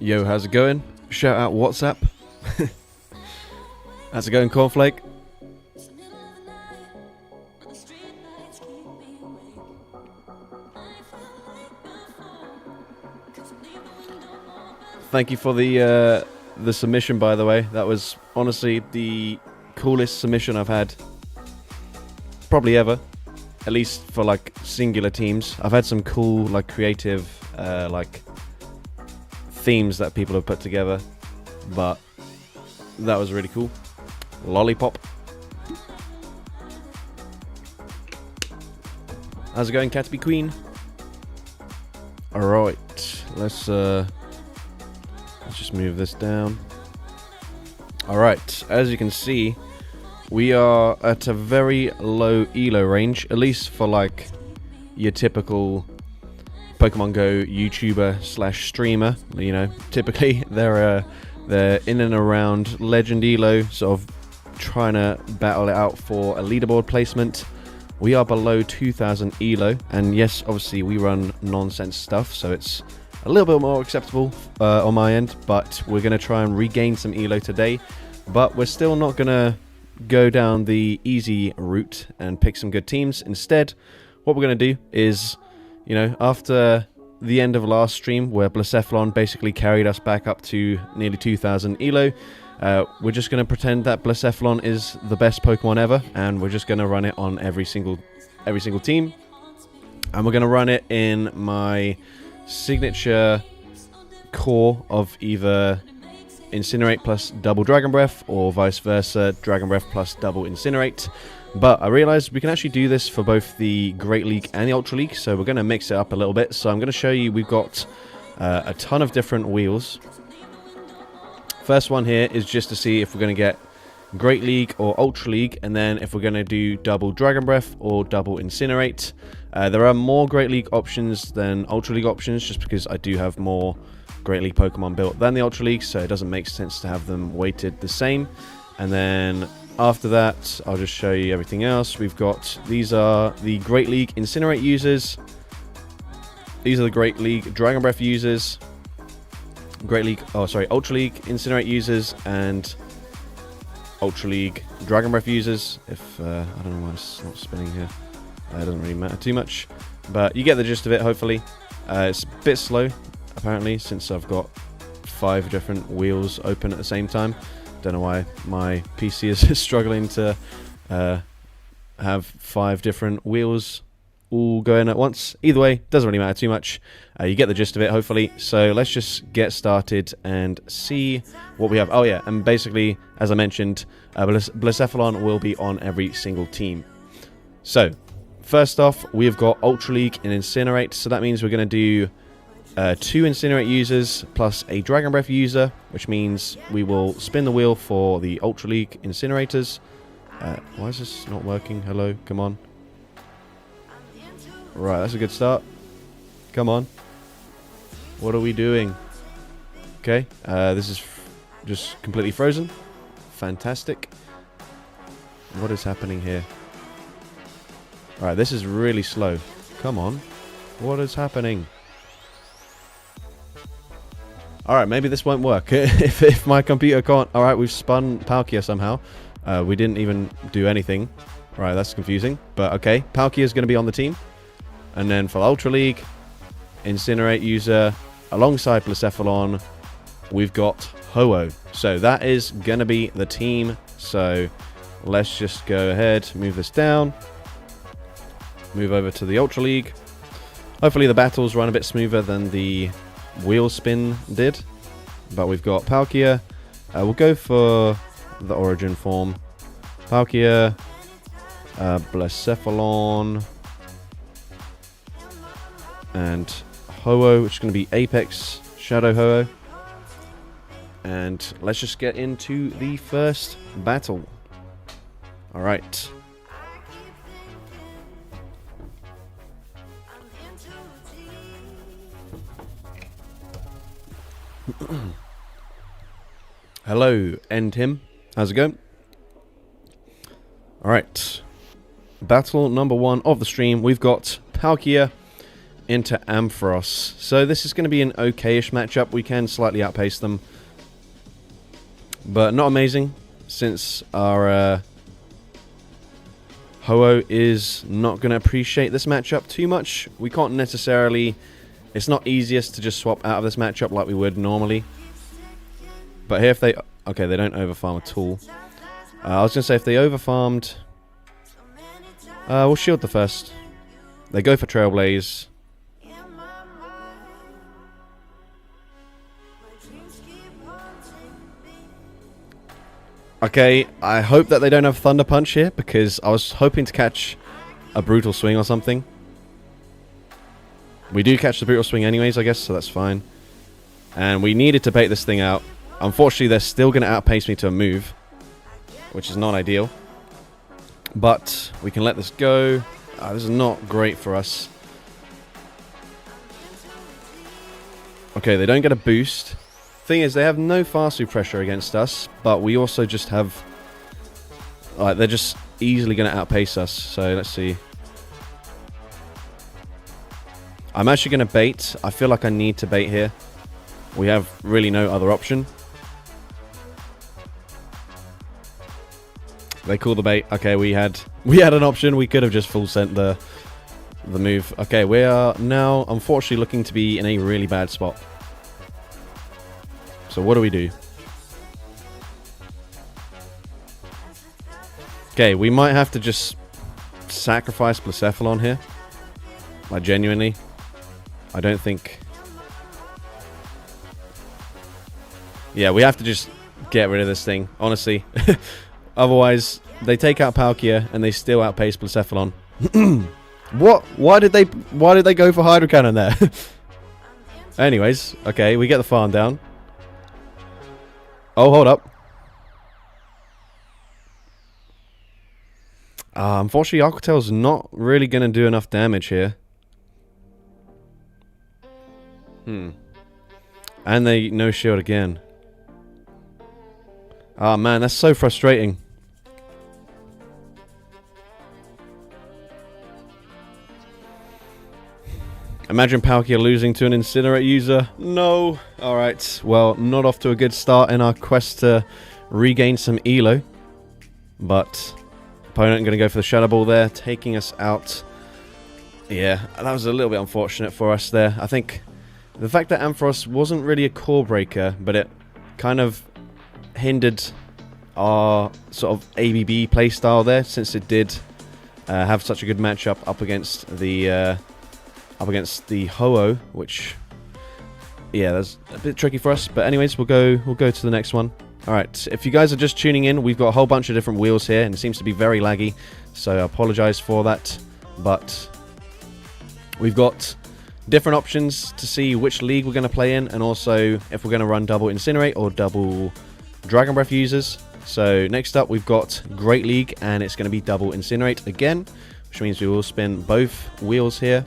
Yo, how's it going? Shout out WhatsApp. How's it going, Cornflake? Thank you for the submission, by the way. That was honestly the coolest submission I've had probably ever. At least for like singular teams. I've had some cool like creative like themes that people have put together, but that was really cool. Lollipop. How's it going, Caterpie Queen? Alright, let's just move this down. Alright, as you can see, we are at a very low ELO range, at least for like your typical Pokemon Go YouTuber slash streamer. You know, typically they're in and around Legend ELO, sort of trying to battle it out for a leaderboard placement. We are below 2000 ELO, and yes, obviously we run nonsense stuff, so it's a little bit more acceptable on my end, but we're going to try and regain some ELO today. But we're still not going to go down the easy route and pick some good teams. Instead, what we're going to do is, you know, after the end of last stream where Blacephalon basically carried us back up to nearly 2000 ELO, we're just going to pretend that Blacephalon is the best Pokemon ever, and we're just going to run it on every single team. And we're going to run it in my signature core of either Incinerate plus double Dragon Breath, or vice versa, Dragon Breath plus double Incinerate. But I realized we can actually do this for both the Great League and the Ultra League, so we're going to mix it up a little bit. So I'm going to show you, we've got a ton of different wheels. First one here is just to see if we're going to get Great League or Ultra League, and then if we're going to do double Dragon Breath or double Incinerate. There are more Great League options than Ultra League options, just because I do have more Great League Pokemon built than the Ultra League, so it doesn't make sense to have them weighted the same. And then after that, I'll just show you everything else. We've got, these are the Great League Incinerate users. These are the Great League Dragon Breath users. Ultra League Incinerate users, and Ultra League Dragon Breath users. If I don't know why it's not spinning here. It doesn't really matter too much, but you get the gist of it, hopefully. It's a bit slow, apparently, since I've got 5 different wheels open at the same time. Don't know why my PC is struggling to have 5 different wheels all going at once. Either way, doesn't really matter too much. You get the gist of it, hopefully. So let's just get started and see what we have. Oh yeah, and basically, as I mentioned, Blacephalon will be on every single team. So, first off, we've got Ultra League and Incinerate. So that means we're going to do 2 Incinerate users plus a Dragon Breath user, which means we will spin the wheel for the Ultra League Incinerators. Why is this not working? Hello, come on. Right, that's a good start. Come on. What are we doing? Okay, this is just completely frozen. Fantastic. What is happening here? Alright, this is really slow. Come on. What is happening? Alright, maybe this won't work. if my computer can't... Alright, we've spun Palkia somehow. We didn't even do anything. Right, that's confusing. But okay, Palkia is going to be on the team. And then for Ultra League, Incinerate user, alongside Blacephalon, we've got Ho-Oh. So that is going to be the team. So let's just go ahead, move this down. Move over to the Ultra League. Hopefully the battles run a bit smoother than the wheel spin did. But we've got Palkia. We'll go for the origin form. Palkia, Blacephalon, and Ho-Oh, which is going to be Apex Shadow Ho-Oh. And let's just get into the first battle. Alright. Hello, end him. How's it going? Alright. Battle number 1 of the stream. We've got Palkia into Ampharos. So this is going to be an okay-ish matchup. We can slightly outpace them, but not amazing, since our Ho-Oh is not going to appreciate this matchup too much. We can't necessarily... It's not easiest to just swap out of this matchup like we would normally. But here if they... Okay, they don't overfarm at all. I was going to say if they overfarmed... we'll shield the first. They go for Trailblaze. Okay, I hope that they don't have Thunder Punch here, because I was hoping to catch a Brutal Swing or something. We do catch the Brutal Swing anyways, I guess, so that's fine. And we needed to bait this thing out. Unfortunately, they're still going to outpace me to a move, which is not ideal. But we can let this go. This is not great for us. Okay, they don't get a boost. Thing is, they have no Fasu pressure against us, but we also just have... they're just easily going to outpace us, so let's see. I'm actually going to bait. I feel like I need to bait here. We have really no other option. They call the bait. Okay, we had an option. We could have just full sent the move. Okay, we are now unfortunately looking to be in a really bad spot. So what do we do? Okay, we might have to just sacrifice Blacephalon here. Like, genuinely. I don't think... Yeah, we have to just get rid of this thing, honestly. Otherwise, they take out Palkia and they still outpace Blacephalon. What? Why did they go for Hydro Cannon there? Anyways, okay, we get the farm down. Oh, hold up. Unfortunately, Aquatail's not really going to do enough damage here. And they no shield again. Ah, man, that's so frustrating. Imagine Palkia losing to an Incinerate user. No. Alright, well, not off to a good start in our quest to regain some ELO. But opponent going to go for the Shadow Ball there, taking us out. Yeah, that was a little bit unfortunate for us there. I think the fact that Ampharos wasn't really a core breaker, but it kind of hindered our sort of ABB playstyle there, since it did have such a good matchup up against the Ho-Oh, which, yeah, that's a bit tricky for us. But anyways, we'll go to the next one. All right, if you guys are just tuning in, we've got a whole bunch of different wheels here, and it seems to be very laggy, so I apologize for that. But we've got different options to see which league we're going to play in, and also if we're going to run double Incinerate or double Dragon Breath users. So next up, we've got Great League, and it's going to be double Incinerate again, which means we will spin both wheels here.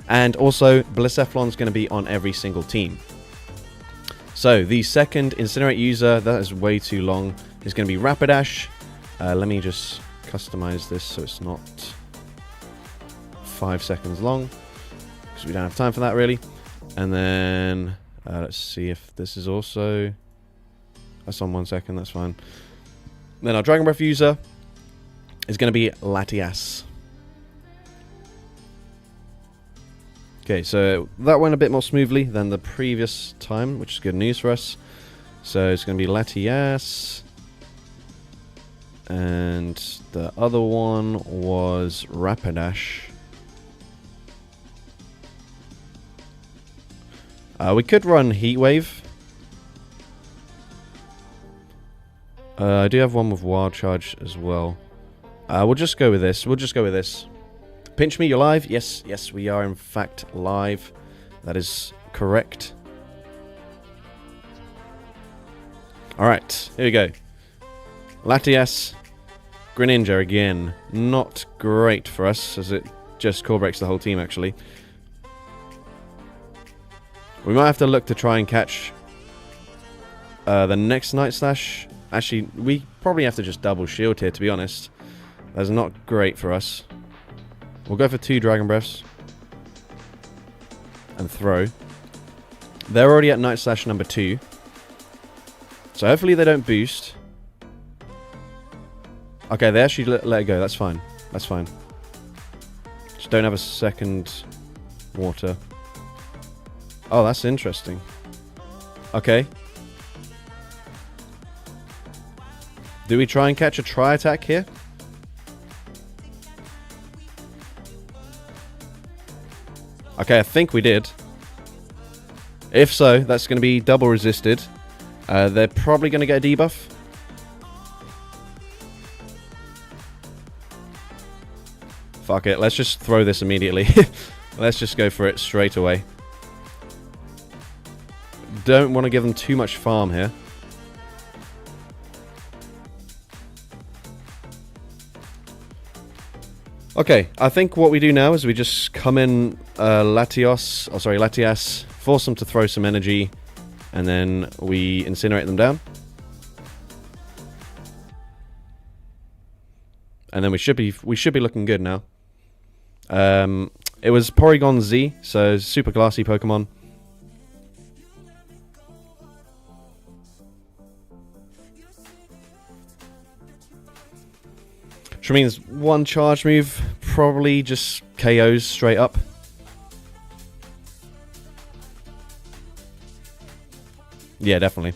And also, Blacephalon is going to be on every single team. So, the second Incinerate user, that is way too long, is going to be Rapidash. Let me just customize this so it's not 5 seconds long, because we don't have time for that, really. And then, let's see if this is also... That's on 1 second, that's fine. Then our Dragon Breath user is going to be Latias. Okay, so that went a bit more smoothly than the previous time, which is good news for us. So it's going to be Latias. And the other one was Rapidash. We could run Heatwave. I do have one with Wild Charge as well. We'll just go with this. Pinch me, you're live? Yes, yes, we are in fact live. That is correct. Alright, here we go. Latias, Greninja again. Not great for us, as it just core breaks the whole team, actually. We might have to look to try and catch the next Night Slash. Actually, we probably have to just double shield here, to be honest. That's not great for us. We'll go for 2 Dragon Breaths. and throw. They're already at Night Slash number 2. So hopefully they don't boost. Okay, they actually let it go. That's fine. That's fine. Just don't have a second water. Oh, that's interesting. Okay. Do we try and catch a tri-attack here? Okay, I think we did. If so, that's going to be double resisted. They're probably going to get a debuff. Fuck it, let's just throw this immediately. Let's just go for it straight away. Don't want to give them too much farm here. Okay, I think what we do now is we just come in Latias, force them to throw some energy, and then we incinerate them down. And then we should be looking good now. It was Porygon Z, so super classy Pokemon. Which means one charge move probably just KOs straight up. Yeah, definitely.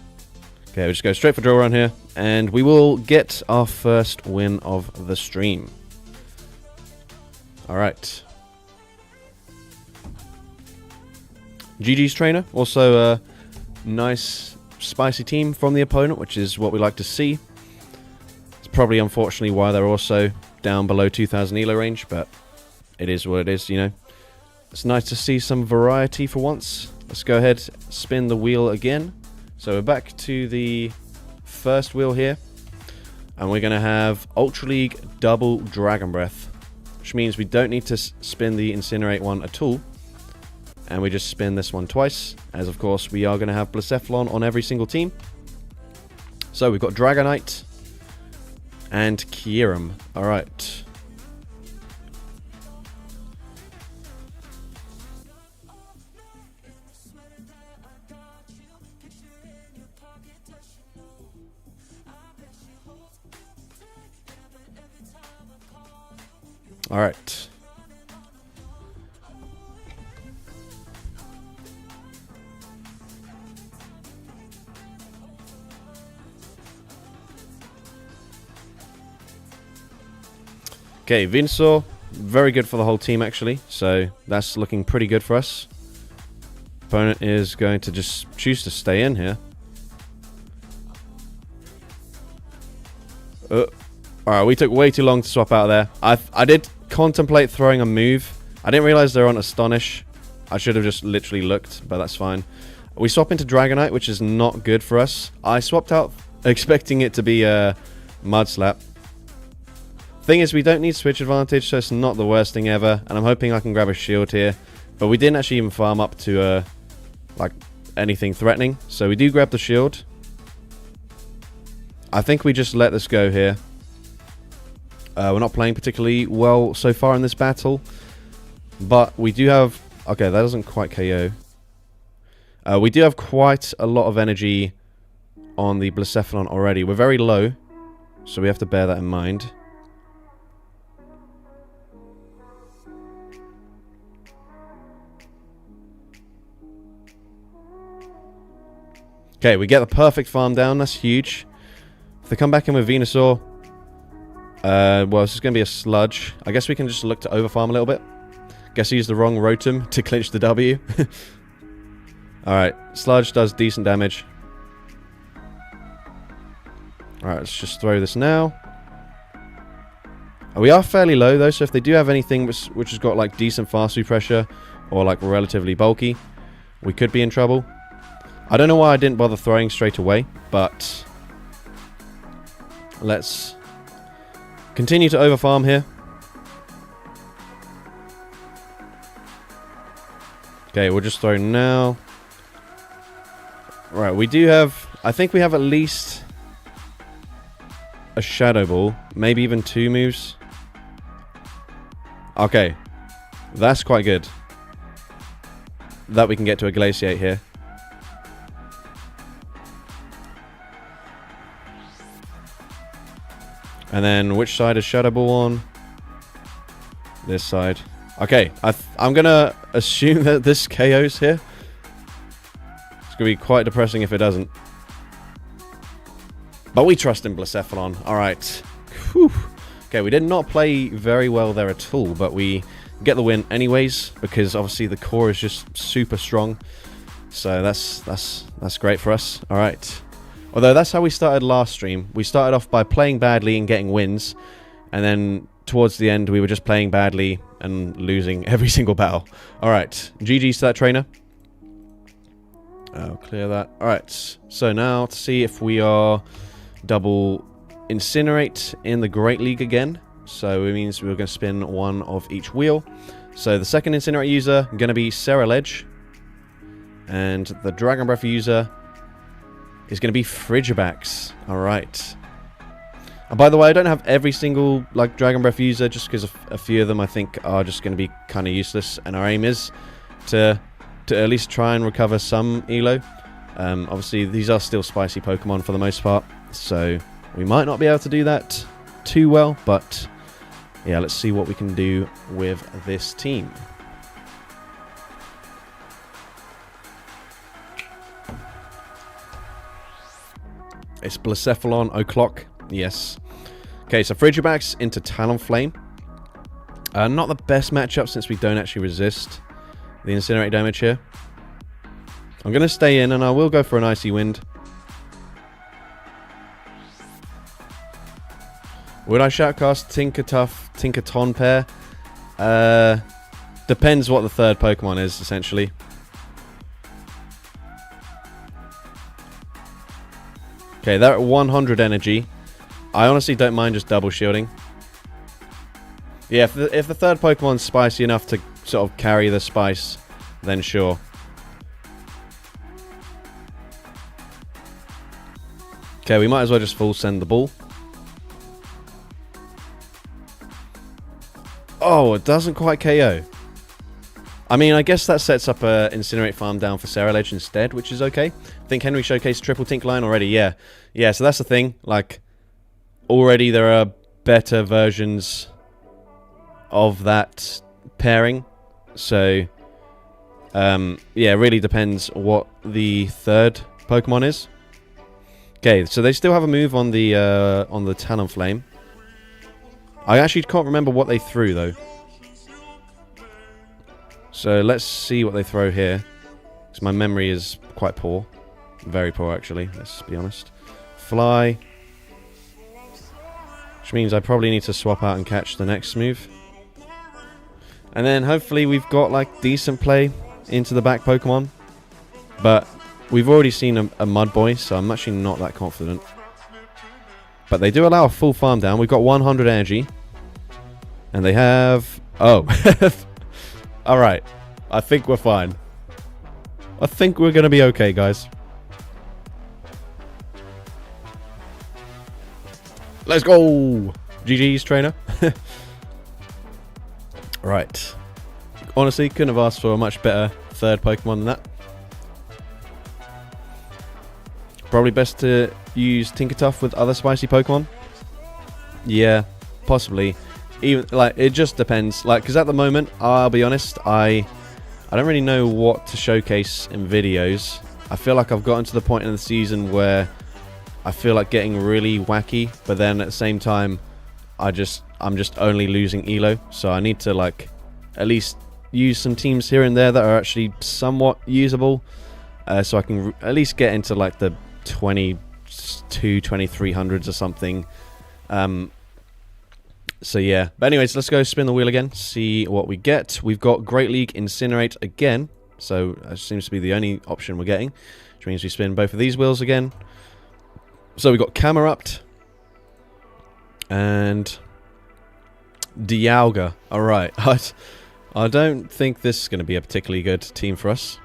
Okay, we'll just go straight for drill run here, and we will get our first win of the stream. Alright. GG's trainer, also a nice spicy team from the opponent, which is what we like to see. Probably unfortunately why they're also down below 2000 ELO range, but it is what it is, you know. It's nice to see some variety for once. Let's go ahead, spin the wheel again. So we're back to the first wheel here, and we're going to have Ultra League double Dragon Breath, which means we don't need to spin the Incinerate one at all, and we just spin this one twice, as of course we are going to have Blacephalon on every single team. So we've got Dragonite and Kyurem. Alright. Alright. Okay, Venusaur, very good for the whole team actually, so that's looking pretty good for us. Opponent is going to just choose to stay in here. Alright, we took way too long to swap out there. I did contemplate throwing a move. I didn't realize they're on Astonish. I should have just literally looked, but that's fine. We swap into Dragonite, which is not good for us. I swapped out expecting it to be a Mud Slap. Thing is, we don't need switch advantage, so it's not the worst thing ever, and I'm hoping I can grab a shield here. But we didn't actually even farm up to like anything threatening, so we do grab the shield. I think we just let this go here. We're not playing particularly well so far in this battle, but we do have... Okay, that doesn't quite KO. We do have quite a lot of energy on the Blacephalon already. We're very low, so we have to bear that in mind. Okay, we get the perfect farm down. That's huge. If they come back in with Venusaur, well, this is going to be a Sludge. I guess we can just look to overfarm a little bit. Guess he used the wrong Rotom to clinch the W. Alright, Sludge does decent damage. Alright, let's just throw this now. We are fairly low though, so if they do have anything which has got like decent fast food pressure or like relatively bulky, we could be in trouble. I don't know why I didn't bother throwing straight away, but let's continue to overfarm here. Okay, we'll just throw now. Right, we do have... I think we have at least a Shadow Ball. Maybe even 2 moves. Okay. That's quite good. that we can get to a Glaciate here. And then which side is Shadow Ball on? This side. Okay, I'm gonna assume that this KOs here. It's gonna be quite depressing if it doesn't. But we trust in Blacephalon. Alright. Okay, we did not play very well there at all, but we get the win anyways, because obviously the core is just super strong. So that's great for us. Alright. Although that's how we started last stream. We started off by playing badly and getting wins, and then towards the end we were just playing badly and losing every single battle. Alright, GG's to that trainer. I'll clear that. Alright, so now to see if we are double Incinerate in the Great League again. So it means we're going to spin one of each wheel. So the second Incinerate user going to be Cereledge, and the Dragon Breath user is going to be Frigibax. Alright. And by the way, I don't have every single like Dragon Breath user, just because a few of them I think are just going to be kind of useless, and our aim is to at least try and recover some ELO. Obviously these are still spicy Pokemon for the most part, so we might not be able to do that too well, but yeah, let's see what we can do with this team. It's Blacephalon O'Clock. Yes. Okay, so Frigibax into Talonflame. Not the best matchup since we don't actually resist the Incinerate damage here. I'm going to stay in, and I will go for an Icy Wind. Would I shoutcast Tinkaton pair? Depends what the third Pokemon is, essentially. Okay, they're at 100 energy. I honestly don't mind just double shielding. Yeah, if the third Pokemon's spicy enough to sort of carry the spice, then sure. Okay, we might as well just full send the ball. Oh, it doesn't quite KO. I mean, I guess that sets up a Incinerate farm down for Cereledge instead, which is okay. I think Henry showcased triple Tink line already, yeah. Yeah, so that's the thing. Like, already there are better versions of that pairing. So, yeah, it really depends what the third Pokemon is. Okay, so they still have a move on the Talonflame. I actually can't remember what they threw, though. So let's see what they throw here. Because my memory is quite poor. Very poor, actually. Let's be honest. Fly. Which means I probably need to swap out and catch the next move. And then hopefully we've got like decent play into the back Pokemon. But we've already seen a Mudboy, so I'm actually not that confident. But they do allow a full farm down. We've got 100 energy. And they have... Oh. Alright. I think we're fine. I think we're going to be okay, guys. Let's go! GG's, trainer. Right. Honestly, couldn't have asked for a much better third Pokemon than that. Probably best to use Tinkertuff with other spicy Pokemon. Yeah, possibly. Even like it just depends. Like, because at the moment, I'll be honest, I don't really know what to showcase in videos. I feel like I've gotten to the point in the season where I feel like getting really wacky, but then at the same time, I'm just only losing ELO. So I need to like at least use some teams here and there that are actually somewhat usable, so I can at least get into like the 2300s or something. So yeah, but anyways, let's go spin the wheel again, see what we get. We've got Great League Incinerate again, so that seems to be the only option we're getting, which means we spin both of these wheels again. So we've got Camerupt and Dialga. Alright, I don't think this is going to be a particularly good team for us,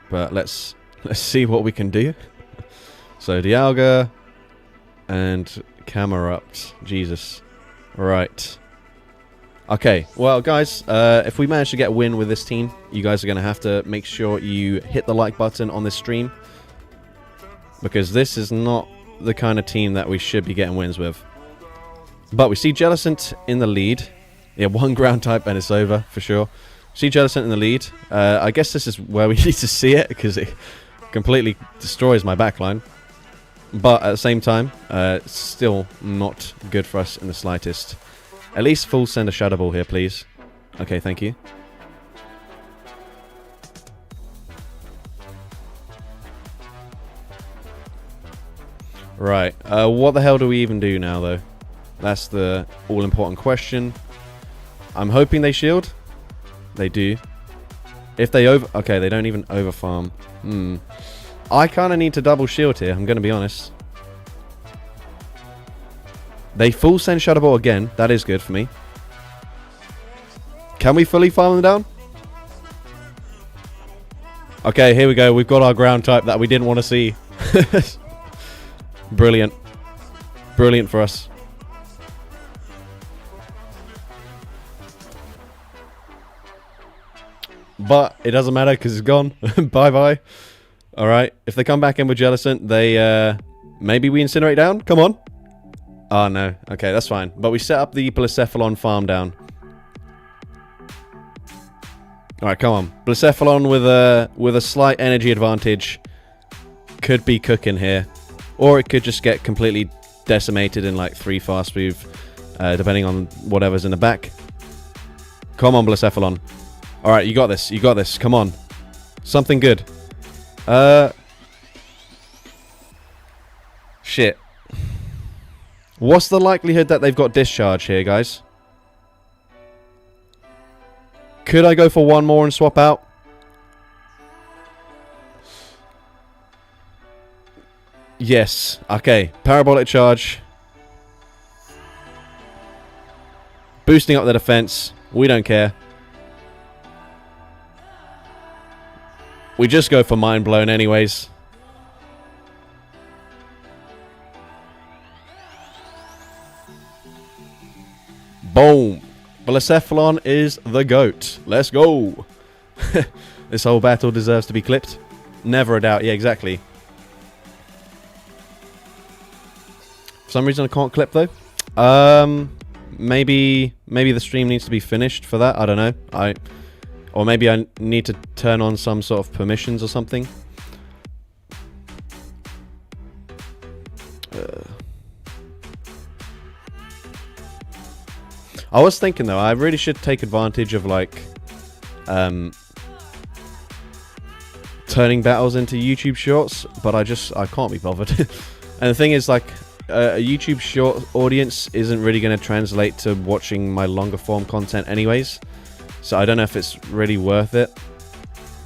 but let's see what we can do. So Dialga and Camerupt. Jesus. Right. Okay, well, guys, if we manage to get a win with this team, you guys are going to have to make sure you hit the like button on this stream. Because this is not the kind of team that we should be getting wins with. But we see Jellicent in the lead. Yeah, one ground type and it's over, for sure. See Jellicent in the lead. I guess this is where we need to see it, because it completely destroys my backline. But at the same time, it's still not good for us in the slightest. At least full send a Shadow Ball here, please. Okay, thank you. Right, what the hell do we even do now, though? That's the all-important question. I'm hoping they shield. They do. If they okay, they don't even over-farm. I kind of need to double shield here, I'm going to be honest. They full send Shadow Ball again. That is good for me. Can we fully farm them down? Okay, here we go. We've got our ground type that we didn't want to see. Brilliant. Brilliant for us. But it doesn't matter because it's gone. Bye-bye. Alright. If they come back in with Jellicent, they, maybe we incinerate down? Come on. Oh, no. Okay, that's fine. But we set up the Blacephalon farm down. Alright, come on. Blacephalon with a slight energy advantage could be cooking here. Or it could just get completely decimated in like 3 fast move, depending on whatever's in the back. Come on, Blacephalon. Alright, you got this. You got this. Come on. Something good. Shit. What's the likelihood that they've got discharge here, guys? Could I go for one more and swap out? Yes. Okay. Parabolic charge. Boosting up the defense. We don't care. We just go for Mind Blown anyways. Boom. Blacephalon is the GOAT. Let's go. This whole battle deserves to be clipped. Never a doubt. Yeah, exactly. For some reason I can't clip though. Maybe the stream needs to be finished for that. I don't know. Or maybe I need to turn on some sort of permissions or something. I was thinking though, I really should take advantage of like turning battles into YouTube shorts, but I can't be bothered. And the thing is, like, a YouTube short audience isn't really going to translate to watching my longer form content anyways. So I don't know if it's really worth it.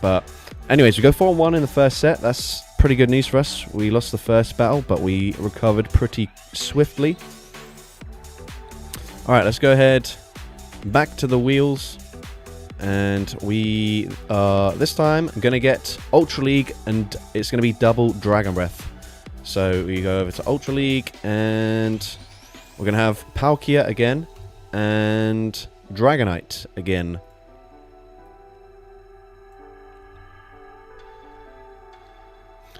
But anyways, we go 4-1 in the first set. That's pretty good news for us. We lost the first battle, but we recovered pretty swiftly. Alright, let's go ahead back to the wheels. And we are, this time, going to get Ultra League, and it's going to be double Dragon Breath. So we go over to Ultra League, and we're going to have Palkia again, and Dragonite again.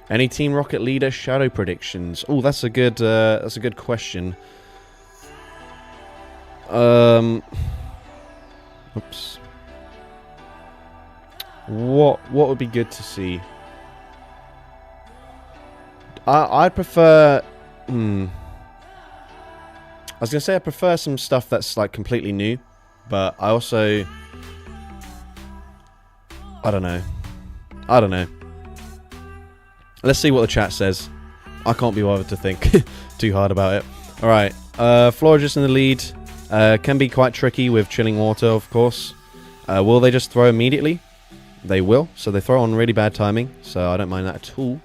Any Team Rocket Leader shadow predictions? Oh, that's a good question. Oops. What would be good to see? I'd prefer. I was gonna say I prefer some stuff that's like completely new, but I also. I don't know. Let's see what the chat says. I can't be bothered to think too hard about it. All right, Florigis in the lead. Can be quite tricky with Chilling Water, of course. Will they just throw immediately? They will. So they throw on really bad timing. So I don't mind that at all.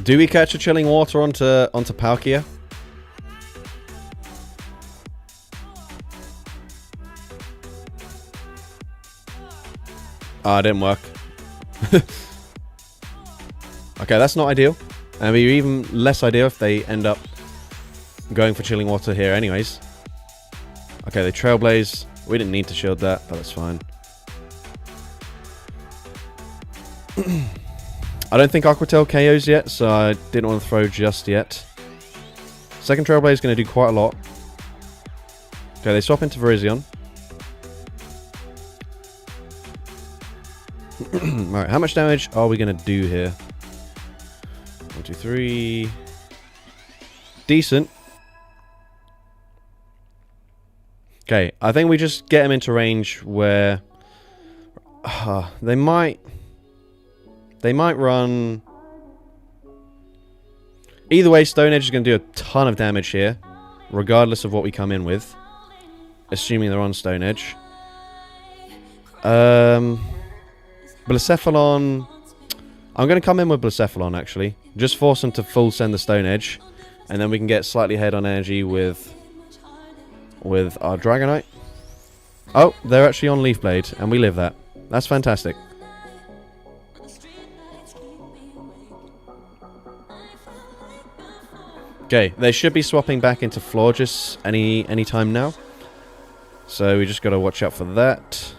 Do we catch a chilling water onto Palkia? Ah, it didn't work. Okay, that's not ideal. And it'd be even less ideal if they end up going for chilling water here anyways. Okay, they Trailblaze. We didn't need to shield that, but that's fine. I don't think Aquatail KOs yet, so I didn't want to throw just yet. Second Trailblaze is going to do quite a lot. Okay, they swap into Virizion. Alright, how much damage are we going to do here? 1, 2, 3. Decent. Okay, I think we just get him into range where they might run. Either way, Stone Edge is going to do a ton of damage here, regardless of what we come in with, assuming they're on Stone Edge. Blacephalon. I'm going to come in with Blacephalon, actually. Just force them to full send the Stone Edge, and then we can get slightly ahead on energy with our Dragonite. Oh, they're actually on Leaf Blade, and we live that. That's fantastic. Okay, they should be swapping back into Florges any time now. So we just got to watch out for that.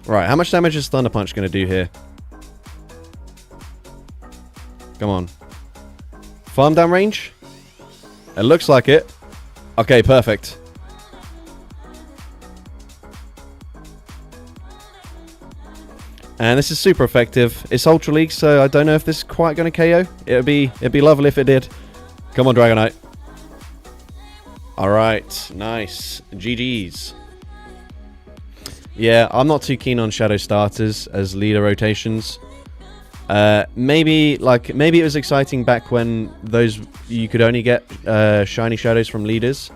Right, how much damage is Thunder Punch going to do here? Come on. Farm down range? It looks like it. Okay, perfect. And this is super effective. It's Ultra League, so I don't know if this is quite going to KO. It'd be lovely if it did. Come on, Dragonite. Alright, nice. GG's. Yeah, I'm not too keen on Shadow starters as leader rotations. Maybe it was exciting back when you could only get shiny shadows from leaders,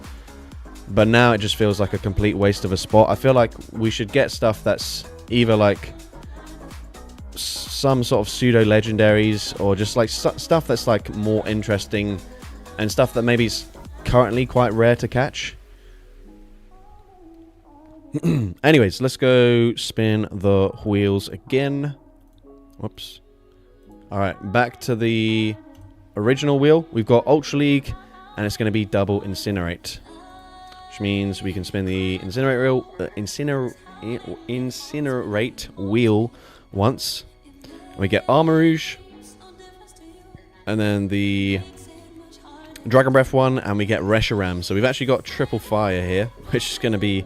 but now it just feels like a complete waste of a spot. I feel like we should get stuff that's either like some sort of pseudo legendaries, or just like stuff that's like more interesting, and stuff that maybe is currently quite rare to catch. Anyways, let's go spin the wheels again. Whoops. Alright, back to the original wheel. We've got Ultra League, and it's going to be double Incinerate. Which means we can spin the Incinerate wheel once. We get Armarouge. And then the Dragon Breath one, and we get Reshiram. So we've actually got triple fire here, which is going to be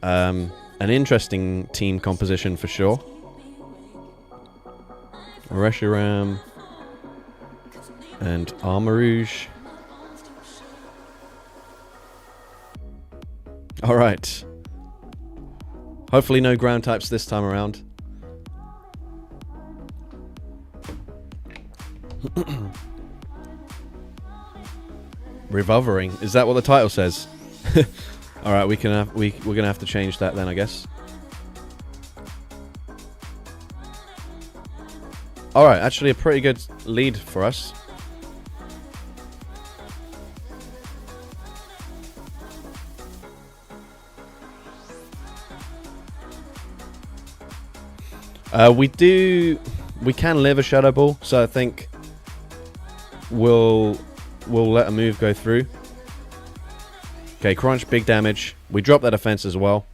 an interesting team composition for sure. Reshiram and Armarouge. Alright. Hopefully no ground types this time around. Recovering. Is that what the title says? Alright, we're gonna have to change that then, I guess. Alright, actually a pretty good lead for us. We can live a Shadow Ball, so I think we'll let a move go through. Okay, Crunch, big damage. We drop that defense as well.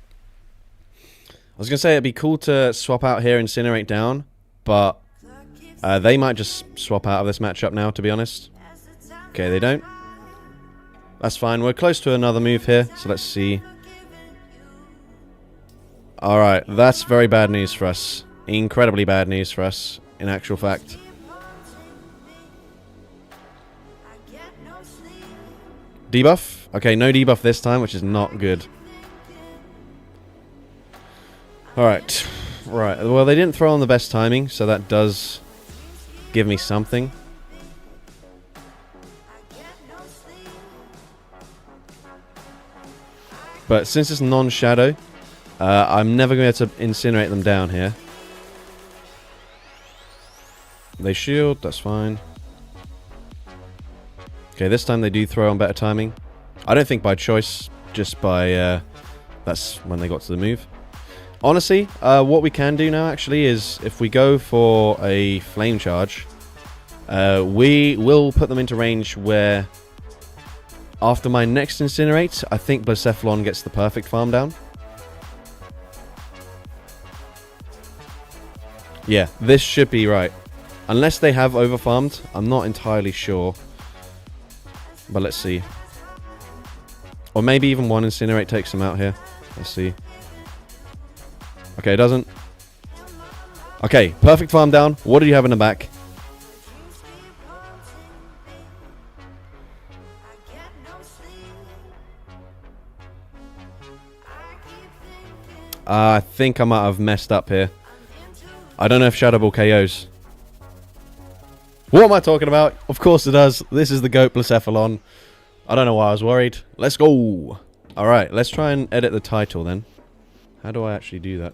I was going to say it'd be cool to swap out here and Incinerate down, but they might just swap out of this matchup now, to be honest. Okay, they don't. That's fine. We're close to another move here, so let's see. Alright, that's very bad news for us. Incredibly bad news for us, in actual fact. Debuff? Okay, no debuff this time, which is not good. Alright. Right, well, they didn't throw on the best timing, so that does give me something. But since it's non-shadow, I'm never going to incinerate them down here. They shield, that's fine. Okay, this time they do throw on better timing. I don't think by choice, just by... that's when they got to the move. Honestly, what we can do now actually is if we go for a flame charge, we will put them into range where after my next incinerate, I think Blacephalon gets the perfect farm down. Yeah, this should be right. Unless they have overfarmed, I'm not entirely sure. But let's see. Or maybe even one incinerate takes them out here. Let's see. Okay, it doesn't. Okay, perfect farm down. What do you have in the back? I think I might have messed up here. I don't know if Shadow Ball KOs. What am I talking about? Of course it does. This is the GOAT Blacephalon. I don't know why I was worried. Let's go. Alright, let's try and edit the title then. How do I actually do that?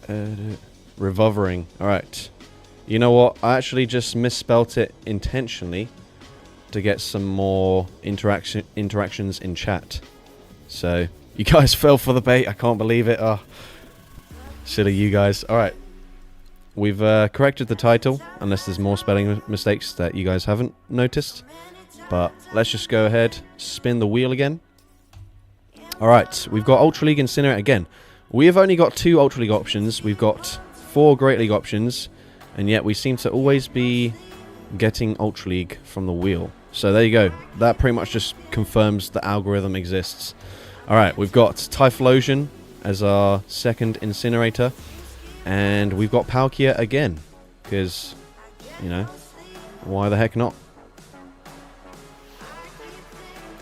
Edit. Revolvering. Alright. You know what? I actually just misspelt it intentionally to get some more interactions in chat. So, you guys fell for the bait. I can't believe it. Oh, silly you guys. Alright. We've corrected the title, unless there's more spelling mistakes that you guys haven't noticed. But let's just go ahead, spin the wheel again. Alright, we've got Ultra League Incinerate again. We have only got 2 Ultra League options. We've got 4 Great League options. And yet we seem to always be getting Ultra League from the wheel. So there you go. That pretty much just confirms the algorithm exists. Alright, we've got Typhlosion as our second incinerator. And we've got Palkia again. Because, you know, why the heck not?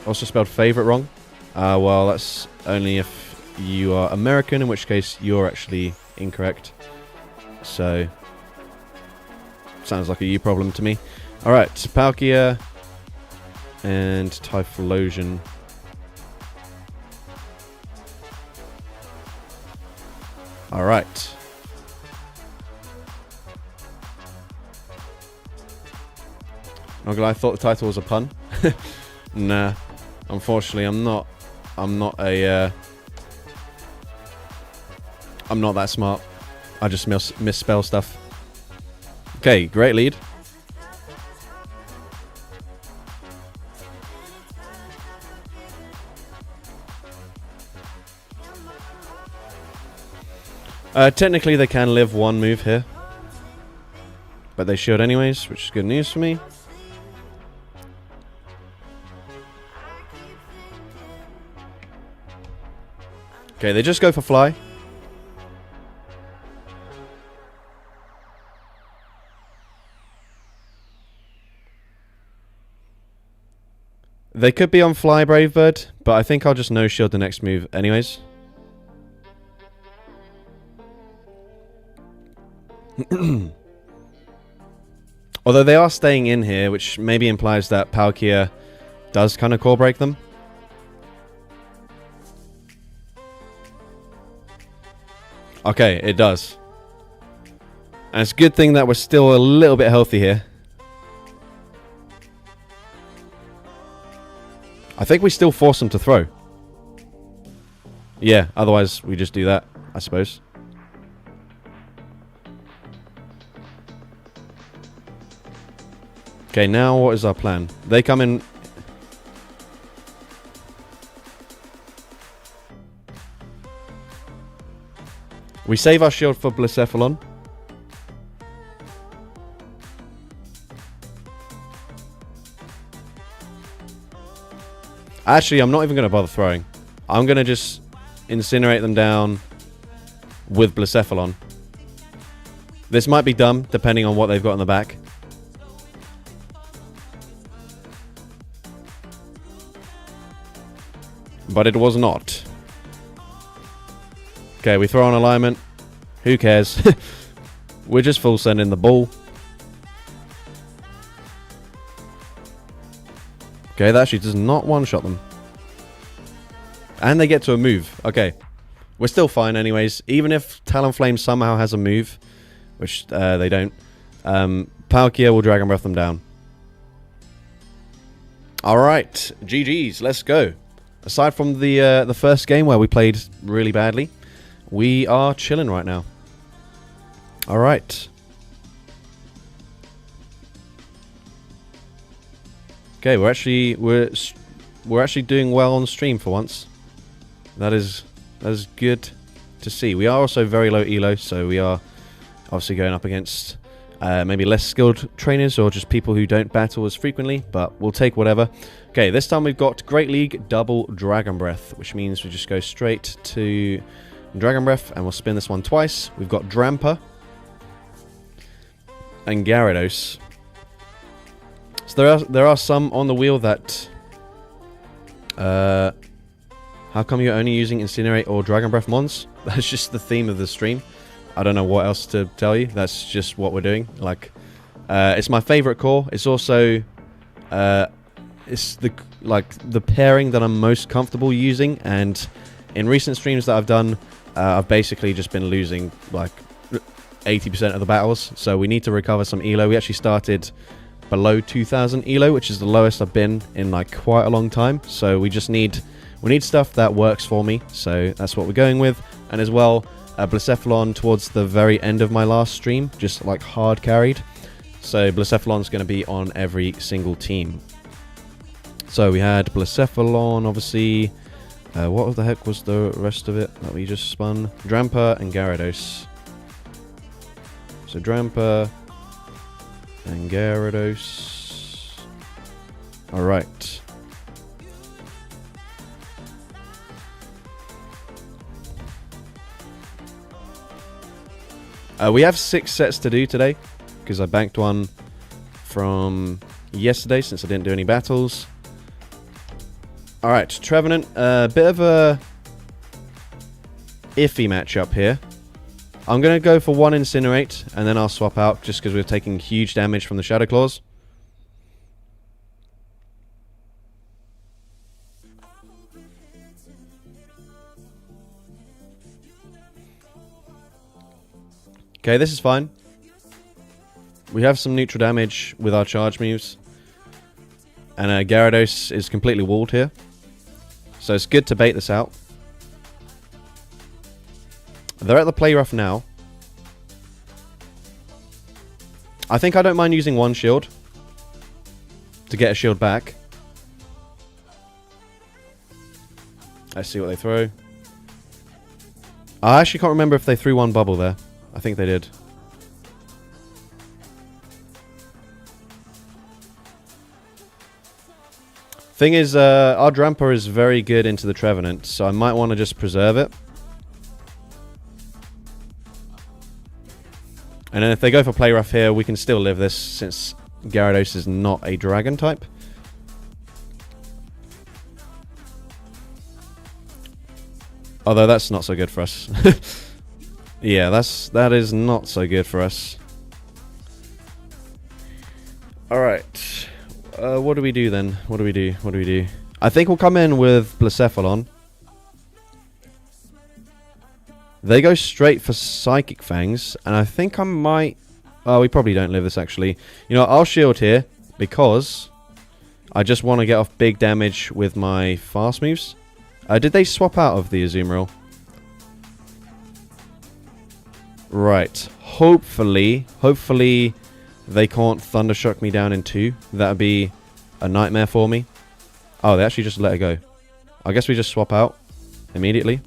Also spelled favorite wrong. Well, that's only if you are American, in which case you're actually incorrect. So, sounds like a you problem to me. Alright, Palkia and Typhlosion. Alright. Not gonna lie, I thought the title was a pun. Nah. Unfortunately, I'm not that smart. I just misspell stuff. Okay, great lead. Technically, they can live one move here. But they should anyways, which is good news for me. Okay, they just go for fly. They could be on fly, Brave Bird, but I think I'll just no shield the next move anyways. Although they are staying in here, which maybe implies that Palkia does kind of core break them. Okay, it does. And it's a good thing that we're still a little bit healthy here. I think we still force them to throw. Yeah, otherwise we just do that, I suppose. Okay, now what is our plan? They come in... We save our shield for Blacephalon. Actually, I'm not even going to bother throwing. I'm going to just incinerate them down with Blacephalon. This might be dumb, depending on what they've got in the back. But it was not. Okay, we throw on alignment. Who cares? We're just full sending the ball. Okay, that actually does not one-shot them. And they get to a move. Okay. We're still fine anyways. Even if Talonflame somehow has a move, which they don't, Palkia will Dragon Breath them down. Alright, GG's, let's go. Aside from the first game where we played really badly, we are chilling right now. Alright. Okay, we're actually doing well on stream for once. That is good to see. We are also very low elo, so we are obviously going up against maybe less skilled trainers or just people who don't battle as frequently, but we'll take whatever. Okay, this time we've got Great League double Dragon Breath, which means we just go straight to Dragon Breath and we'll spin this one twice. We've got Drampa and Gyarados. So there are some on the wheel that how come you're only using Incinerate or Dragon Breath Mons? That's just the theme of the stream. I don't know what else to tell you. That's just what we're doing. Like, it's my favorite core. It's also, it's the pairing that I'm most comfortable using. And in recent streams that I've done, I've basically just been losing like 80% of the battles. So we need to recover some elo. We actually started below 2,000 elo, which is the lowest I've been in like quite a long time. So we need stuff that works for me. So that's what we're going with. And as well, Blacephalon towards the very end of my last stream, just like hard carried. So Blacephalon's going to be on every single team. So we had Blacephalon, obviously. What the heck was the rest of it that we just spun? Drampa and Gyarados. So Drampa and Gyarados. Alright. We have 6 sets to do today, because I banked one from yesterday since I didn't do any battles. Alright, Trevenant, a bit of a iffy matchup here. I'm going to go for 1 Incinerate, and then I'll swap out, just because we're taking huge damage from the Shadow Claws. Okay, this is fine. We have some neutral damage with our charge moves. And Gyarados is completely walled here. So it's good to bait this out. They're at the play rough now. I think I don't mind using 1 shield to get a shield back. Let's see what they throw. I actually can't remember if they threw 1 bubble there. I think they did. Thing is, our Drampa is very good into the Trevenant, so I might want to just preserve it. And then if they go for play rough here, we can still live this, since Gyarados is not a dragon type. Although that's not so good for us. Yeah, that is not so good for us. Alright. What do we do then? What do we do? I think we'll come in with Blacephalon. They go straight for Psychic Fangs, and I think I might... Oh, we probably don't live this, actually. You know, I'll shield here, because I just want to get off big damage with my fast moves. Did they swap out of the Azumarill? Right. Hopefully they can't Thundershock me down in 2. That would be a nightmare for me. Oh, they actually just let it go. I guess we just swap out immediately.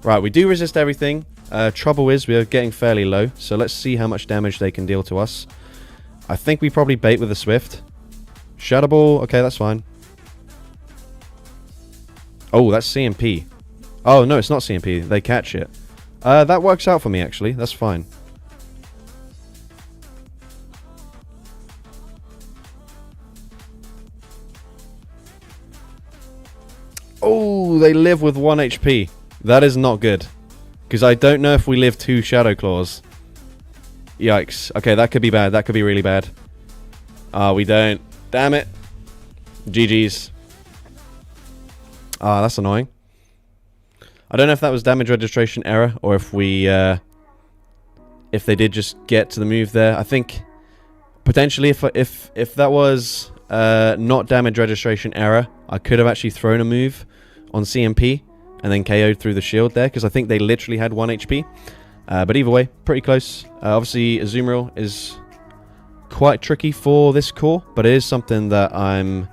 Right, we do resist everything. Trouble is, we are getting fairly low, so let's see how much damage they can deal to us. I think we probably bait with a Swift. Shadow Ball, okay, that's fine. Oh, that's CMP. Oh, no, it's not CMP. They catch it. That works out for me, actually. That's fine. Oh, they live with 1 HP. That is not good. Because I don't know if we live 2 Shadow Claws. Yikes. Okay, that could be bad. That could be really bad. We don't. Damn it. GG's. That's annoying. I don't know if that was damage registration error or if we, if they did just get to the move there. I think potentially if that was not damage registration error, I could have actually thrown a move on CMP and then KO'd through the shield there, because I think they literally had 1 HP. But either way, pretty close. Obviously, Azumarill is quite tricky for this core, but it is something that I'm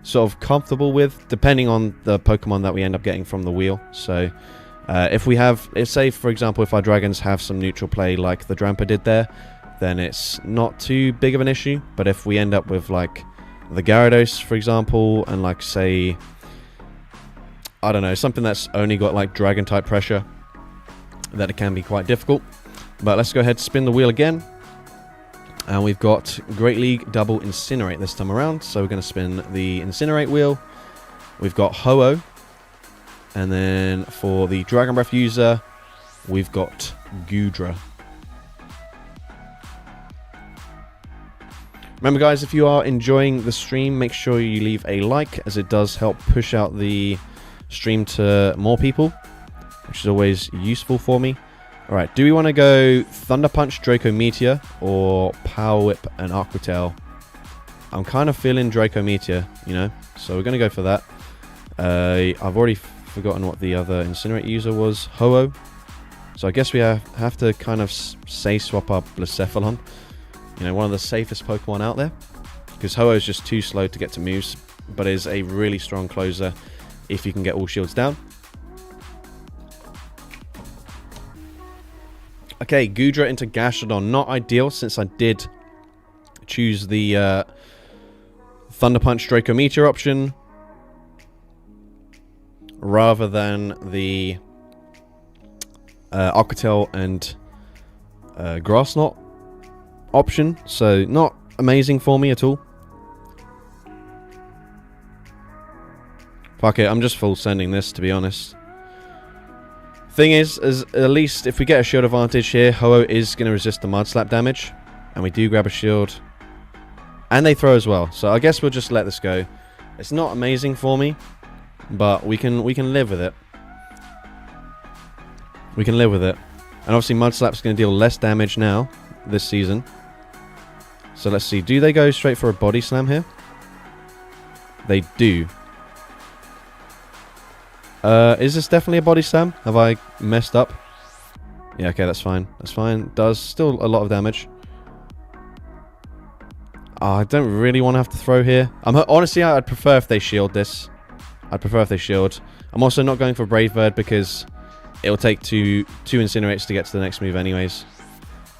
sort of comfortable with, depending on the Pokemon that we end up getting from the wheel. So, if we have, say for example, if our dragons have some neutral play like the Drampa did there, then it's not too big of an issue. But if we end up with like the Gyarados, for example, and like say, I don't know, something that's only got like dragon type pressure, that it can be quite difficult. But let's go ahead, spin the wheel again. And we've got Great League double Incinerate this time around. So we're going to spin the Incinerate wheel. We've got Ho-Oh. And then for the Dragon Breath user, we've got Goodra. Remember guys, if you are enjoying the stream, make sure you leave a like, as it does help push out the stream to more people, which is always useful for me. Alright, do we want to go Thunder Punch, Draco Meteor, or Power Whip and Aqua Tail? I'm kind of feeling Draco Meteor, you know, so we're going to go for that. I've already forgotten what the other Incinerate user was, Ho-Oh. So I guess we have to kind of say swap up Blacephalon. You know, one of the safest Pokemon out there, because Ho-Oh is just too slow to get to moves, but is a really strong closer if you can get all shields down. Okay, Goodra into Gastrodon. Not ideal, since I did choose the Thunder Punch Draco Meteor option rather than the Aqua Tail and Grass Knot option. So, not amazing for me at all. Fuck it, I'm just full sending this, to be honest. Thing is at least if we get a shield advantage here, Ho-Oh is going to resist the Mud Slap damage, and we do grab a shield, and they throw as well. So I guess we'll just let this go. It's not amazing for me, but we can live with it. We can live with it, and obviously Mud Slap's going to deal less damage now this season. So let's see, do they go straight for a Body Slam here? They do. Is this definitely a Body Slam? Have I messed up? Yeah, okay, that's fine. That's fine. Does still a lot of damage. Oh, I don't really want to have to throw here. Honestly, I'd prefer if they shield this. I'd prefer if they shield. I'm also not going for Brave Bird because it'll take two Incinerates to get to the next move anyways.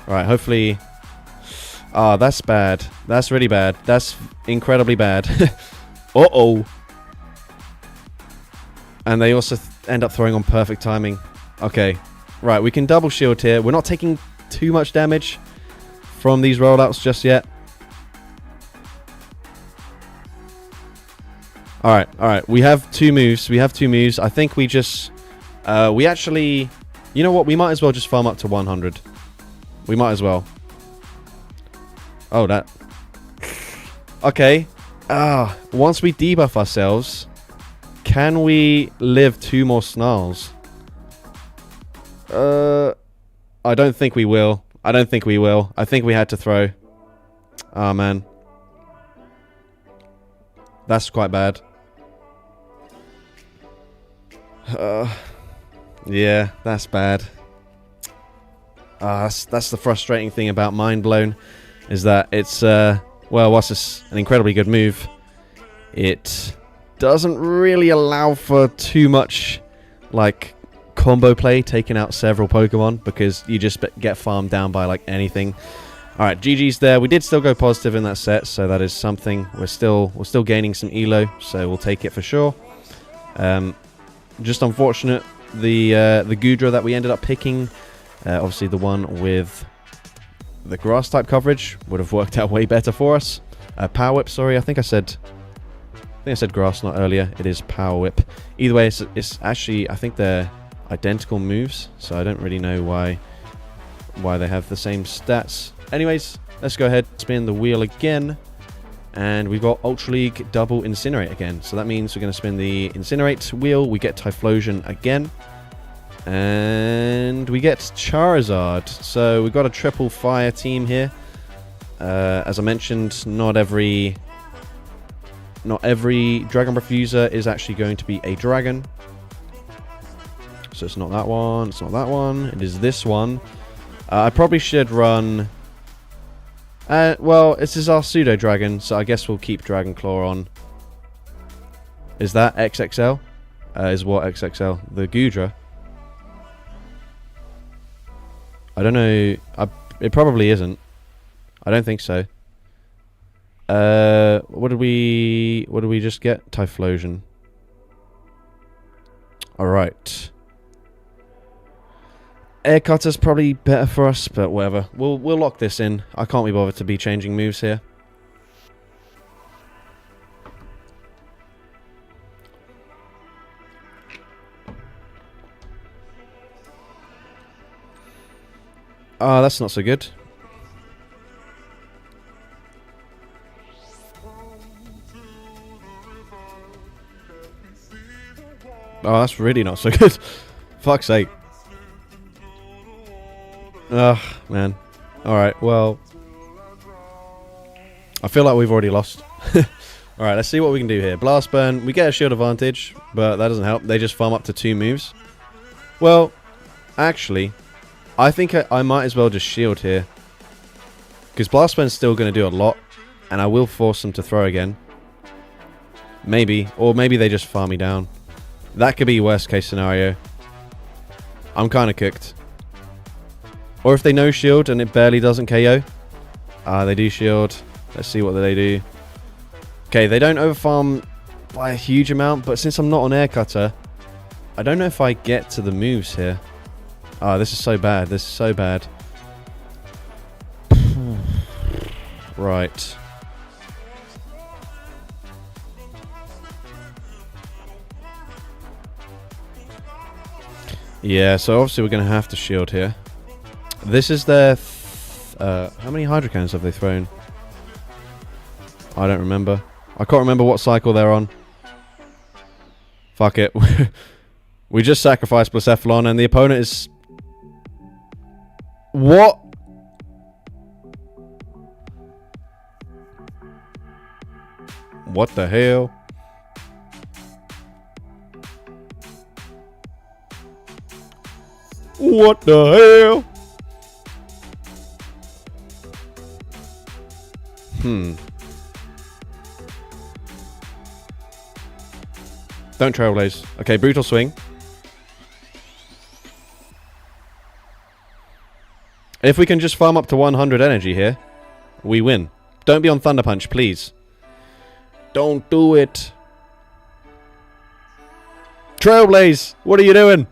Alright, hopefully... Ah, that's bad. That's really bad. That's incredibly bad. Uh-oh. And they also end up throwing on perfect timing. Okay. Right, we can double shield here. We're not taking too much damage from these rollouts just yet. Alright. We have two moves. I think we just... we actually... You know what? We might as well just farm up to 100. We might as well. Oh, that... Okay. Once we debuff ourselves... Can we live 2 more Snarls? I don't think we will. I think we had to throw. Oh, man. That's quite bad. Yeah, that's bad. That's the frustrating thing about Mind Blown, is that it's, well, whilst it's an incredibly good move, it doesn't really allow for too much, like, combo play, taking out several Pokemon, because you just get farmed down by, like, anything. Alright, GG's there. We did still go positive in that set, so that is something. We're still gaining some ELO, so we'll take it for sure. Just unfortunate, the Goodra that we ended up picking, obviously the one with the grass type coverage, would have worked out way better for us. Power Whip, sorry, I think I said Grass Knot earlier. It is Power Whip. Either way, it's actually, I think they're identical moves, so I don't really know why they have the same stats. Anyways, let's go ahead, spin the wheel again, and we've got Ultra League double Incinerate again. So that means we're going to spin the Incinerate wheel. We get Typhlosion again. And we get Charizard. So we've got a triple fire team here. As I mentioned, not every Dragon Breath user is actually going to be a dragon. So it's not that one, it's not that one, it is this one. I probably should run... well, this is our pseudo dragon, so I guess we'll keep Dragon Claw on. Is that XXL? Is what XXL? The Goodra? I don't know. It probably isn't. I don't think so. What did we just get? Typhlosion. Alright. Air Cutter's probably better for us, but whatever. We'll lock this in. I can't be bothered to be changing moves here. Ah, that's not so good. Oh, that's really not so good. Fuck's sake. Ugh, man. Alright, well. I feel like we've already lost. Alright, let's see what we can do here. Blast Burn. We get a shield advantage, but that doesn't help. They just farm up to 2 moves. Well, actually, I think I might as well just shield here. Because Blast Burn's still going to do a lot, and I will force them to throw again. Maybe. Or maybe they just farm me down. That could be worst case scenario. I'm kind of cooked. Or if they no shield and it barely doesn't KO. They do shield. Let's see what they do. Okay, they don't overfarm by a huge amount, but since I'm not on Air Cutter, I don't know if I get to the moves here. This is so bad. This is so bad. Right. Yeah, so obviously we're going to have to shield here. This is their... how many Hydro Cannons have they thrown? I don't remember. I can't remember what cycle they're on. Fuck it. We just sacrificed Blacephalon and the opponent is... What? What the hell? What the hell? Don't Trailblaze. Okay, Brutal Swing. If we can just farm up to 100 energy here, we win. Don't be on Thunder Punch, please. Don't do it. Trailblaze, what are you doing?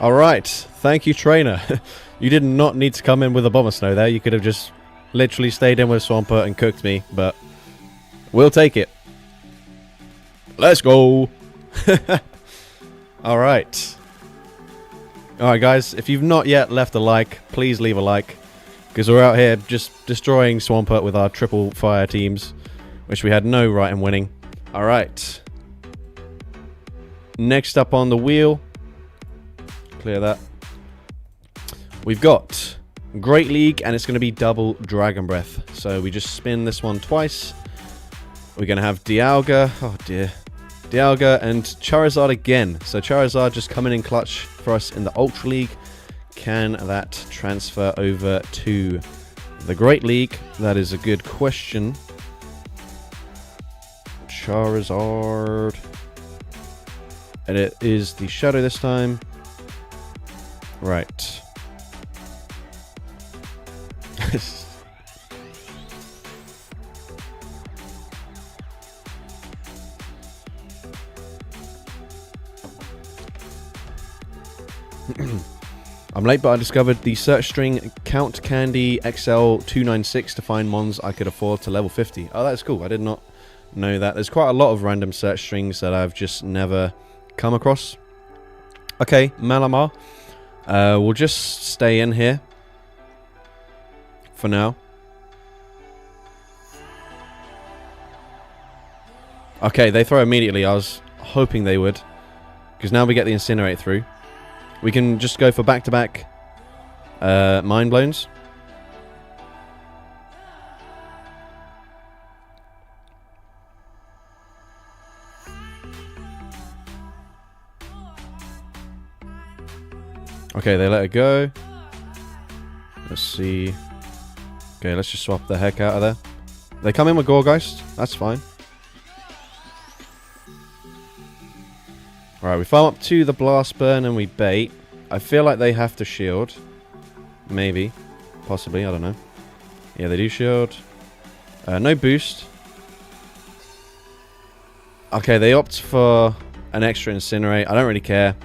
Alright, thank you, trainer. You did not need to come in with a Bomber Snow there. You could have just literally stayed in with Swampert and cooked me, but we'll take it. Let's go. Alright. Alright, guys, if you've not yet left a like, please leave a like, because we're out here just destroying Swampert with our triple fire teams, which we had no right in winning. Alright. Next up on the wheel... Clear that. We've got Great League, and it's going to be double Dragon Breath. So we just spin this one twice. We're going to have Dialga. Oh dear. Dialga and Charizard again. So Charizard just coming in clutch for us in the Ultra League. Can that transfer over to the Great League? That is a good question. Charizard. And it is the Shadow this time. Right. I'm late, but I discovered the search string Count Candy XL 296 to find mons I could afford to level 50. Oh, that's cool. I did not know that. There's quite a lot of random search strings that I've just never come across. Okay, Malamar. We'll just stay in here for now. Okay, they throw immediately. I was hoping they would, because now we get the incinerate through. We can just go for back-to-back mind blows. Okay, they let it go. Let's see. Okay, let's just swap the heck out of there. They come in with Gorgeist. That's fine. Alright, we farm up to the Blast Burn and we bait. I feel like they have to shield. Maybe. Possibly, I don't know. Yeah, they do shield. No boost. Okay, they opt for an extra Incinerate. I don't really care.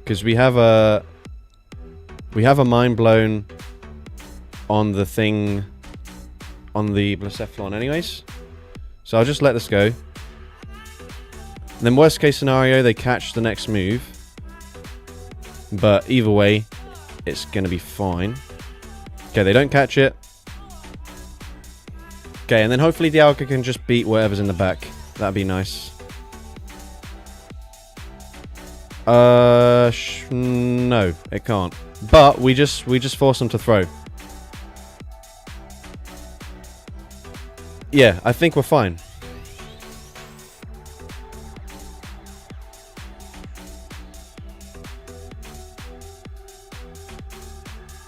Because we have a Mind Blown on the thing, on the Blacephalon anyways. So I'll just let this go. And then worst case scenario, they catch the next move. But either way, it's going to be fine. Okay, they don't catch it. Okay, and then hopefully Dialga can just beat whatever's in the back. That'd be nice. No, it can't. But we just force them to throw. Yeah, I think we're fine.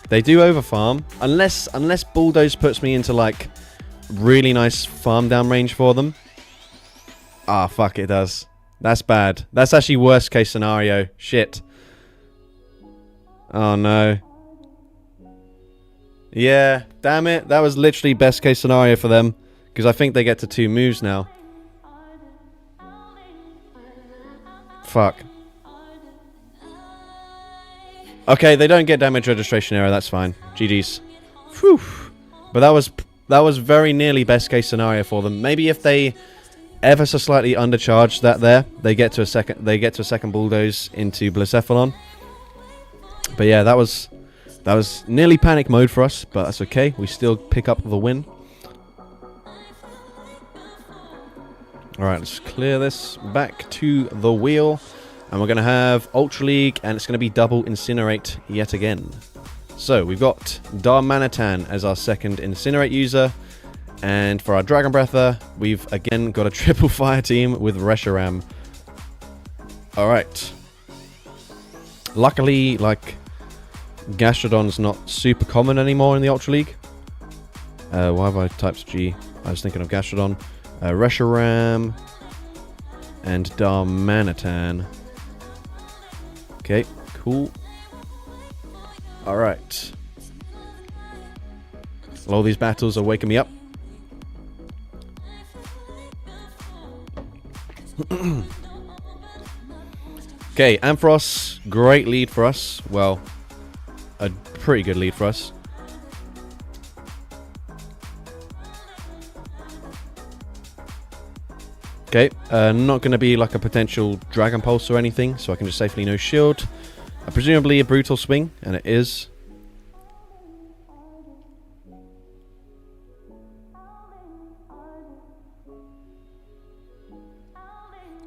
They do overfarm. Unless Bulldoze puts me into, like, really nice farm down range for them. Ah, fuck, it does. That's bad. That's actually worst case scenario. Shit. Oh, no. Yeah, damn it. That was literally best case scenario for them. Because I think they get to 2 moves now. Fuck. Okay, they don't get damage registration error. That's fine. GG's. Whew. But that was very nearly best case scenario for them. Maybe if they ever so slightly undercharged that there, they get to a second Bulldoze into Blacephalon. But yeah, that was nearly panic mode for us, but that's okay. We still pick up the win. Alright, let's clear this back to the wheel. And we're going to have Ultra League, and it's going to be double Incinerate yet again. So, we've got Darmanitan as our second Incinerate user. And for our Dragon Breather, we've again got a triple fire team with Reshiram. Alright. Luckily, like, Gastrodon's not super common anymore in the Ultra League. Why have I typed G? I was thinking of Gastrodon. Reshiram and Darmanitan. Okay, cool. Alright. All these battles are waking me up. Okay, Ampharos, great lead for us. Well, a pretty good lead for us. Okay, not going to be like a potential Dragon Pulse or anything, so I can just safely no shield. Presumably a Brutal Swing, and it is.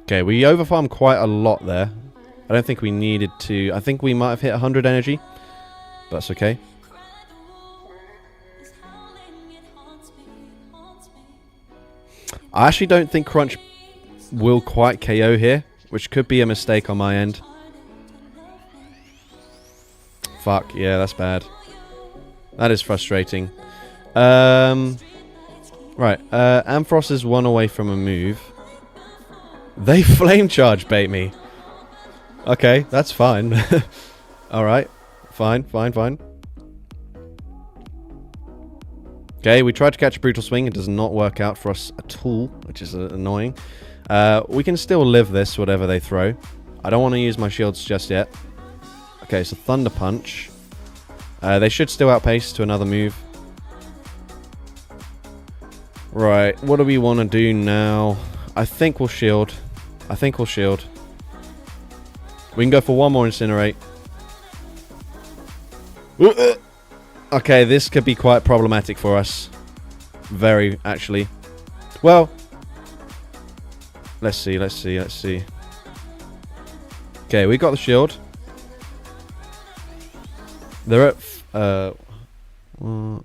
Okay, we overfarmed quite a lot there. I don't think we needed to. I think we might have hit 100 energy, but that's okay. I actually don't think Crunch will quite KO here, which could be a mistake on my end. Fuck, yeah, that's bad. That is frustrating. Right, Ampharos is 1 away from a move. They Flame Charge bait me. Okay, that's fine. Alright, fine. Okay, we tried to catch a Brutal Swing. It does not work out for us at all, which is annoying. We can still live this, whatever they throw. I don't want to use my shields just yet. Okay, so Thunder Punch. They should still outpace to another move. Right, what do we want to do now? I think we'll shield. We can go for one more Incinerate. Okay, this could be quite problematic for us. Very, actually. Well, let's see. Okay, we got the shield. They're at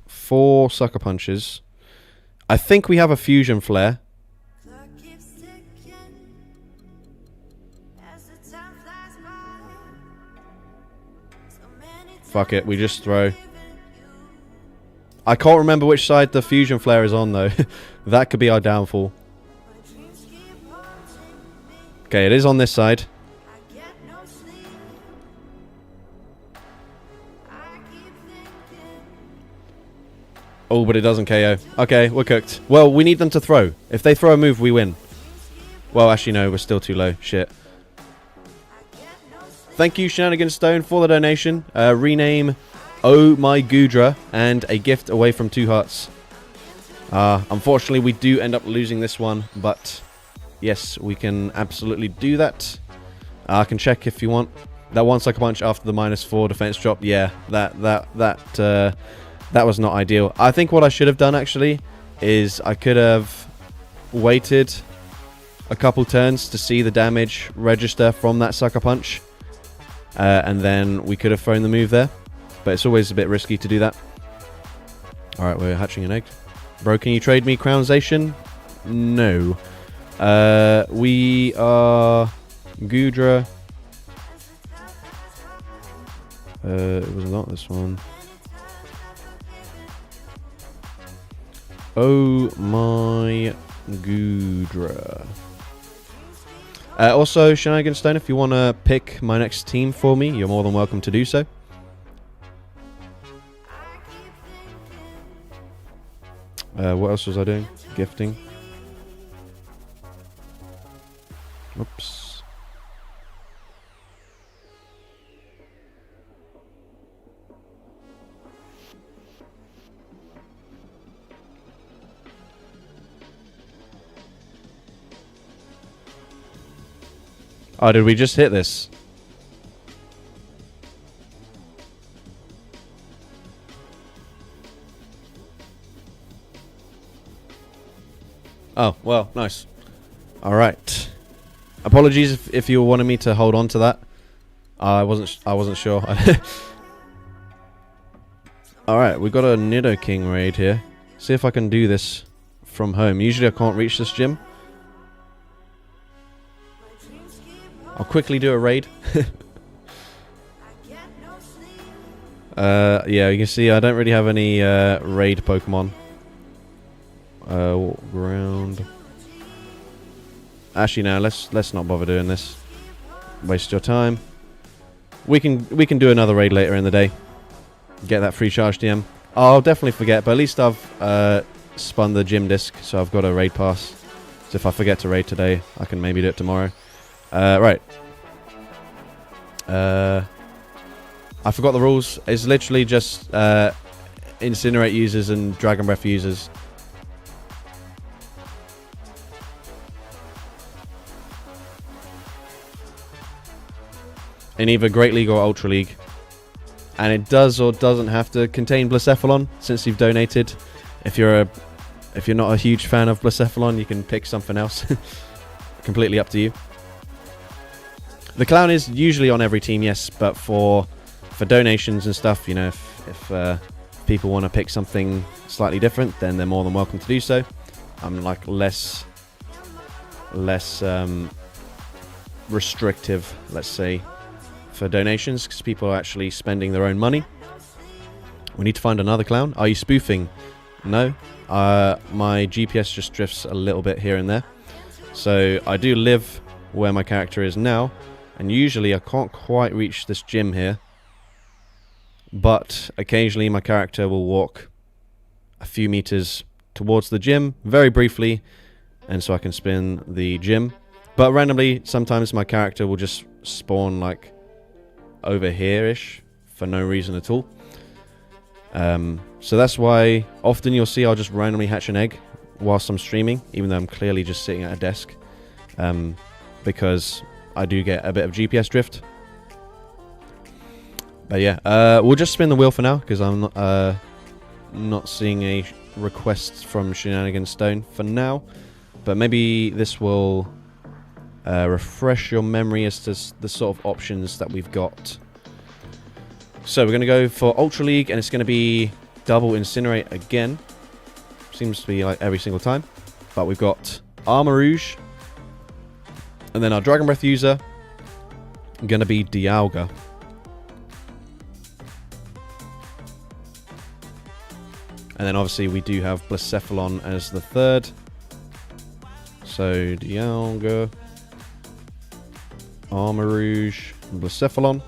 4 sucker punches. I think we have a fusion flare. Fuck it, we just throw. I can't remember which side the fusion flare is on though. That could be our downfall. Okay, it is on this side. Oh, but it doesn't KO. Okay, we're cooked. Well, we need them to throw. If they throw a move, we win. Well, actually, no, we're still too low. Shit. Thank you, Shenanigan Stone, for the donation. Rename Oh My Goodra and a gift away from 2 hearts. Unfortunately, we do end up losing this one, but yes, we can absolutely do that. I can check if you want. That 1 sucker punch after the -4 defense drop. Yeah, that was not ideal. I think what I should have done actually is I could have waited a couple turns to see the damage register from that sucker punch, and then we could have thrown the move there. But it's always a bit risky to do that. Alright, we're hatching an egg. Bro, can you trade me Crownzation? No. We are Goodra. It was not this one. Oh my Goodra. Also, Shenanigan Stone, if you want to pick my next team for me, you're more than welcome to do so. What else was I doing? Gifting. Oops. Oh, did we just hit this? Oh, well, nice. Alright. Apologies if you wanted me to hold on to that. I wasn't sure. Alright, we got a Nidoking raid here. See if I can do this from home. Usually I can't reach this gym. I'll quickly do a raid. Yeah, you can see I don't really have any raid Pokemon. Ground. Actually, no. Let's not bother doing this. Waste your time. We can do another raid later in the day. Get that free charge DM. I'll definitely forget, but at least I've spun the gym disc, so I've got a raid pass. So if I forget to raid today, I can maybe do it tomorrow. Right. I forgot the rules. It's literally just Incinerate users and Dragon Breath users. In either Great League or Ultra League. And it does or doesn't have to contain Blacephalon since you've donated. If you're not a huge fan of Blacephalon, you can pick something else. Completely up to you. The clown is usually on every team, yes, but for donations and stuff, you know, if people want to pick something slightly different, then they're more than welcome to do so. I'm like less restrictive, let's say, for donations, because people are actually spending their own money. We need to find another clown. Are you spoofing? No. My GPS just drifts a little bit here and there. So I do live where my character is now, and usually I can't quite reach this gym here. But occasionally my character will walk a few meters towards the gym, very briefly, and so I can spin the gym. But randomly, sometimes my character will just spawn like over here-ish for no reason at all. So that's why often you'll see I'll just randomly hatch an egg whilst I'm streaming, even though I'm clearly just sitting at a desk, because I do get a bit of GPS drift. But yeah, we'll just spin the wheel for now because I'm not seeing a request from Shenanigan Stone for now. But maybe this will refresh your memory as to the sort of options that we've got. So we're going to go for Ultra League, and it's going to be double Incinerate again. Seems to be like every single time. But we've got Armor Rouge. And then our Dragon Breath user going to be Dialga. And then obviously we do have Blacephalon as the third. So Dialga, Armor Rouge, and Blacephalon.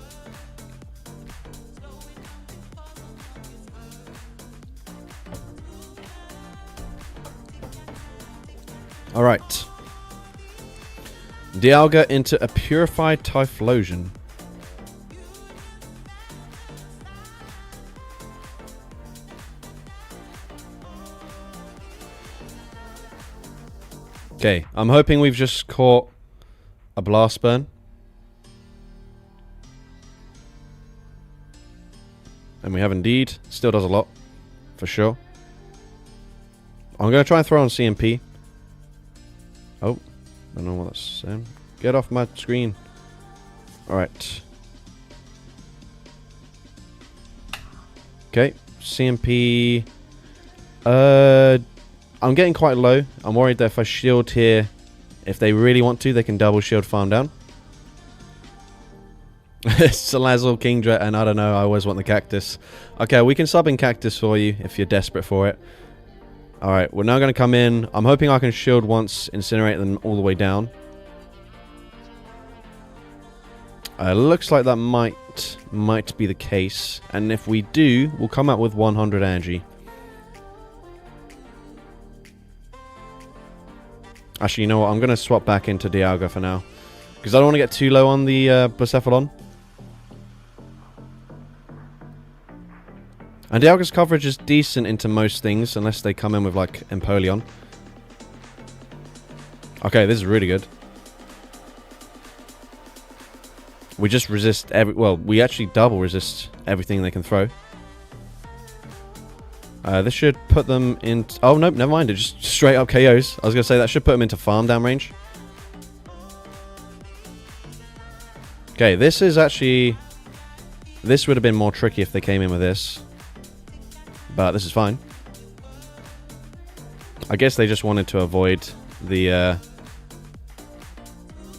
Alright. Dialga into a Purified Typhlosion. Okay, I'm hoping we've just caught a Blast Burn. And we have indeed. Still does a lot, for sure. I'm going to try and throw on CMP. Oh, I don't know what that's saying. Get off my screen. Alright. Okay, CMP. I'm getting quite low. I'm worried that if I shield here, if they really want to, they can double shield farm down. Salazzle, Kingdra, and I don't know, I always want the Cactus. Okay, we can sub in Cactus for you if you're desperate for it. Alright, we're now going to come in. I'm hoping I can shield once, incinerate them all the way down. Looks like that might be the case. And if we do, we'll come out with 100 energy. Actually, you know what? I'm going to swap back into Dialga for now. Because I don't want to get too low on the Blacephalon. And Dialga's coverage is decent into most things, unless they come in with, like, Empoleon. Okay, this is really good. We just resist well, we actually double resist everything they can throw. This should put them in... Oh, nope, never mind. It just straight up KOs. I was going to say that should put them into farm down range. Okay, this is actually... This would have been more tricky if they came in with this. But this is fine. I guess they just wanted to avoid the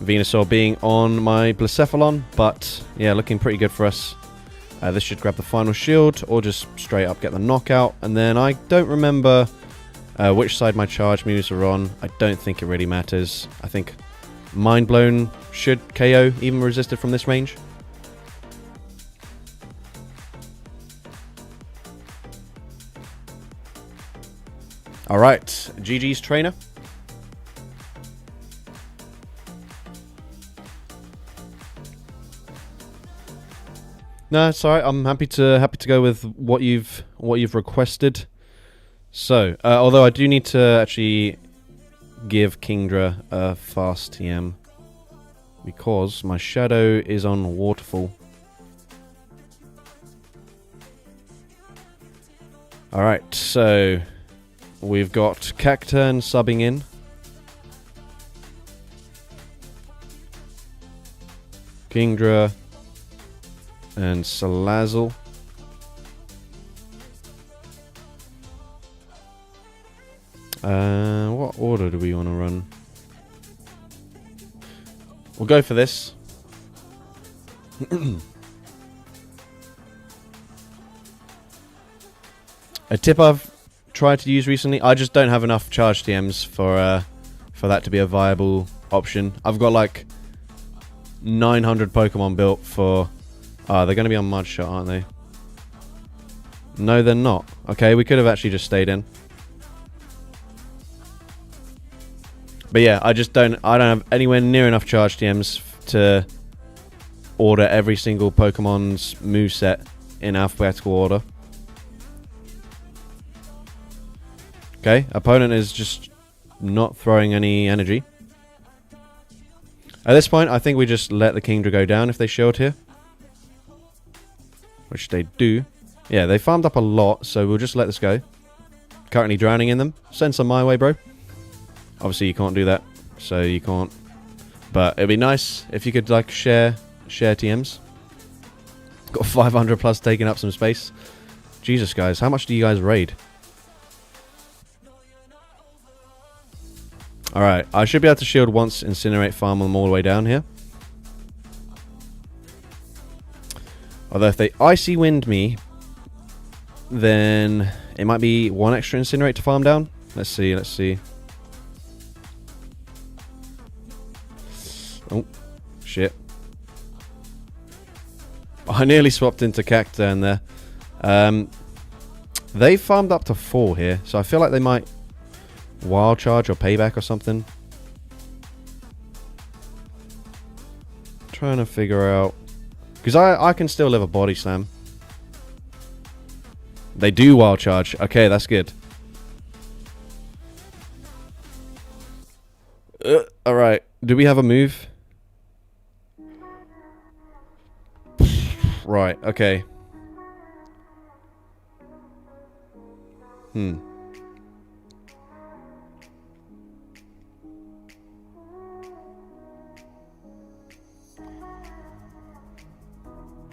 Venusaur being on my Blacephalon. But, yeah, looking pretty good for us. This should grab the final shield, or just straight up get the knockout. And then I don't remember which side my charge moves are on. I don't think it really matters. I think Mind Blown should KO, even resisted from this range. Alright, GG's trainer. No, it's alright. I'm happy to go with what you've requested. So, although I do need to actually give Kingdra a fast TM because my Shadow is on Waterfall. Alright, so we've got Cacturn subbing in. Kingdra and Salazzle. What order do we want to run? We'll go for this. A tip I've tried to use recently, I just don't have enough charge TMs for that to be a viable option. I've got like 900 Pokemon built for... they're going to be on Mudshot, aren't they? No, they're not. Okay, we could have actually just stayed in. But yeah, I don't have anywhere near enough charge TMs to order every single Pokemon's moveset in alphabetical order. Okay, opponent is just not throwing any energy. At this point, I think we just let the Kingdra go down if they shield here. which they do. Yeah, they farmed up a lot, so we'll just let this go. Currently drowning in them. Send some my way, bro. Obviously, you can't do that, so you can't. But it'd be nice if you could, like, share TMs. Got 500 plus taking up some space. Jesus, guys, how much do you guys raid? Alright, I should be able to shield once, incinerate, farm them all the way down here. Although if they icy wind me, then it might be one extra incinerate to farm down. Let's see, let's see. Oh, shit. I nearly swapped into Cacturn there. They farmed up to 4 here, so I feel like they might wild charge or payback or something. Trying to figure out, because I can still live a body slam. They do wild charge. Okay, that's good. Alright, do we have a move? Right, okay.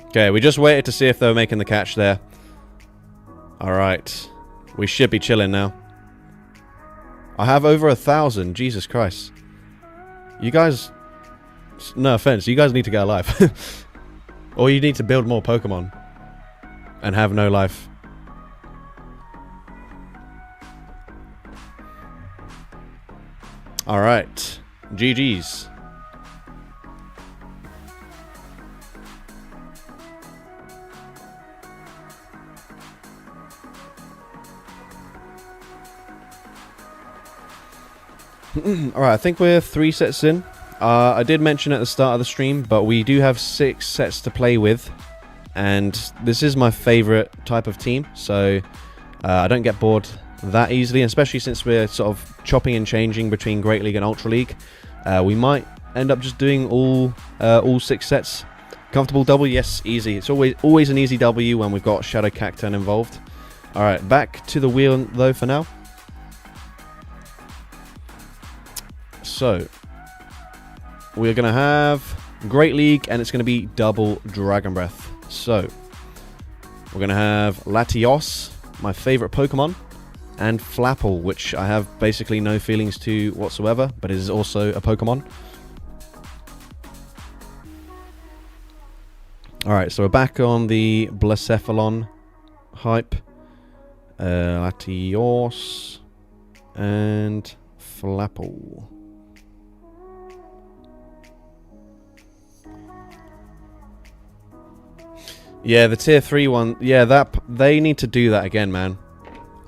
Okay, we just waited to see if they were making the catch there. Alright. We should be chilling now. I have over 1,000. Jesus Christ. You guys... No offense, you guys need to get alive. Or you need to build more Pokemon. And have no life. Alright. GG's. Alright, I think we're 3 sets in. I did mention at the start of the stream, but we do have 6 sets to play with. And this is my favourite type of team, so I don't get bored that easily, especially since we're sort of chopping and changing between Great League and Ultra League. We might end up just doing all 6 sets. Comfortable W? Yes, easy. It's always an easy W when we've got Shadow Cacturn involved. Alright, back to the wheel though for now. So, we're going to have Great League, and it's going to be double Dragon Breath. So, we're going to have Latios, my favourite Pokemon, and Flapple, which I have basically no feelings to whatsoever, but it is also a Pokemon. Alright, so we're back on the Blacephalon hype. Latios and Flapple. Yeah, the tier 3 one. Yeah, they need to do that again, man.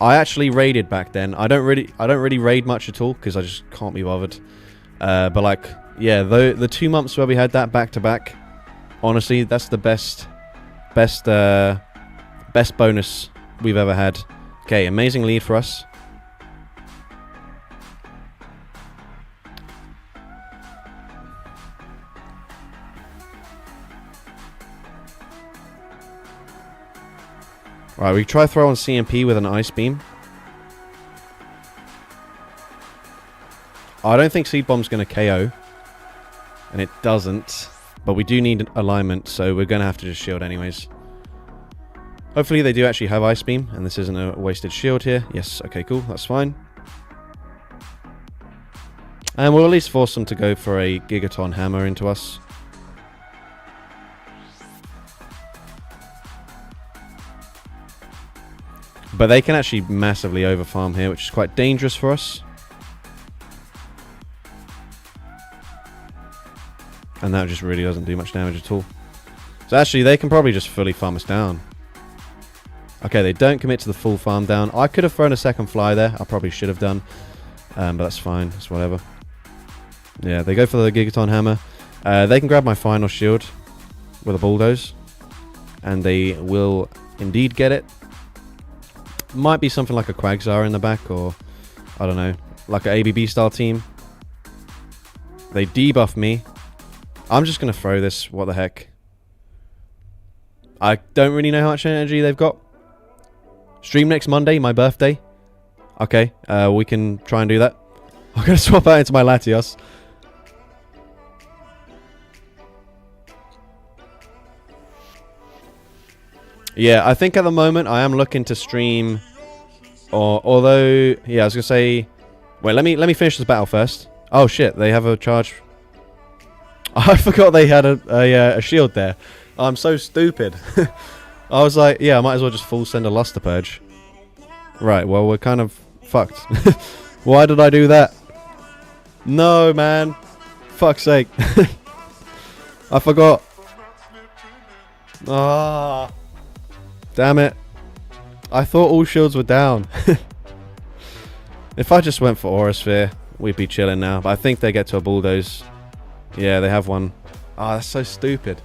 I actually raided back then. I don't really raid much at all because I just can't be bothered. But like, yeah, the 2 months where we had that back to back, honestly, that's the best bonus we've ever had. Okay, amazing lead for us. Right, we try throw on CMP with an Ice Beam. I don't think Seed Bomb's going to KO. And it doesn't. But we do need alignment, so we're going to have to just shield anyways. Hopefully they do actually have Ice Beam, and this isn't a wasted shield here. Yes, okay, cool, that's fine. And we'll at least force them to go for a Gigaton Hammer into us. But they can actually massively overfarm here, which is quite dangerous for us. And that just really doesn't do much damage at all. So actually, they can probably just fully farm us down. Okay, they don't commit to the full farm down. I could have thrown a second fly there. I probably should have done. But that's fine. It's whatever. Yeah, they go for the Gigaton Hammer. They can grab my final shield with a Bulldoze. And they will indeed get it. Might be something like a Quagsire in the back, or I don't know, like an ABB style team. They debuff me. I'm just going to throw this. What the heck? I don't really know how much energy they've got. Stream next Monday, my birthday. Okay, we can try and do that. I'm going to swap out into my Latios. Yeah, I think at the moment I am looking to stream, although yeah, I was gonna say, wait, let me finish this battle first. Oh shit, they have a charge. I forgot they had a shield there. I'm so stupid. I was like, yeah, I might as well just full send a Luster Purge. Right, well we're kind of fucked. Why did I do that? No, man. Fuck's sake. I forgot. Ah. Damn it. I thought all shields were down. If I just went for Aura Sphere, we'd be chilling now. But I think they get to a Bulldoze. Yeah, they have one. Ah, that's so stupid.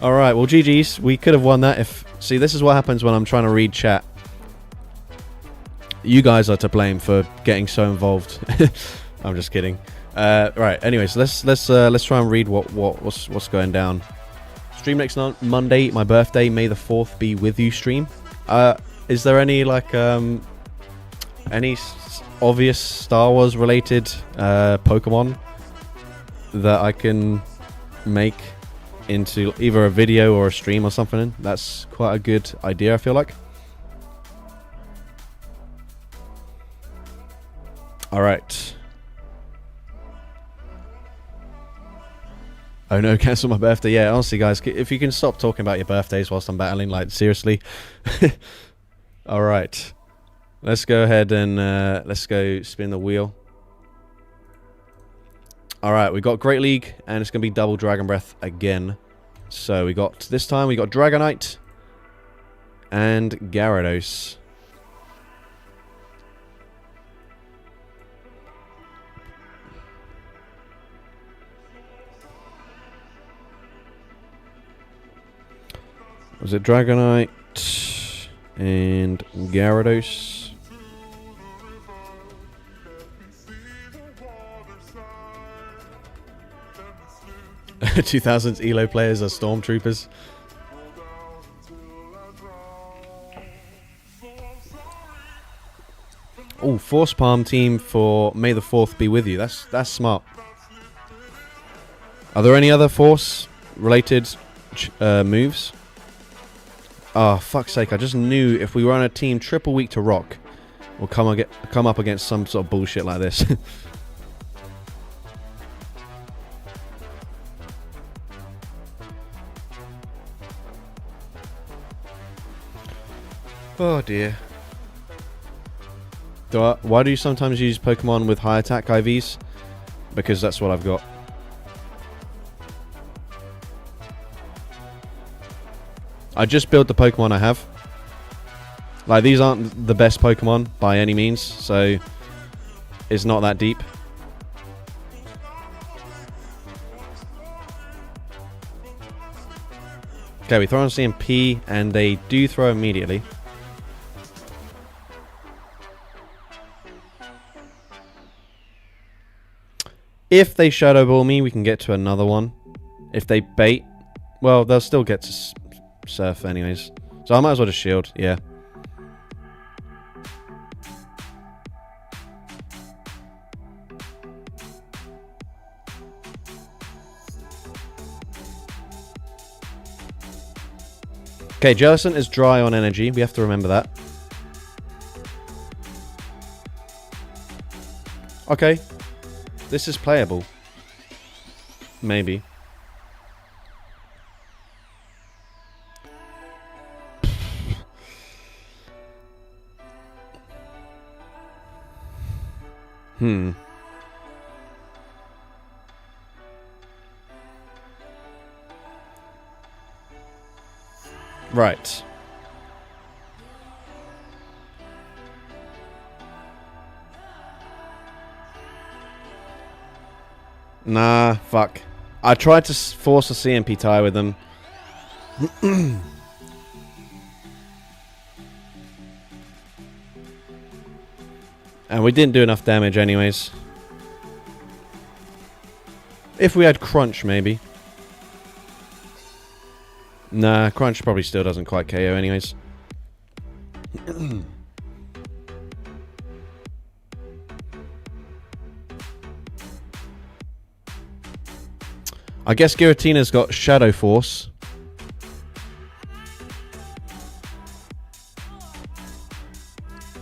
Alright, well GG's. We could have won that if... See, this is what happens when I'm trying to read chat. You guys are to blame for getting so involved. I'm just kidding. Right, anyways, let's try and read what's going down. Stream next Monday, my birthday, May the 4th be with you stream. Is there any like any obvious Star Wars related Pokemon that I can make into either a video or a stream or something? That's quite a good idea, I feel like. Alright. Oh no, cancel my birthday. Yeah, honestly guys, if you can stop talking about your birthdays whilst I'm battling, like seriously. Alright. Let's go ahead and let's go spin the wheel. Alright, we got Great League and it's going to be double Dragon Breath again. So we got, this time we got Dragonite and Gyarados. Was it Dragonite and Gyarados? (2000s) ELO players are stormtroopers. Oh, Force Palm team for May the 4th be with you. That's smart. Are there any other Force related moves? Oh, fuck's sake, I just knew if we were on a team triple weak to rock, we'll come up against some sort of bullshit like this. Oh dear. Why do you sometimes use Pokemon with high attack IVs? Because that's what I've got. I just built the Pokemon I have. Like, these aren't the best Pokemon by any means, so it's not that deep. Okay, we throw on CMP, and they do throw immediately. If they Shadow Ball me, we can get to another one. If they bait, well, they'll still get to Surf anyways. So I might as well just shield, yeah. Okay, Jellicent is dry on energy. We have to remember that. Okay. This is playable. Maybe. Right. Nah, fuck. I tried to force a CMP tie with them. And we didn't do enough damage anyways. If we had Crunch, maybe. Nah, Crunch probably still doesn't quite KO anyways. I guess Giratina's got Shadow Force.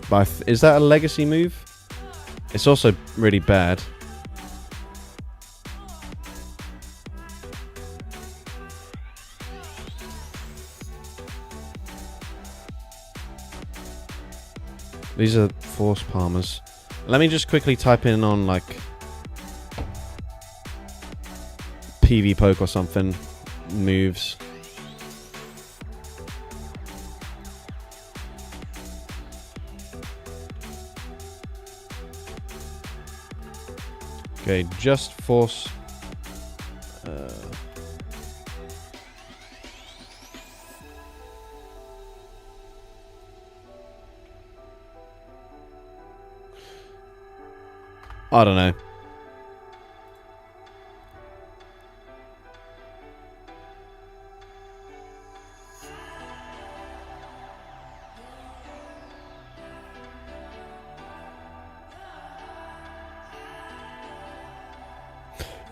But is that a legacy move? It's also really bad. These are Force Palmers. Let me just quickly type in on like PV Poke or something. Moves. Okay, just Force. I don't know.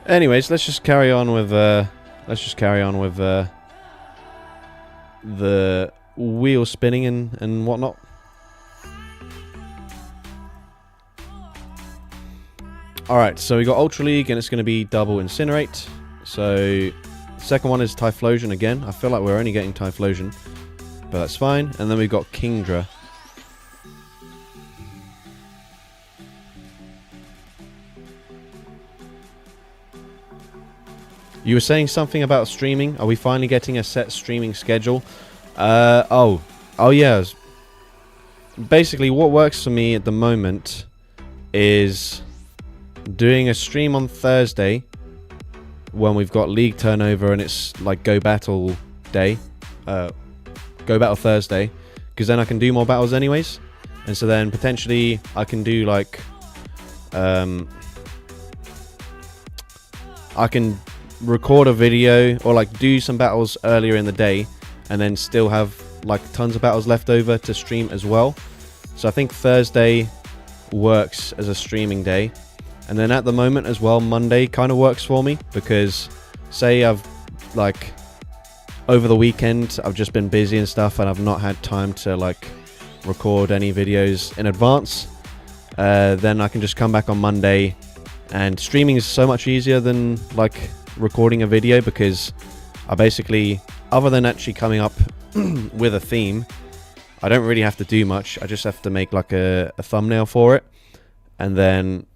Anyways, let's just carry on with the wheel spinning and whatnot. Alright, so we got Ultra League and it's going to be double Incinerate. So, second one is Typhlosion again. I feel like we're only getting Typhlosion, but that's fine. And then we've got Kingdra. You were saying something about streaming. Are we finally getting a set streaming schedule? Oh yeah. Basically, what works for me at the moment is doing a stream on Thursday when we've got league turnover and it's like Go Battle day. Go Battle Thursday. Because then I can do more battles anyways. And so then potentially I can do like... I can record a video or like do some battles earlier in the day and then still have like tons of battles left over to stream as well. So I think Thursday works as a streaming day. And then at the moment as well, Monday kind of works for me because say I've like over the weekend I've just been busy and stuff and I've not had time to like record any videos in advance. Then I can just come back on Monday, and streaming is so much easier than like recording a video because I basically, other than actually coming up with a theme, I don't really have to do much. I just have to make like a thumbnail for it and then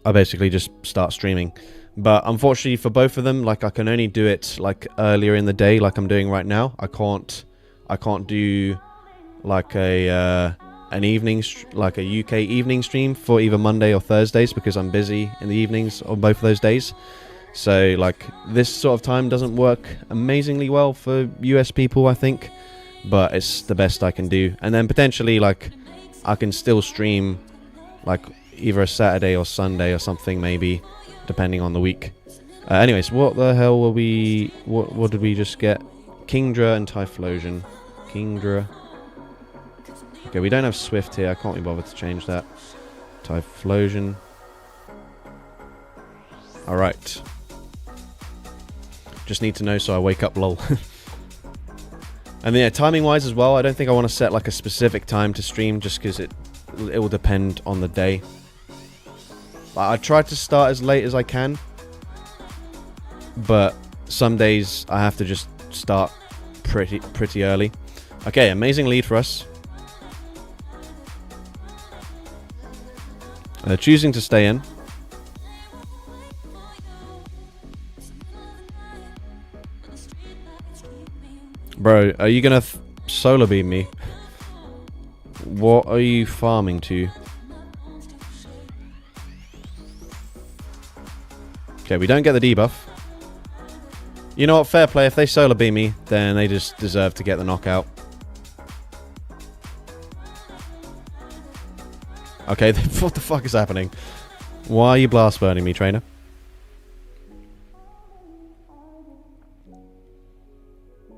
I basically just start streaming. But unfortunately for both of them, like I can only do it like earlier in the day like I'm doing right now. I can't do like an evening, like a UK evening stream for either Monday or Thursdays because I'm busy in the evenings on both of those days. So like this sort of time doesn't work amazingly well for US people, I think, but it's the best I can do. And then potentially like I can still stream like either a Saturday or Sunday or something maybe, depending on the week. Anyways, what the hell were we... What did we just get? Kingdra and Typhlosion. Kingdra. Okay, we don't have Swift here. I can't be bothered to change that. Typhlosion. Alright. Just need to know so I wake up, lol. And yeah, timing-wise as well, I don't think I want to set like a specific time to stream just because it will depend on the day. I try to start as late as I can, but some days I have to just start pretty early. Okay, amazing lead for us. Choosing to stay in. Bro, are you gonna solar beam me? What are you farming to? Okay, we don't get the debuff. You know what? Fair play. If they solar beam me, then they just deserve to get the knockout. Okay, what the fuck is happening? Why are you blast burning me, trainer?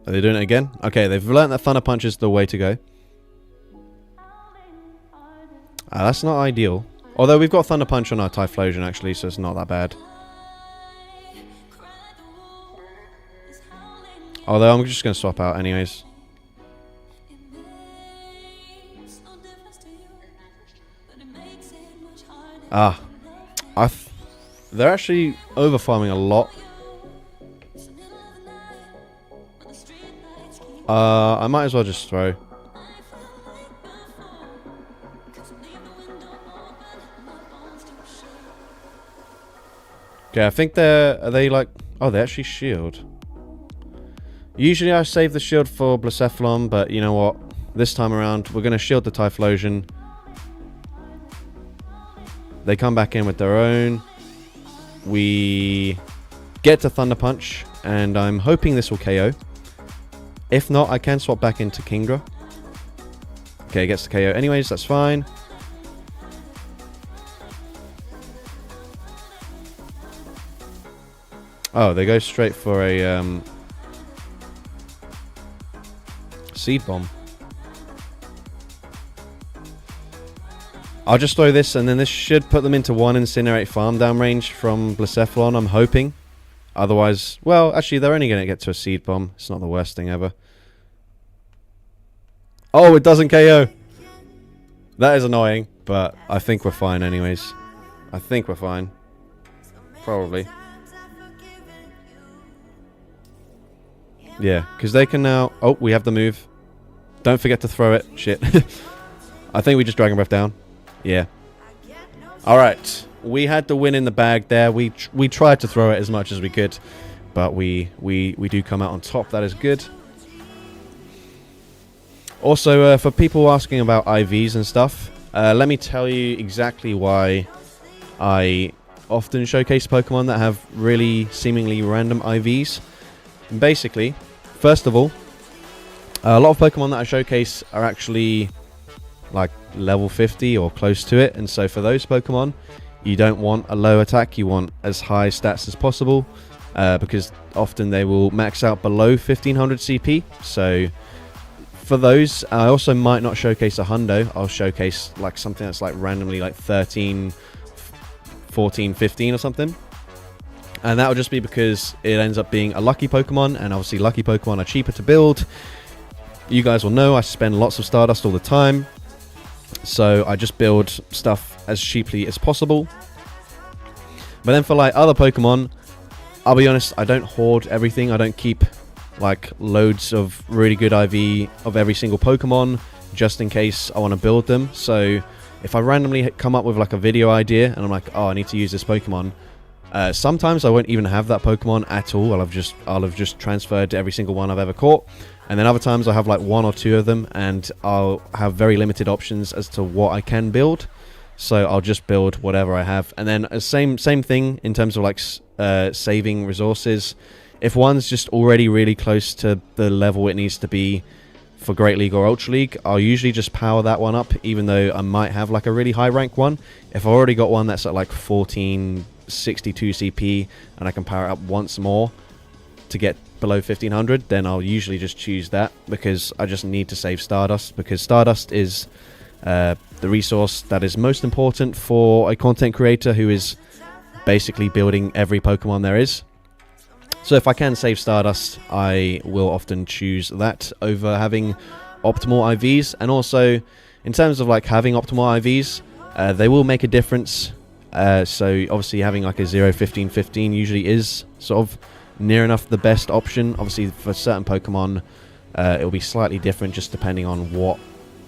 Are they doing it again? Okay, they've learned that Thunder Punch is the way to go. That's not ideal. Although we've got Thunder Punch on our Typhlosion actually, so it's not that bad. Although I'm just going to swap out anyways. Ah. They're actually over farming a lot. I might as well just throw. Okay, I think are they like... Oh, they actually shield. Usually I save the shield for Blacephalon, but you know what? This time around, we're going to shield the Typhlosion. They come back in with their own. We get to Thunder Punch, and I'm hoping this will KO. If not, I can swap back into Kingdra. Okay, gets the KO anyways, that's fine. Oh, they go straight for a Seed Bomb. I'll just throw this, and then this should put them into 1 Incinerate farm down range from Blacephalon, I'm hoping. Otherwise, well, actually, they're only going to get to a Seed Bomb. It's not the worst thing ever. Oh, it doesn't KO. That is annoying, but I think we're fine anyways. I think we're fine. Probably. Yeah, because they can now... Oh, we have the move. Don't forget to throw it. Shit. I think we just Dragon Breath down. Yeah. Alright. We had the win in the bag there. We tried to throw it as much as we could. But we do come out on top. That is good. Also, for people asking about IVs and stuff, let me tell you exactly why I often showcase Pokemon that have really seemingly random IVs. And basically, first of all, a lot of Pokemon that I showcase are actually like level 50 or close to it, and so for those Pokemon, you don't want a low attack, you want as high stats as possible, because often they will max out below 1500 CP. So for those, I also might not showcase a hundo. I'll showcase like something that's like randomly like 13, 14, 15 or something. And that will just be because it ends up being a lucky Pokemon, and obviously lucky Pokemon are cheaper to build. You guys will know I spend lots of Stardust all the time, so I just build stuff as cheaply as possible. But then for like other Pokemon, I'll be honest, I don't hoard everything. I don't keep like loads of really good IV of every single Pokemon just in case I want to build them. So if I randomly come up with like a video idea and I'm like, oh, I need to use this Pokemon, sometimes I won't even have that Pokemon at all. I'll have just transferred every single one I've ever caught. And then other times I have like 1 or 2 of them, and I'll have very limited options as to what I can build. So I'll just build whatever I have. And then same thing in terms of like saving resources. If one's just already really close to the level it needs to be for Great League or Ultra League, I'll usually just power that one up, even though I might have like a really high rank one. If I've already got one that's at like 1462 CP and I can power it up once more to get below 1500, then I'll usually just choose that, because I just need to save Stardust, because Stardust is the resource that is most important for a content creator who is basically building every Pokemon there is. So if I can save Stardust, I will often choose that over having optimal IVs. And also, in terms of like having optimal IVs, they will make a difference. So obviously having like a 0, 15, 15 usually is sort of near enough the best option. Obviously for certain Pokemon, it'll be slightly different just depending on what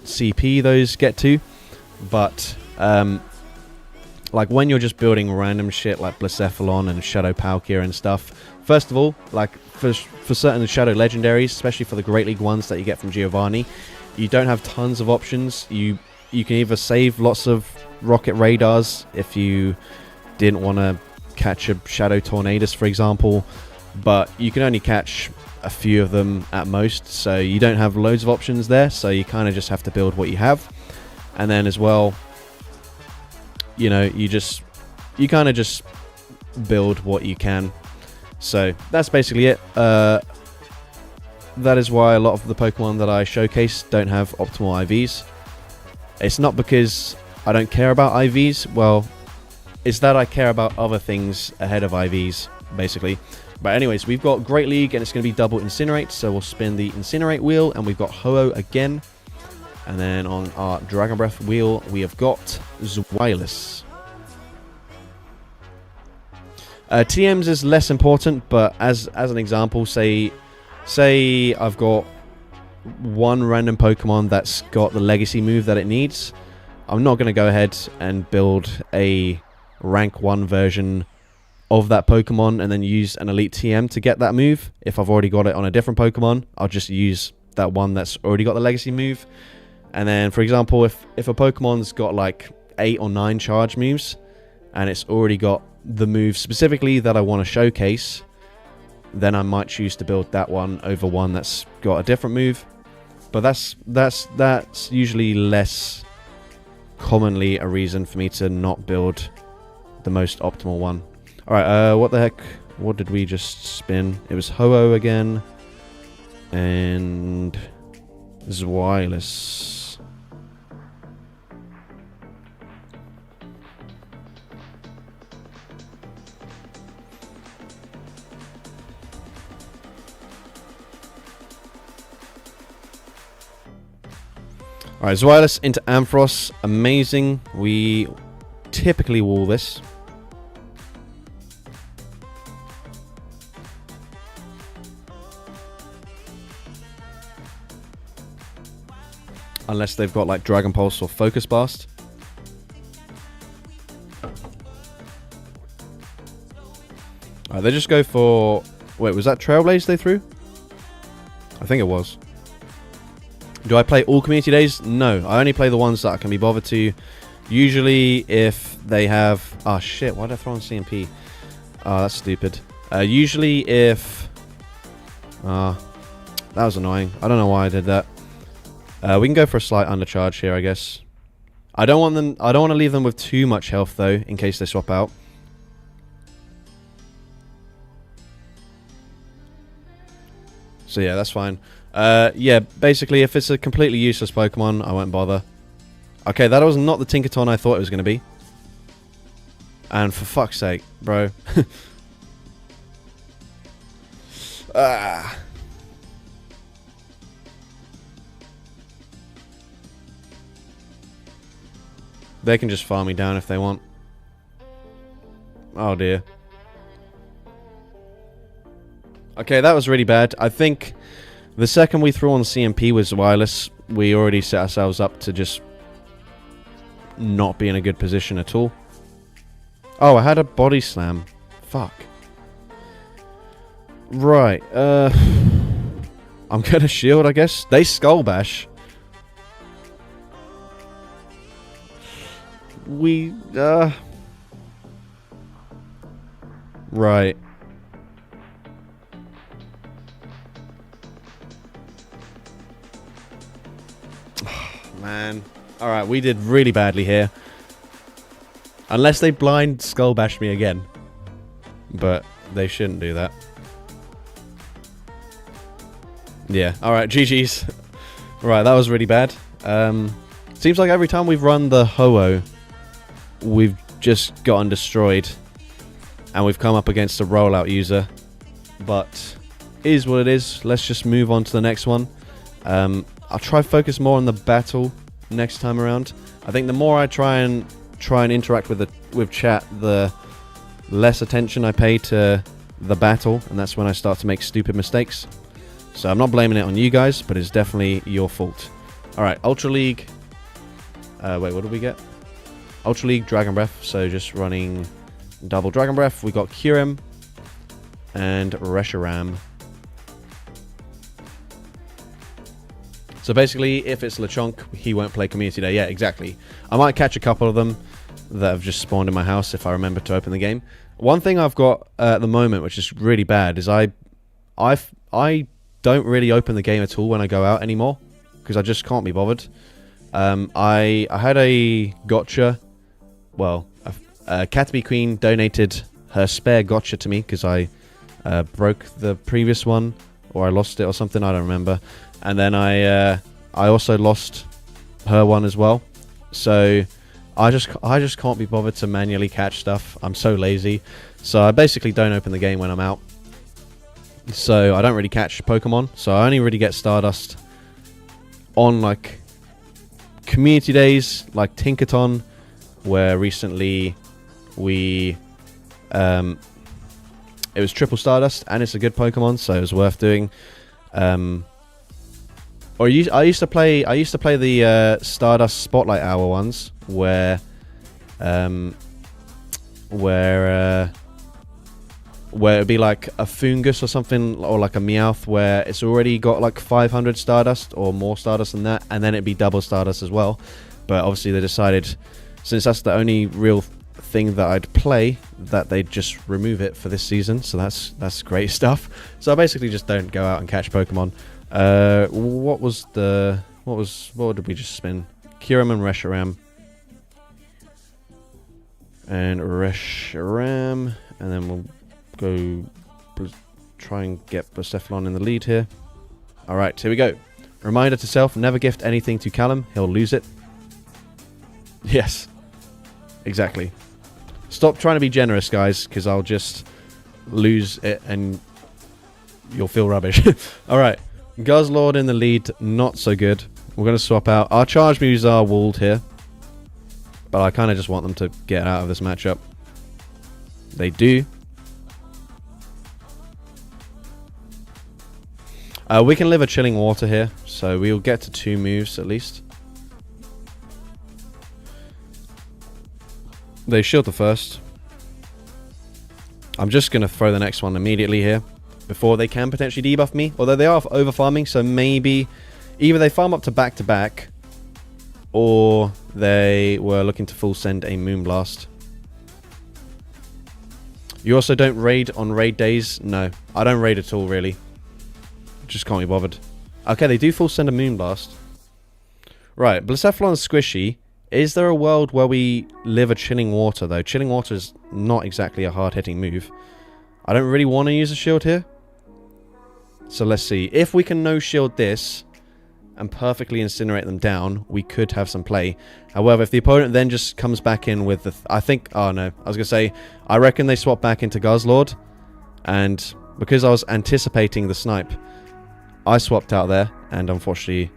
CP those get to. But like when you're just building random shit like Blacephalon and Shadow Palkia and stuff, first of all, like for certain Shadow Legendaries, especially for the Great League ones that you get from Giovanni, you don't have tons of options. You can either save lots of Rocket Radars if you didn't want to catch a Shadow Tornadus, for example, but you can only catch a few of them at most, so you don't have loads of options there, so you kind of just have to build what you have. And then as well, you know, you kind of just build what you can. So that's basically it. that is why a lot of the Pokemon that I showcase don't have optimal IVs. It's not because I don't care about IVs, well, it's that I care about other things ahead of IVs, basically. But anyways, we've got Great League, and it's going to be double Incinerate, so we'll spin the Incinerate wheel, and we've got Ho-Oh again. And then on our Dragon Breath wheel, we have got Zweilous. TMs is less important, but as an example, say I've got one random Pokemon that's got the legacy move that it needs. I'm not going to go ahead and build a rank 1 version of that Pokemon and then use an Elite TM to get that move. If I've already got it on a different Pokemon, I'll just use that one that's already got the legacy move. And then, for example, if a Pokemon's got like 8 or 9 charge moves, and it's already got the move specifically that I want to showcase, then I might choose to build that one over one that's got a different move. But that's usually less commonly a reason for me to not build the most optimal one. Alright, what the heck? What did we just spin? It was Ho-Oh again. And Zweilous. Alright, Zweilous into Ampharos. Amazing. We typically wall this. Unless they've got like Dragon Pulse or Focus Blast. Alright, they just go for... Wait, was that Trailblaze they threw? I think it was. Do I play all community days? No, I only play the ones that I can be bothered to. Usually if they have... Oh shit, why did I throw on CMP? Oh, that's stupid. Usually if... that was annoying. I don't know why I did that. We can go for a slight undercharge here, I guess. I don't want to leave them with too much health though, in case they swap out. So yeah, that's fine. Yeah, basically, if it's a completely useless Pokemon, I won't bother. Okay, that was not the Tinkaton I thought it was going to be. And for fuck's sake, bro. They can just farm me down if they want. Oh dear. Okay, that was really bad. I think the second we threw on CMP with Zweilous, we already set ourselves up to just not be in a good position at all. Oh, I had a body slam. Fuck. Right. I'm gonna shield, I guess. They Skull Bash. We, right. Man. Alright, we did really badly here. Unless they blind Skull Bash me again. But they shouldn't do that. Yeah, alright, GG's. Right, that was really bad. Seems like every time we've run the Ho-Oh, we've just gotten destroyed. And we've come up against a rollout user. But it is what it is. Let's just move on to the next one. I'll try focus more on the battle next time around. I think the more I try and interact with chat, the less attention I pay to the battle, and that's when I start to make stupid mistakes. So I'm not blaming it on you guys, but it's definitely your fault. Alright, Ultra League. Wait, what did we get? Ultra League, Dragon Breath, so just running double Dragon Breath. We got Kyurem and Reshiram. So basically, if it's Lechonk, he won't play Community Day. Yeah, exactly. I might catch a couple of them that have just spawned in my house if I remember to open the game. One thing I've got at the moment, which is really bad, is I don't really open the game at all when I go out anymore, because I just can't be bothered. I had a gotcha. Well, Caterpie Queen donated her spare gotcha to me because I broke the previous one or I lost it or something. I don't remember. And then I also lost her one as well. So I just can't be bothered to manually catch stuff. I'm so lazy. So I basically don't open the game when I'm out. So I don't really catch Pokemon. So I only really get Stardust on like community days, like Tinkaton, where recently we it was triple Stardust, and it's a good Pokemon, so it was worth doing. I used to play the Stardust Spotlight Hour ones, where it'd be like a Fungus or something, or like a Meowth, where it's already got like 500 Stardust or more Stardust than that, and then it'd be double Stardust as well. But obviously they decided, since that's the only real thing that I'd play, that they'd just remove it for this season. So that's great stuff. So I basically just don't go out and catch Pokemon. What did we just spin? Kyurem and Reshiram. And Reshiram, and then we'll go try and get Blacephalon in the lead here. Alright, here we go. Reminder to self, never gift anything to Callum, he'll lose it. Yes, exactly. Stop trying to be generous, guys, because I'll just lose it and you'll feel rubbish. Alright, Guzzlord in the lead, not so good. We're going to swap out. Our charge moves are walled here, but I kind of just want them to get out of this matchup. They do. We can live a Chilling Water here, so we'll get to 2 moves at least. They shield the first. I'm just going to throw the next one immediately here, before they can potentially debuff me. Although they are over farming, so maybe either they farm up to back, or they were looking to full send a Moonblast. You also don't raid on raid days? No, I don't raid at all, really. Just can't be bothered. Okay, they do full send a Moonblast. Right, Blacephalon's squishy. Is there a world where we live a Chilling Water, though? Chilling Water is not exactly a hard-hitting move. I don't really want to use a shield here. So let's see. If we can no-shield this and perfectly incinerate them down, we could have some play. However, if the opponent then just comes back in with the... oh no, I was going to say, I reckon they swap back into Guzzlord. And because I was anticipating the snipe, I swapped out there, and unfortunately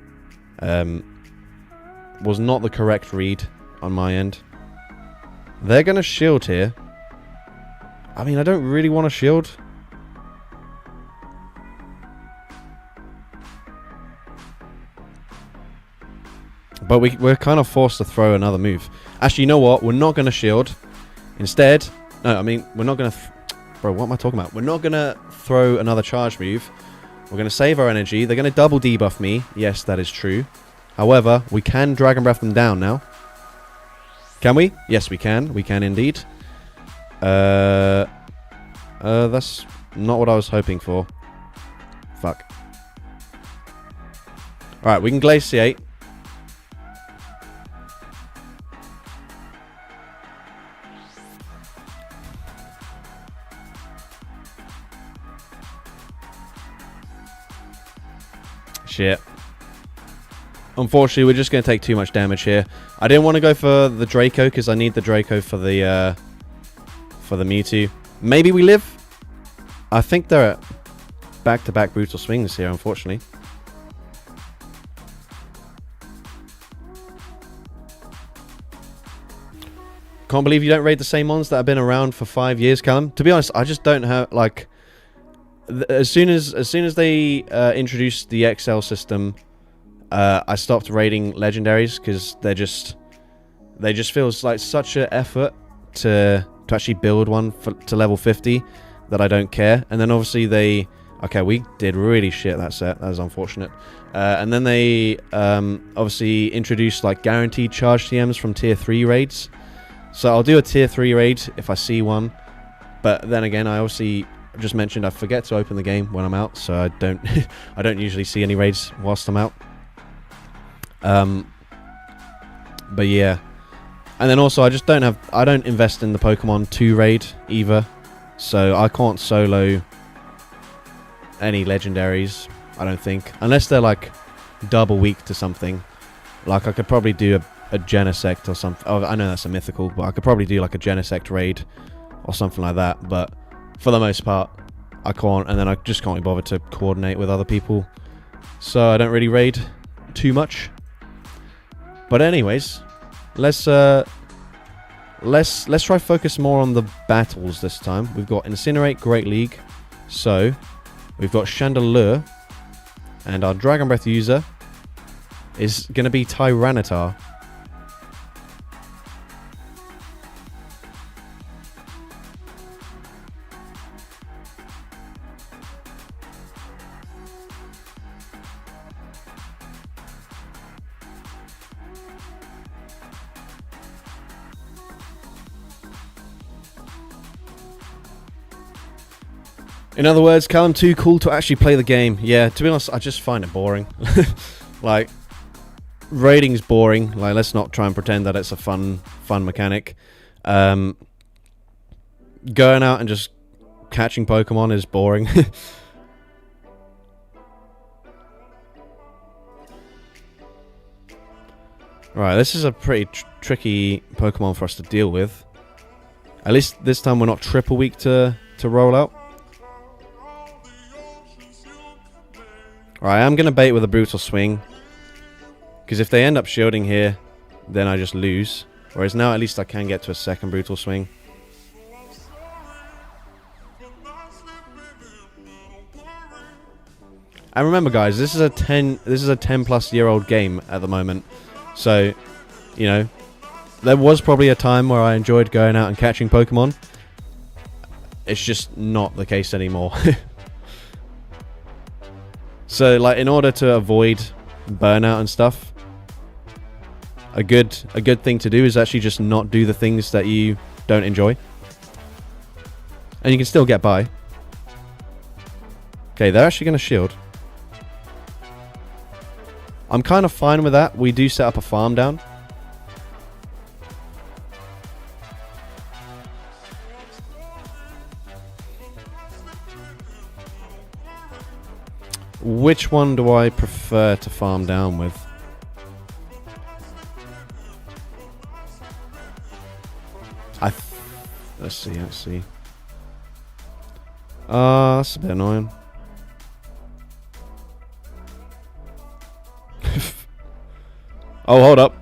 was not the correct read on my end. They're going to shield here. I mean, I don't really want to shield. But we're kind of forced to throw another move. Actually, you know what? We're not going to shield. Instead... No, I mean, we're not going to... Bro, what am I talking about? We're not going to throw another charge move. We're going to save our energy. They're going to double debuff me. Yes, that is true. However, we can Dragon Breath them down now. Can we? Yes, we can. We can indeed. That's not what I was hoping for. Fuck. Alright, we can Glaciate. Shit. Unfortunately, we're just going to take too much damage here. I didn't want to go for the Draco because I need the Draco for the Mewtwo. Maybe we live. I think they're at back-to-back brutal swings here, unfortunately. Can't believe you don't raid the same ones that have been around for 5 years, Callum. To be honest, I just don't have like. As soon as they introduced the XL system, I stopped raiding legendaries because they just feels like such an effort to actually build one to level 50 that I don't care. And then obviously we did really shit that set. That was unfortunate. And then they obviously introduced like guaranteed charge TMs from tier 3 raids. So I'll do a tier 3 raid if I see one. But then again, I obviously just mentioned I forget to open the game when I'm out, so I don't I don't usually see any raids whilst I'm out. But yeah, and then also I don't invest in the Pokemon to raid either, so I can't solo any legendaries, I don't think. Unless they're like double weak to something. Like I could probably do a Genesect or something. Oh, I know that's a mythical, but I could probably do like a Genesect raid or something like that. But for the most part, I can't, and then I just can't be bothered to coordinate with other people. So I don't really raid too much. But anyways, let's try focus more on the battles this time. We've got Incinerate, Great League. So we've got Chandelure, and our Dragon Breath user is going to be Tyranitar. In other words, Callum too cool to actually play the game. Yeah, to be honest, I just find it boring. Like, raiding's boring. Like, let's not try and pretend that it's a fun mechanic. Going out and just catching Pokemon is boring. Right, this is a pretty tricky Pokemon for us to deal with. At least this time we're not triple weak to roll out. Right, I'm going to bait with a Brutal Swing. Because if they end up shielding here, then I just lose. Whereas now at least I can get to a second Brutal Swing. And remember guys, this is a 10 plus year old game at the moment. So, you know, there was probably a time where I enjoyed going out and catching Pokemon. It's just not the case anymore. So, like, in order to avoid burnout and stuff, a good thing to do is actually just not do the things that you don't enjoy. And you can still get by. Okay, they're actually going to shield. I'm kind of fine with that. We do set up a farm down. Which one do I prefer to farm down with? Let's see. That's a bit annoying. Oh, hold up.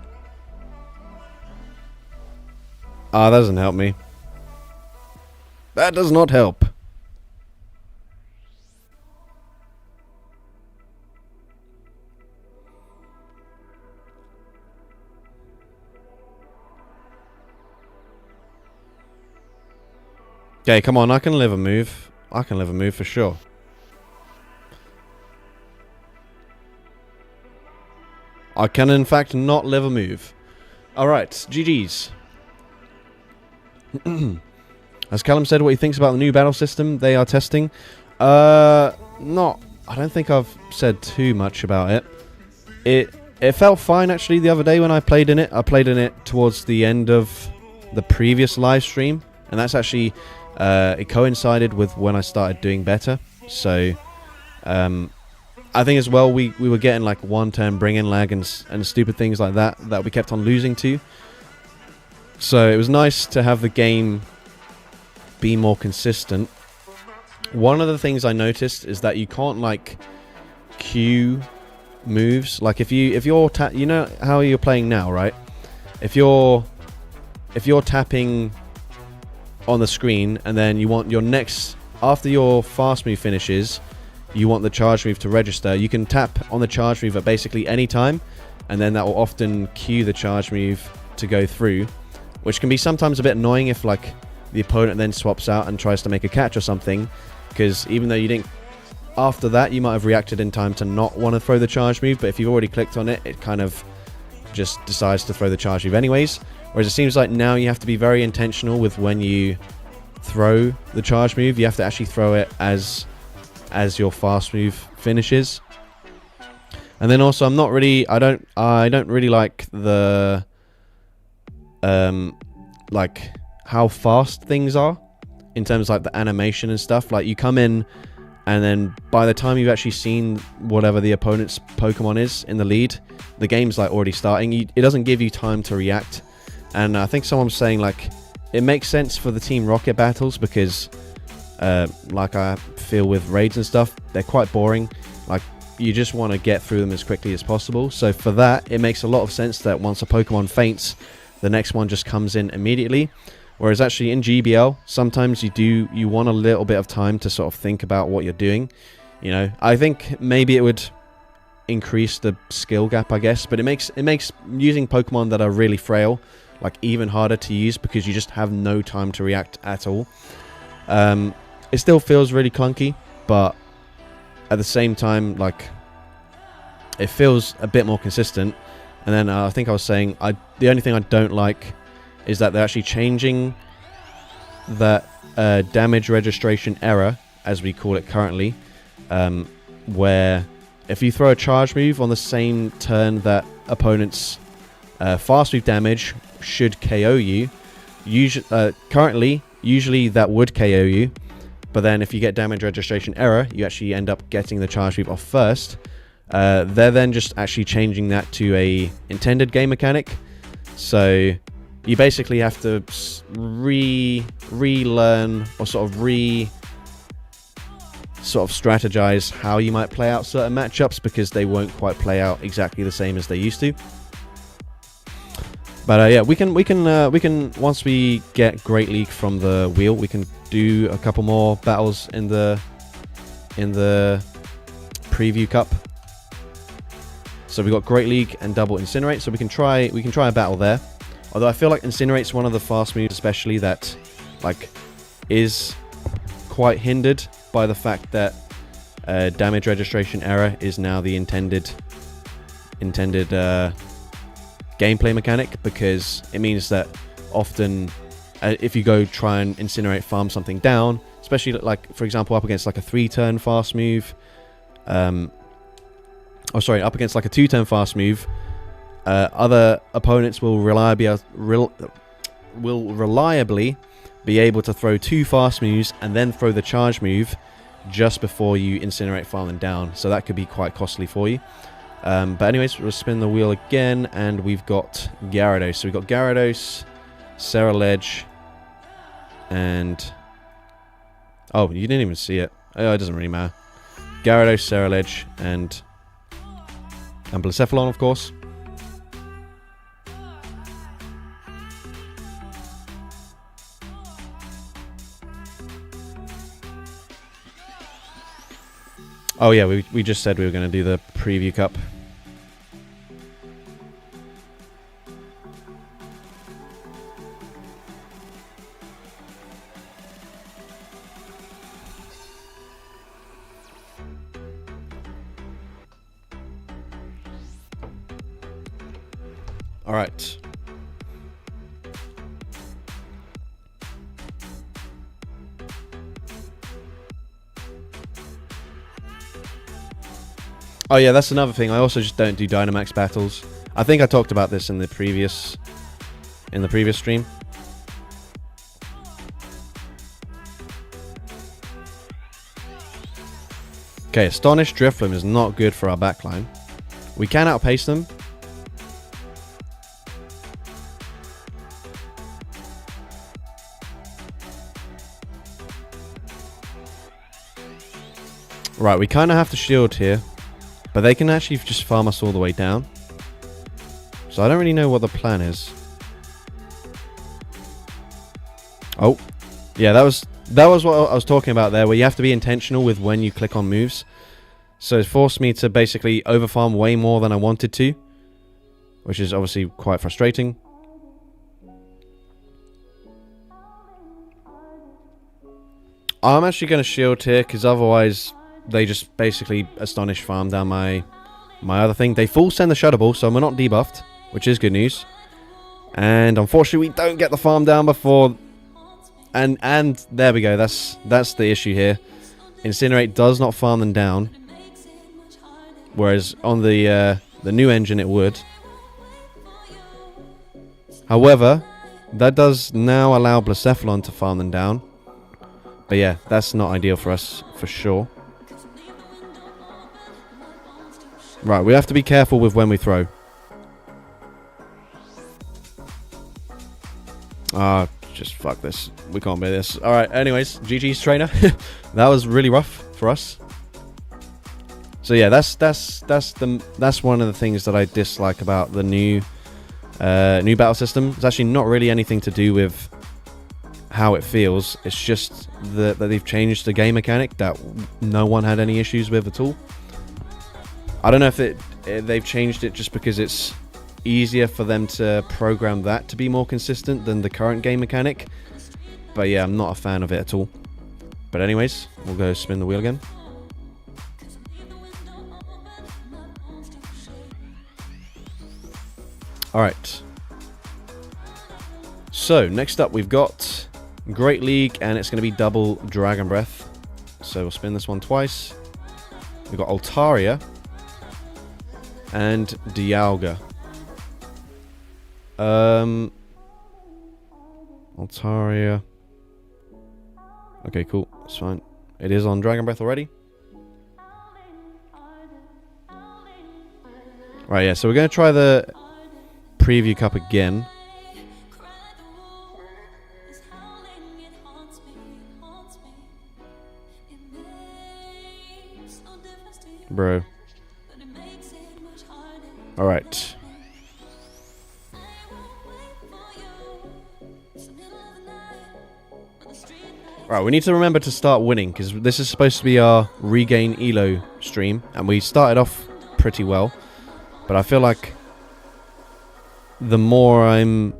That doesn't help me. That does not help. Okay, come on, I can live a move. I can live a move for sure. I can in fact not live a move. Alright, GG's. Has Callum said what he thinks about the new battle system they are testing? I don't think I've said too much about it. It felt fine actually the other day when I played in it. I played in it towards the end of the previous live stream, and that's actually it coincided with when I started doing better. So I think as well we were getting like one turn bring in lag and stupid things like that we kept on losing to. So it was nice to have the game be more consistent. One of the things I noticed is that you can't like queue moves. Like if you're you know how you're playing now, right? If you're tapping on the screen and then you want your next, after your fast move finishes, you want the charge move to register, you can tap on the charge move at basically any time, and then that will often cue the charge move to go through, which can be sometimes a bit annoying if like the opponent then swaps out and tries to make a catch or something, because even though you didn't, after that you might have reacted in time to not want to throw the charge move, but if you've already clicked on it, it kind of just decides to throw the charge move anyways. Whereas it seems like now you have to be very intentional with when you throw the charge move. You have to actually throw it as your fast move finishes. And then also I don't really like the like how fast things are in terms of like the animation and stuff. Like you come in And then by the time you've actually seen whatever the opponent's Pokemon is in the lead, the game's like already starting. It doesn't give you time to react. And I think someone was saying like it makes sense for the Team Rocket battles because like I feel with raids and stuff, they're quite boring. Like you just want to get through them as quickly as possible. So for that, it makes a lot of sense that once a Pokemon faints, the next one just comes in immediately. Whereas actually in GBL, sometimes you want a little bit of time to sort of think about what you're doing. You know, I think maybe it would increase the skill gap, I guess, but it makes using Pokemon that are really frail like even harder to use because you just have no time to react at all. It still feels really clunky, but at the same time, like it feels a bit more consistent. And then I think I was saying the only thing I don't like is that they're actually changing that damage registration error, as we call it currently, where if you throw a charge move on the same turn that opponent's fast move damage should KO you, currently usually that would KO you, but then if you get damage registration error, you actually end up getting the charge move off first. They're then just actually changing that to a intended game mechanic, so you basically have to relearn or sort of strategize how you might play out certain matchups because they won't quite play out exactly the same as they used to. But yeah, we can once we get Great League from the wheel, we can do a couple more battles in the preview cup. So we got Great League and double Incinerate, so we can try a battle there. Although I feel like Incinerate's one of the fast moves especially that like is quite hindered by the fact that damage registration error is now the intended gameplay mechanic, because it means that often if you go try and Incinerate farm something down, especially like for example up against like a 3-turn fast move, up against like a 2-turn fast move, other opponents will reliably be able to throw 2 fast moves and then throw the charge move just before you Incinerate farm them down, so that could be quite costly for you. But anyways, we'll spin the wheel again, and we've got Gyarados. So we've got Gyarados, Ceruledge, and... oh, you didn't even see it. Oh, it doesn't really matter. Gyarados, Ceruledge, and Blacephalon, of course. Oh yeah, we just said we were going to do the preview cup. All right. Oh yeah, that's another thing. I also just don't do Dynamax battles. I think I talked about this in the previous stream. Okay, Astonish Drifloon is not good for our backline. We can outpace them. Right, we kind of have to shield here. But they can actually just farm us all the way down. So I don't really know what the plan is. Oh. Yeah, that was what I was talking about there, where you have to be intentional with when you click on moves. So it forced me to basically overfarm way more than I wanted to, which is obviously quite frustrating. I'm actually going to shield here, because otherwise they just basically Astonish farm down my other thing. They full send the Shadow Ball, so we're not debuffed, which is good news. And unfortunately, we don't get the farm down before. And there we go. That's the issue here. Incinerate does not farm them down, whereas on the new engine it would. However, that does now allow Blacephalon to farm them down. But yeah, that's not ideal for us for sure. Right, we have to be careful with when we throw. Just fuck this. We can't bear this. Alright, anyways, GG's trainer. That was really rough for us. So yeah, that's one of the things that I dislike about the new battle system. It's actually not really anything to do with how it feels. It's just that they've changed the game mechanic that no one had any issues with at all. I don't know if they've changed it just because it's easier for them to program that to be more consistent than the current game mechanic. But yeah, I'm not a fan of it at all. But anyways, we'll go spin the wheel again. Alright. So, next up we've got Great League, and it's going to be double Dragon Breath. So we'll spin this one twice. We've got Altaria and Dialga. Altaria. Okay, cool. That's fine. It is on Dragon Breath already. Right, yeah, so we're going to try the Preview Cup again. Bro. Alright. Right, we need to remember to start winning, because this is supposed to be our regain ELO stream, and we started off pretty well, but I feel like the more I'm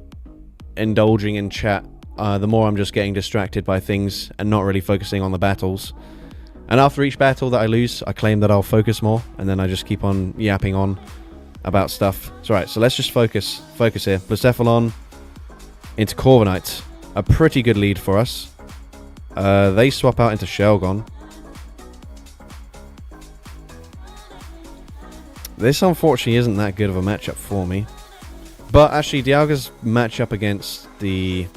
indulging in chat, the more I'm just getting distracted by things and not really focusing on the battles. And after each battle that I lose, I claim that I'll focus more, and then I just keep on yapping on about stuff. So right, so let's just focus here. Blacephalon into Corviknight. A pretty good lead for us. They swap out into Shelgon. This unfortunately isn't that good of a matchup for me. But actually, Dialga's matchup against the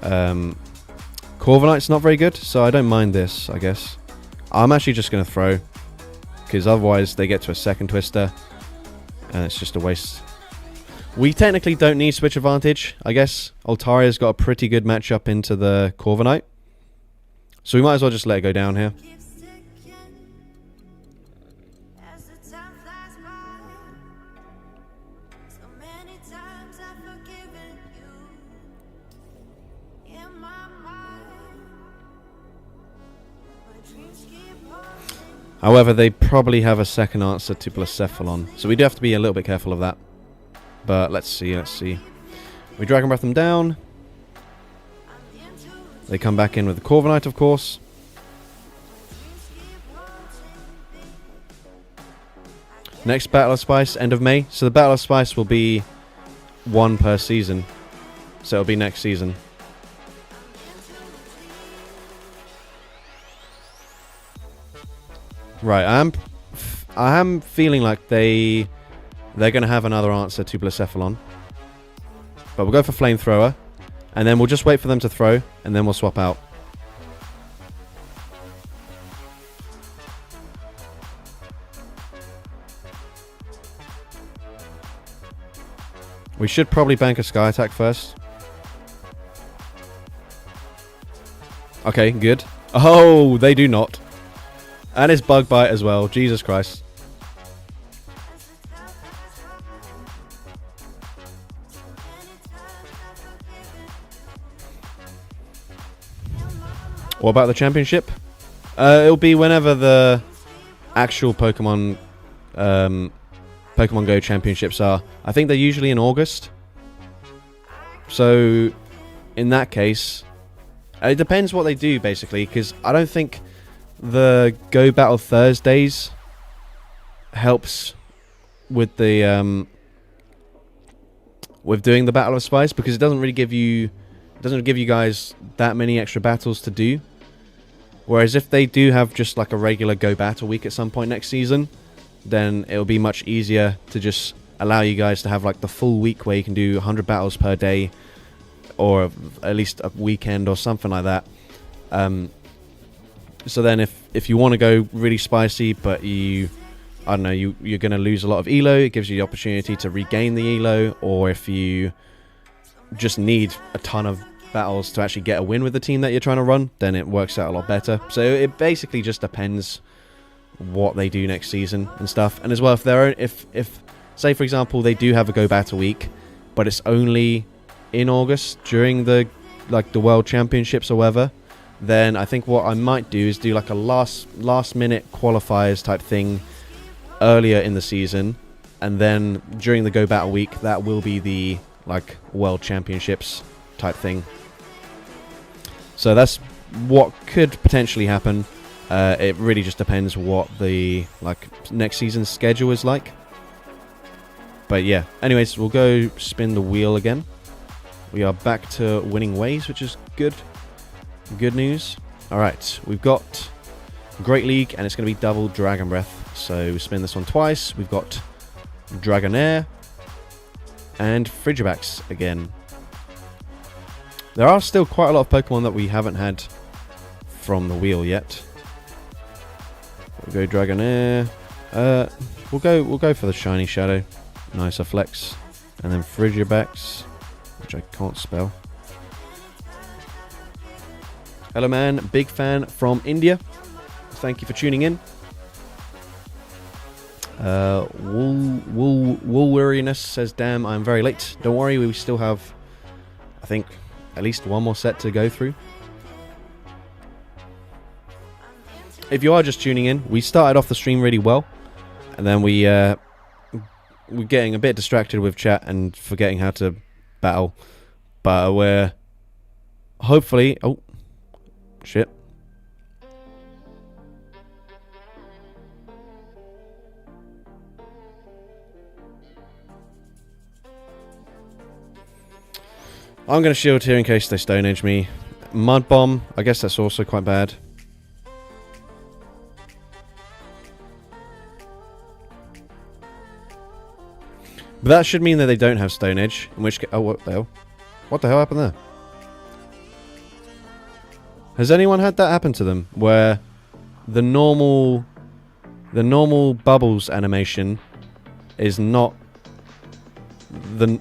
Corviknight's not very good, so I don't mind this, I guess. I'm actually just going to throw, because otherwise they get to a second Twister, and it's just a waste. We technically don't need Switch Advantage, I guess. Altaria's got a pretty good matchup into the Corviknight, so we might as well just let it go down here. However, they probably have a second answer to Blacephalon, so we do have to be a little bit careful of that. But let's see. We Dragon Breath them down. They come back in with the Corviknight, of course. Next Battle of Spice, end of May. So the Battle of Spice will be one per season. So it'll be next season. Right, I am feeling like they're going to have another answer to Blacephalon. But we'll go for Flamethrower, and then we'll just wait for them to throw, and then we'll swap out. We should probably bank a Sky Attack first. Okay, good. Oh, they do not. And it's Bug Bite as well. Jesus Christ. What about the championship? It'll be whenever the actual Pokemon Go championships are. I think they're usually in August. So, in that case, it depends what they do, basically, because I don't think the Go Battle Thursdays helps with the with doing the Battle of Spice, because it doesn't really give you guys that many extra battles to do. Whereas if they do have just like a regular Go Battle week at some point next season, then it'll be much easier to just allow you guys to have like the full week where you can do 100 battles per day, or at least a weekend or something like that. So then if you want to go really spicy, but you I don't know, you're going to lose a lot of ELO, it gives you the opportunity to regain the ELO, or if you just need a ton of battles to actually get a win with the team that you're trying to run, then it works out a lot better. So it basically just depends what they do next season and stuff. And as well, if say for example they do have a go battle week, but it's only in August during the World Championships or whatever, then I think what I might do is do like a last minute qualifiers type thing earlier in the season, and then during the go battle week that will be the World Championships type thing. So that's what could potentially happen. It really just depends what the next season's schedule is like. But yeah, anyways, we'll go spin the wheel again. We are back to winning ways, which is good. Good news. Alright, we've got Great League, and it's going to be double Dragon Breath. So we spin this one twice. We've got Dragonair and Frigibax again. There are still quite a lot of Pokemon that we haven't had from the wheel yet. We'll go Dragonair. We'll go for the Shiny Shadow. Nicer flex. And then Frigibax, which I can't spell. Hello man, big fan from India. Thank you for tuning in. Wool Weariness says, damn, I'm very late. Don't worry, we still have, I think, at least one more set to go through. If you are just tuning in, we started off the stream really well, and then we're getting a bit distracted with chat and forgetting how to battle. But we're hopefully... Oh, shit. I'm going to shield here in case they Stone Edge me. Mud Bomb, I guess that's also quite bad. But that should mean that they don't have Stone Edge, in which case... Oh, what the hell? What the hell happened there? Has anyone had that happen to them? Where the normal bubbles animation is not the,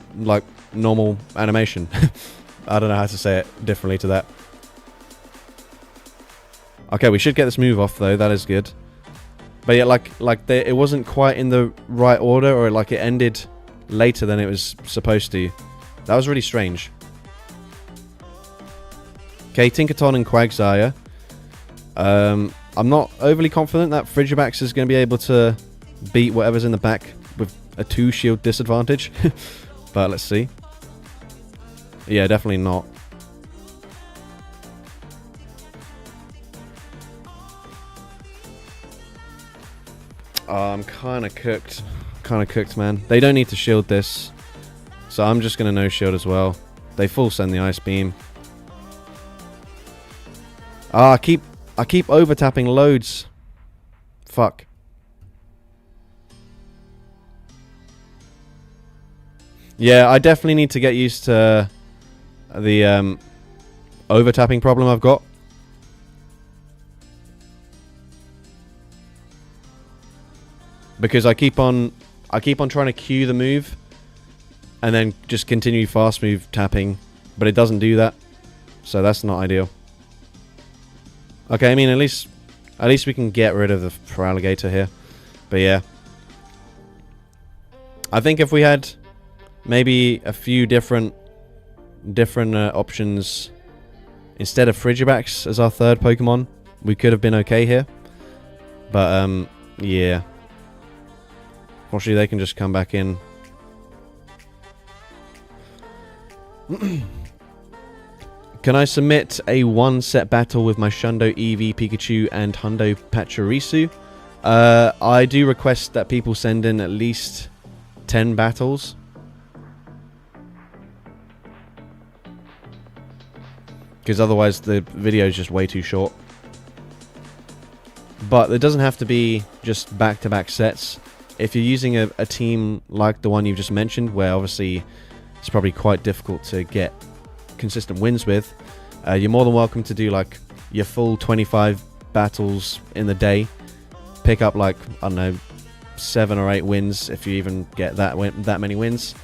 normal animation. I don't know how to say it differently to that. Okay, we should get this move off, though. That is good. But yeah, it wasn't quite in the right order, or it ended later than it was supposed to. That was really strange. Okay, Tinkaton and Quagsire. I'm not overly confident that Frigibax is going to be able to beat whatever's in the back with a 2 shield disadvantage. But let's see. Yeah, definitely not. I'm kind of cooked. Kind of cooked, man. They don't need to shield this. So I'm just going to no shield as well. They full send the Ice Beam. Ah, I keep over tapping loads. Fuck. Yeah, I definitely need to get used to the over tapping problem I've got. Because I keep on trying to cue the move and then just continue fast move tapping, but it doesn't do that. So that's not ideal. Okay, I mean at least we can get rid of the Feraligatr here. But yeah. I think if we had maybe a few different options instead of Frigibax as our third Pokemon, we could have been okay here. But yeah. Fortunately, they can just come back in. Can I submit a 1-set battle with my Shundo Eevee, Pikachu, and Hundo Pachirisu? I do request that people send in at least 10 battles. Because otherwise the video is just way too short. But it doesn't have to be just back-to-back sets. If you're using a team like the one you've just mentioned, where obviously it's probably quite difficult to get consistent wins with, you're more than welcome to do like your full 25 battles in the day. Pick up like, I don't know, 7 or 8 wins if you even get that many wins.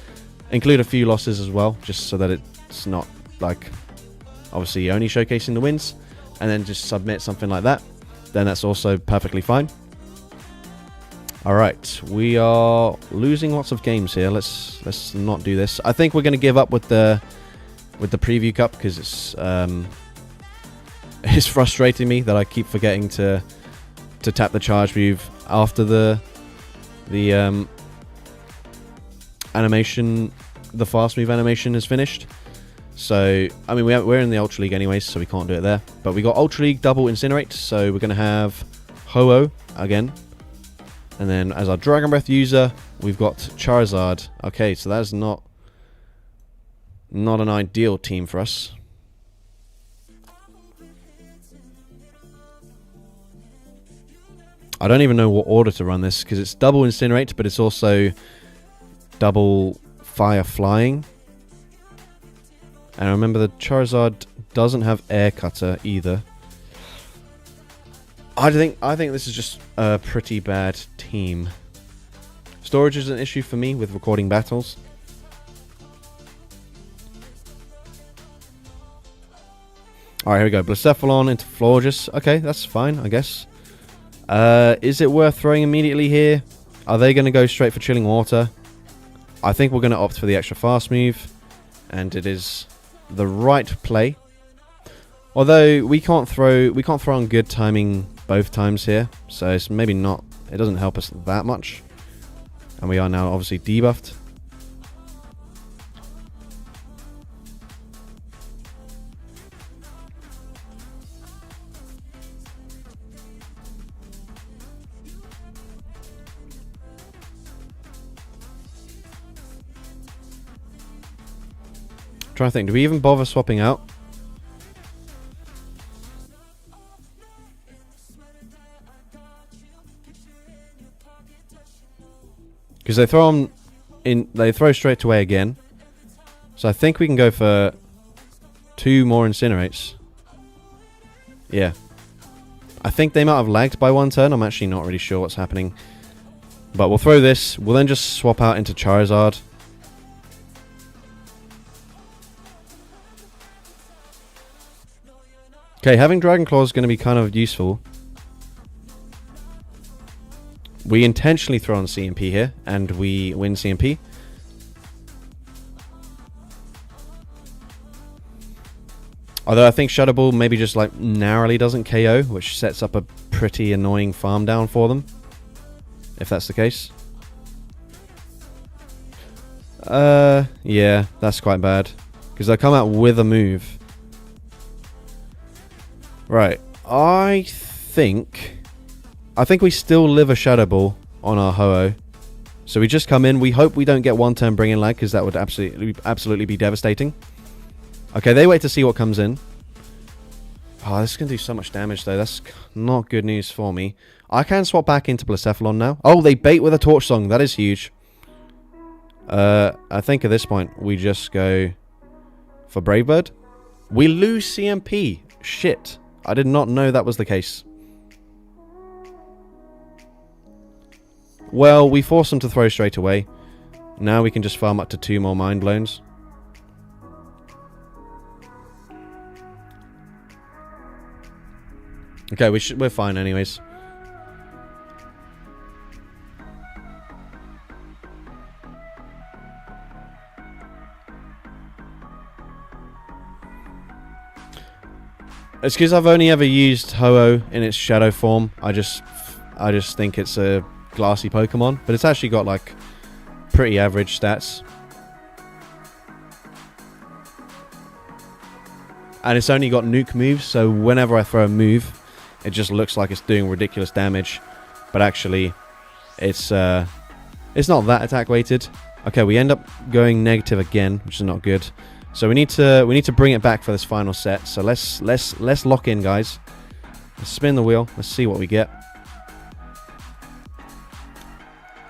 Include a few losses as well, just so that it's not like obviously only showcasing the wins, and then just submit something like that. Then that's also perfectly fine. Alright, we are losing lots of games here. Let's not do this. I think we're going to give up with the preview cup, because it's frustrating me that I keep forgetting to tap the charge move after the animation, the fast move animation is finished. So, I mean, we're in the Ultra League anyways, so we can't do it there. But we got Ultra League double Incinerate, so we're going to have Ho-Oh again. And then as our Dragon Breath user, we've got Charizard. Okay, so that's not an ideal team for us. I don't even know what order to run this, because it's double Incinerate, but it's also double Fire Flying. And remember, the Charizard doesn't have Air Cutter either. I think this is just a pretty bad team. Storage is an issue for me with recording battles. Alright, here we go. Blacephalon into Florges. Okay, that's fine, I guess. Is it worth throwing immediately here? Are they going to go straight for Chilling Water? I think we're going to opt for the extra fast move. And it is the right play. Although we can't throw on good timing both times here, so it's maybe not, it doesn't help us that much. And we are now obviously debuffed. Trying to think, do we even bother swapping out? Because they throw straight away again. So I think we can go for 2 more Incinerates. Yeah. I think they might have lagged by 1 turn. I'm actually not really sure what's happening. But we'll throw this. We'll then just swap out into Charizard. Okay, having Dragon Claw is going to be kind of useful. We intentionally throw on CMP here, and we win CMP. Although I think Shadow Ball maybe just like narrowly doesn't KO, which sets up a pretty annoying farm down for them. If that's the case. Yeah, that's quite bad. Because they'll come out with a move. Right, I think we still live a Shadow Ball on our Ho-Oh. So we just come in. We hope we don't get 1 turn bring in lag, because that would absolutely be devastating. Okay, they wait to see what comes in. Oh, this is going to do so much damage, though. That's not good news for me. I can swap back into Blacephalon now. Oh, they bait with a Torch Song. That is huge. I think at this point, we just go for Brave Bird. We lose CMP. Shit. I did not know that was the case. Well, we force them to throw straight away. Now we can just farm up to 2 more Mind Blows. Okay, we're fine anyways. It's because I've only ever used Ho-Oh in its shadow form. I just think it's a glassy Pokemon, but it's actually got like pretty average stats. And it's only got nuke moves, so whenever I throw a move, it just looks like it's doing ridiculous damage. But actually, it's not that attack weighted. Okay, we end up going negative again, which is not good. So we need to bring it back for this final set. So let's lock in, guys. Let's spin the wheel. Let's see what we get.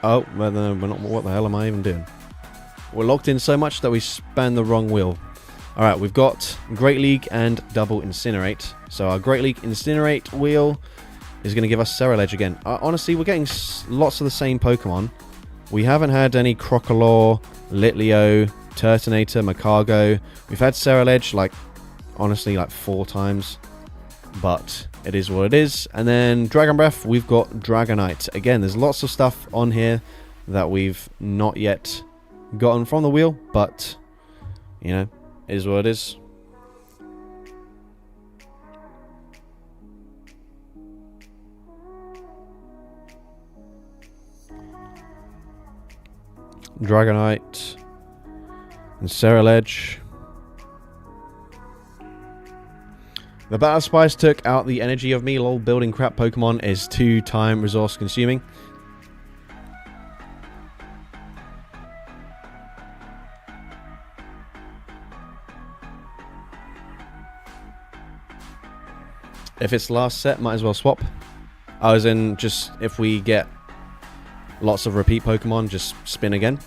Oh, well, no, we're not. What the hell am I even doing? We're locked in so much that we span the wrong wheel. All right, we've got Great League and double Incinerate. So our Great League Incinerate wheel is going to give us Ceruledge again. Honestly, we're getting lots of the same Pokemon. We haven't had any Crocodile, Litleo, Turtonator, Macargo. We've had Ceruledge, like, honestly, like 4 times. But it is what it is. And then Dragon Breath, we've got Dragonite. Again, there's lots of stuff on here that we've not yet gotten from the wheel. But, you know, it is what it is. Dragonite and Ceruledge. The Battle Spice took out the energy of me. Lol, building crap Pokemon is too time resource consuming. If it's last set, might as well swap. I was in just if we get lots of repeat Pokemon, just spin again.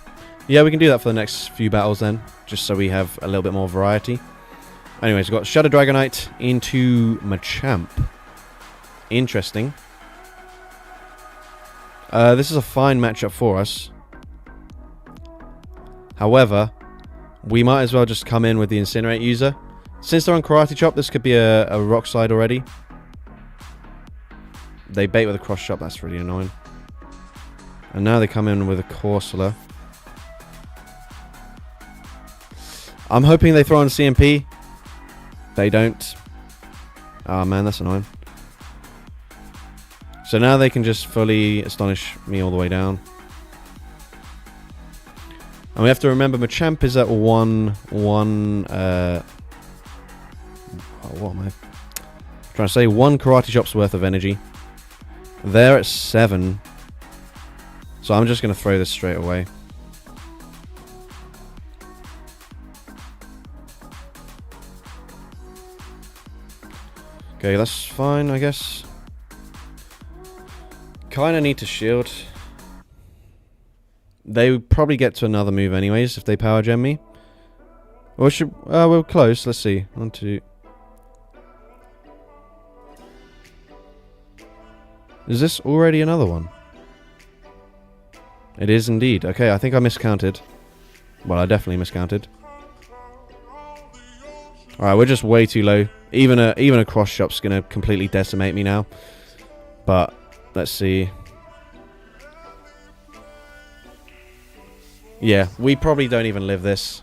Yeah, we can do that for the next few battles then, just so we have a little bit more variety. Anyways, we've got Shadow Dragonite into Machamp. Interesting. This is a fine matchup for us. However, we might as well just come in with the Incinerate user. Since they're on Karate Chop, this could be a Rock Slide already. They bait with a Cross Chop, that's really annoying. And now they come in with a Corsola. I'm hoping they throw on CMP. They don't. Oh man, that's annoying. So now they can just fully astonish me all the way down. And we have to remember Machamp is at one what am I trying to say? 1 Karate Chop's worth of energy. They're at 7. So I'm just going to throw this straight away. Okay, that's fine, I guess. Kinda need to shield. They would probably get to another move anyways if they Power Gem me. Or should... we're close, let's see. 1, 2... Is this already another one? It is indeed. Okay, I think I miscounted. Well, I definitely miscounted. Alright, we're just way too low. Even a Cross Chop's gonna completely decimate me now. But let's see. Yeah, we probably don't even live this.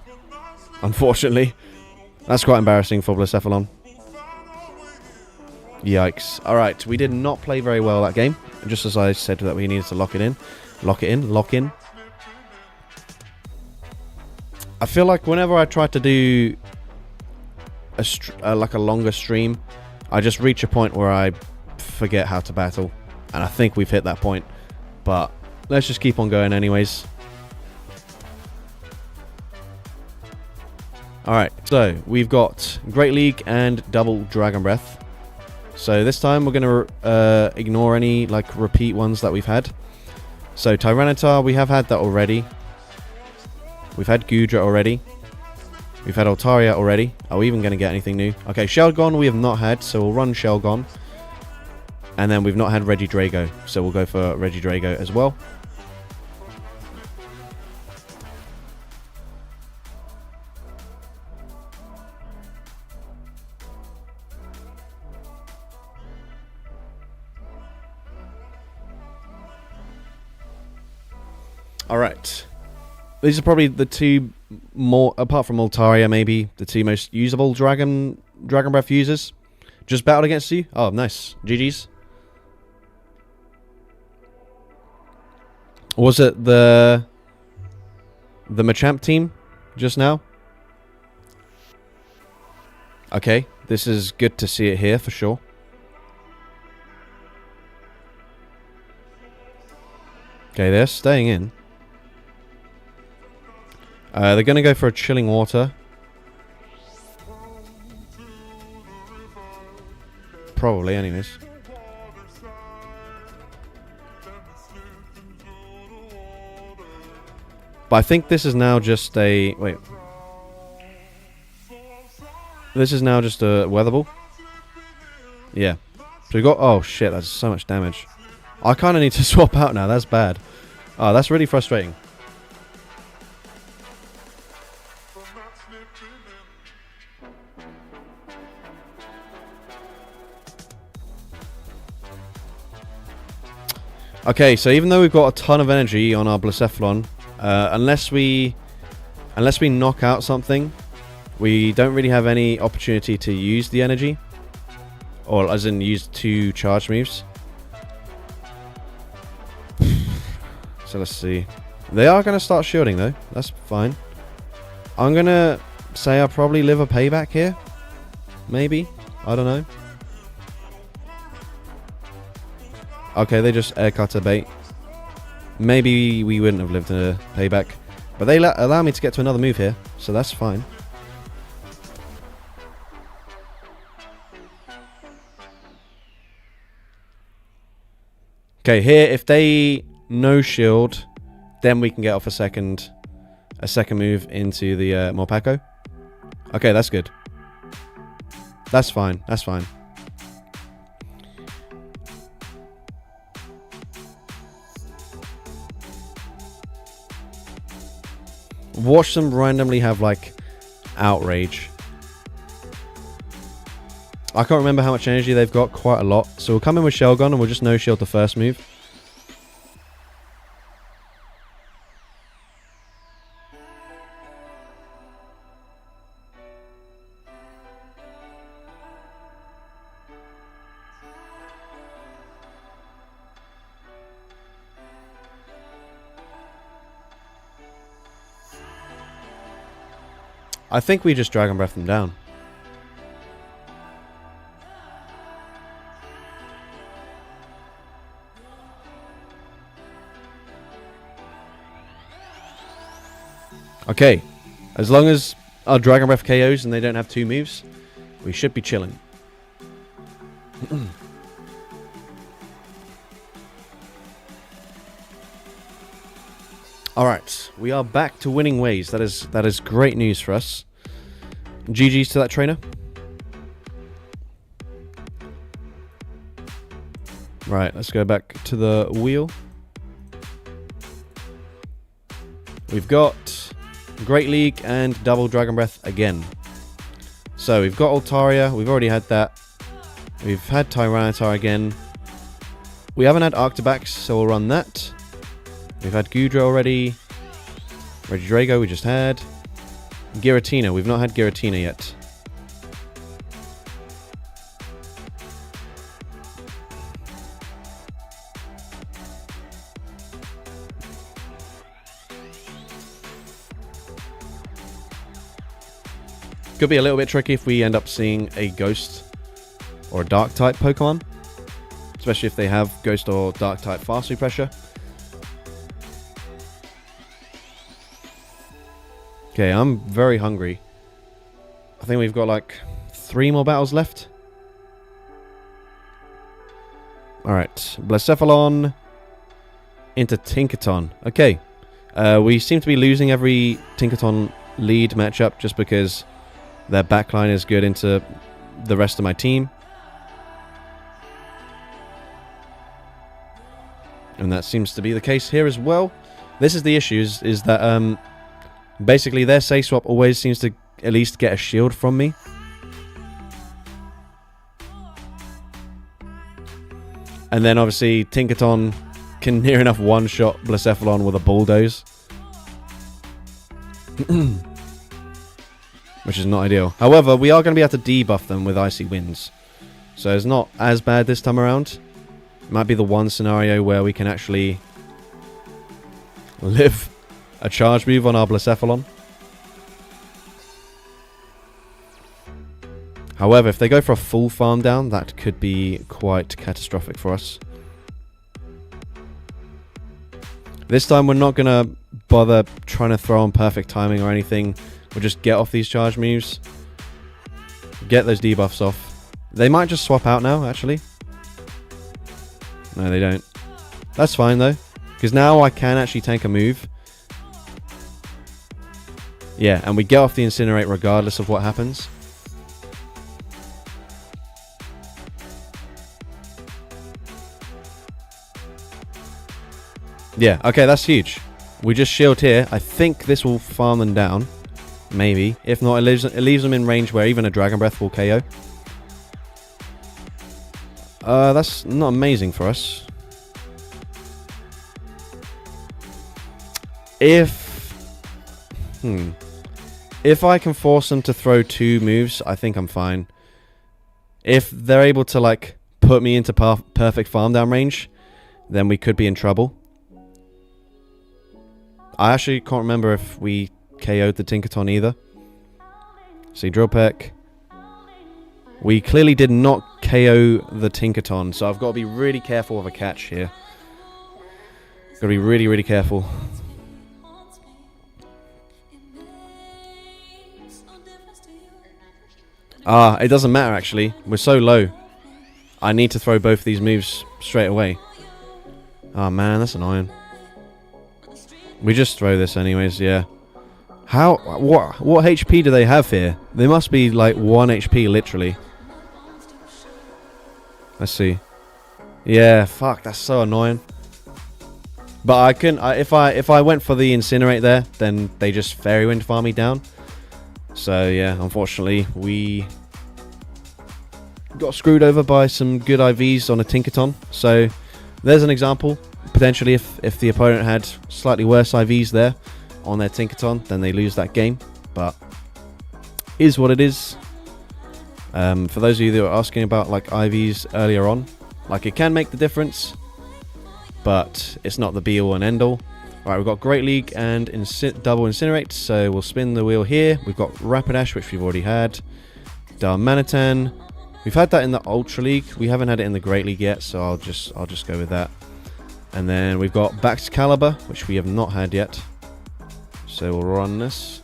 Unfortunately. That's quite embarrassing for Blacephalon. Yikes. Alright, we did not play very well that game. Just as I said that we needed to lock it in. Lock it in. Lock in. I feel like whenever I try to do like a longer stream, I just reach a point where I forget how to battle. And I think we've hit that point. But let's just keep on going anyways. Alright, so we've got Great League and double Dragon Breath. So this time we're going to ignore any like repeat ones that we've had. So Tyranitar, we have had that already. We've had Goodra already. We've had Altaria already. Are we even going to get anything new? Okay, Shelgon we have not had, so we'll run Shelgon. And then we've not had Regidrago, so we'll go for Regidrago as well. Alright. These are probably the two more, apart from Altaria maybe, the two most usable Dragon Breath users. Just battled against you? Oh, nice. GG's. Was it the Machamp team just now? Okay, this is good to see it here for sure. Okay, they're staying in. They're going to go for a Chilling Water. Probably, anyways. But I think this is now just a... Wait. This is now just a Weather Ball? Yeah. So we got... Oh, shit. That's so much damage. I kind of need to swap out now. That's bad. Oh, that's really frustrating. Okay, so even though we've got a ton of energy on our Blacephalon, unless we knock out something, we don't really have any opportunity to use the energy. Or as in use 2 charge moves. So let's see. They are going to start shielding though. That's fine. I'm going to say I'll probably live a payback here. Maybe. I don't know. Okay, they just air cutter bait. Maybe we wouldn't have lived a payback. But they allow me to get to another move here. So that's fine. Okay, here, if they no shield, then we can get off a second move into the Morpeko. Okay, that's good. That's fine. That's fine. Watch them randomly have, like, outrage. I can't remember how much energy they've got. Quite a lot. So we'll come in with Shell Gun and we'll just no shield the first move. I think we just Dragon Breath them down. Okay, as long as our Dragon Breath KOs and they don't have 2 moves, we should be chilling. Alright, we are back to winning ways. That is great news for us. GG's to that trainer. Right, let's go back to the wheel. We've got Great League and double Dragon Breath again. So we've got Altaria, we've already had that. We've had Tyranitar again. We haven't had Arctibax, so we'll run that. We've had Goodra already. Regidrago we just had. Giratina, we've not had Giratina yet. Could be a little bit tricky if we end up seeing a Ghost or a Dark type Pokemon. Especially if they have Ghost or Dark type Fast Food Pressure. Okay, I'm very hungry. I think we've got like 3 more battles left. Alright, Blacephalon into Tinkaton. Okay, we seem to be losing every Tinkaton lead matchup just because their backline is good into the rest of my team. And that seems to be the case here as well. This is the issue, is that basically their Say Swap always seems to at least get a shield from me. And then obviously Tinkaton can near enough one-shot Blacephalon with a Bulldoze. Which is not ideal. However, we are going to be able to debuff them with Icy Winds. So it's not as bad this time around. It might be the one scenario where we can actually live a charge move on our Blacephalon. However, if they go for a full farm down, that could be quite catastrophic for us. This time we're not going to bother trying to throw on perfect timing or anything. We'll just get off these charge moves. Get those debuffs off. They might just swap out now, actually. No, they don't. That's fine, though. Because now I can actually tank a move. Yeah, and we get off the Incinerate regardless of what happens. Yeah, okay, that's huge. We just shield here. I think this will farm them down. Maybe. If not, it leaves them in range where even a Dragon Breath will KO. That's not amazing for us. If I can force them to throw 2 moves, I think I'm fine. If they're able to, like, put me into perfect farm down range, then we could be in trouble. I actually can't remember if we KO'd the Tinkaton either. See, Drill Peck. We clearly did not KO the Tinkaton, so I've got to be really careful of a catch here. Got to be really, really careful. It doesn't matter actually. We're so low. I need to throw both these moves straight away. Oh man, that's annoying. We just throw this anyways, yeah. What HP do they have here? They must be like 1 HP literally. Let's see. Yeah, fuck, that's so annoying. But I couldn't. If I went for the Incinerate there, then they just Fairy Wind farm me down. So yeah, unfortunately, we got screwed over by some good IVs on a Tinkaton. So there's an example. Potentially, if the opponent had slightly worse IVs there on their Tinkaton, then they lose that game. But is what it is. For those of you that were asking about like IVs earlier on, like it can make the difference, but it's not the be all and end all. Alright, we've got Great League and double Incinerate, so we'll spin the wheel here. We've got Rapidash, which we've already had. Darmanitan. We've had that in the Ultra League. We haven't had it in the Great League yet, so I'll just go with that. And then we've got Baxcalibur, which we have not had yet. So we'll run this.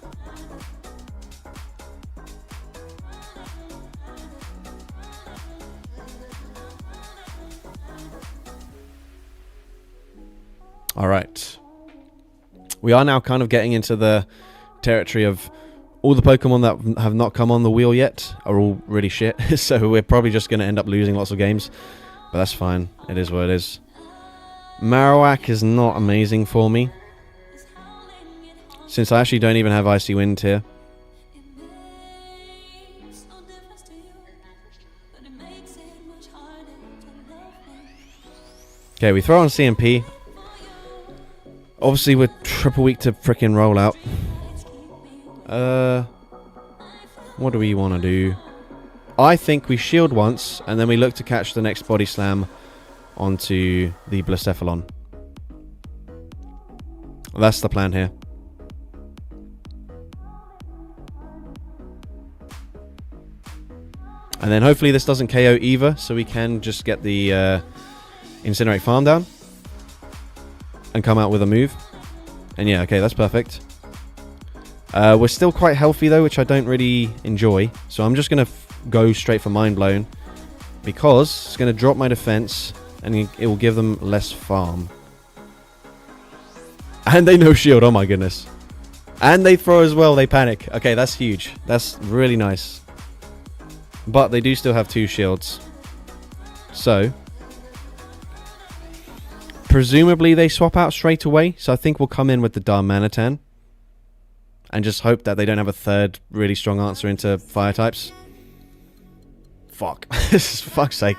Alright. We are now kind of getting into the territory of all the Pokemon that have not come on the wheel yet are all really shit. So we're probably just going to end up losing lots of games. But that's fine. It is what it is. Marowak is not amazing for me, since I actually don't even have Icy Wind here. Okay, we throw on CMP. Obviously, we're triple weak to frickin' rollout. What do we want to do? I think we shield once, and then we look to catch the next Body Slam onto the Blacephalon. That's the plan here. And then hopefully this doesn't KO either, so we can just get the Incinerate farm down and come out with a move. And yeah, okay, that's perfect. We're still quite healthy though, which I don't really enjoy. So I'm just going to go straight for Mind Blown, because it's going to drop my defense and it will give them less farm. And they no shield, oh my goodness. And they throw as well, they panic. Okay, that's huge. That's really nice. But they do still have 2 shields. So presumably they swap out straight away. So I think we'll come in with the Darmanitan and just hope that they don't have a third really strong answer into fire types. Fuck. This is for fuck's sake.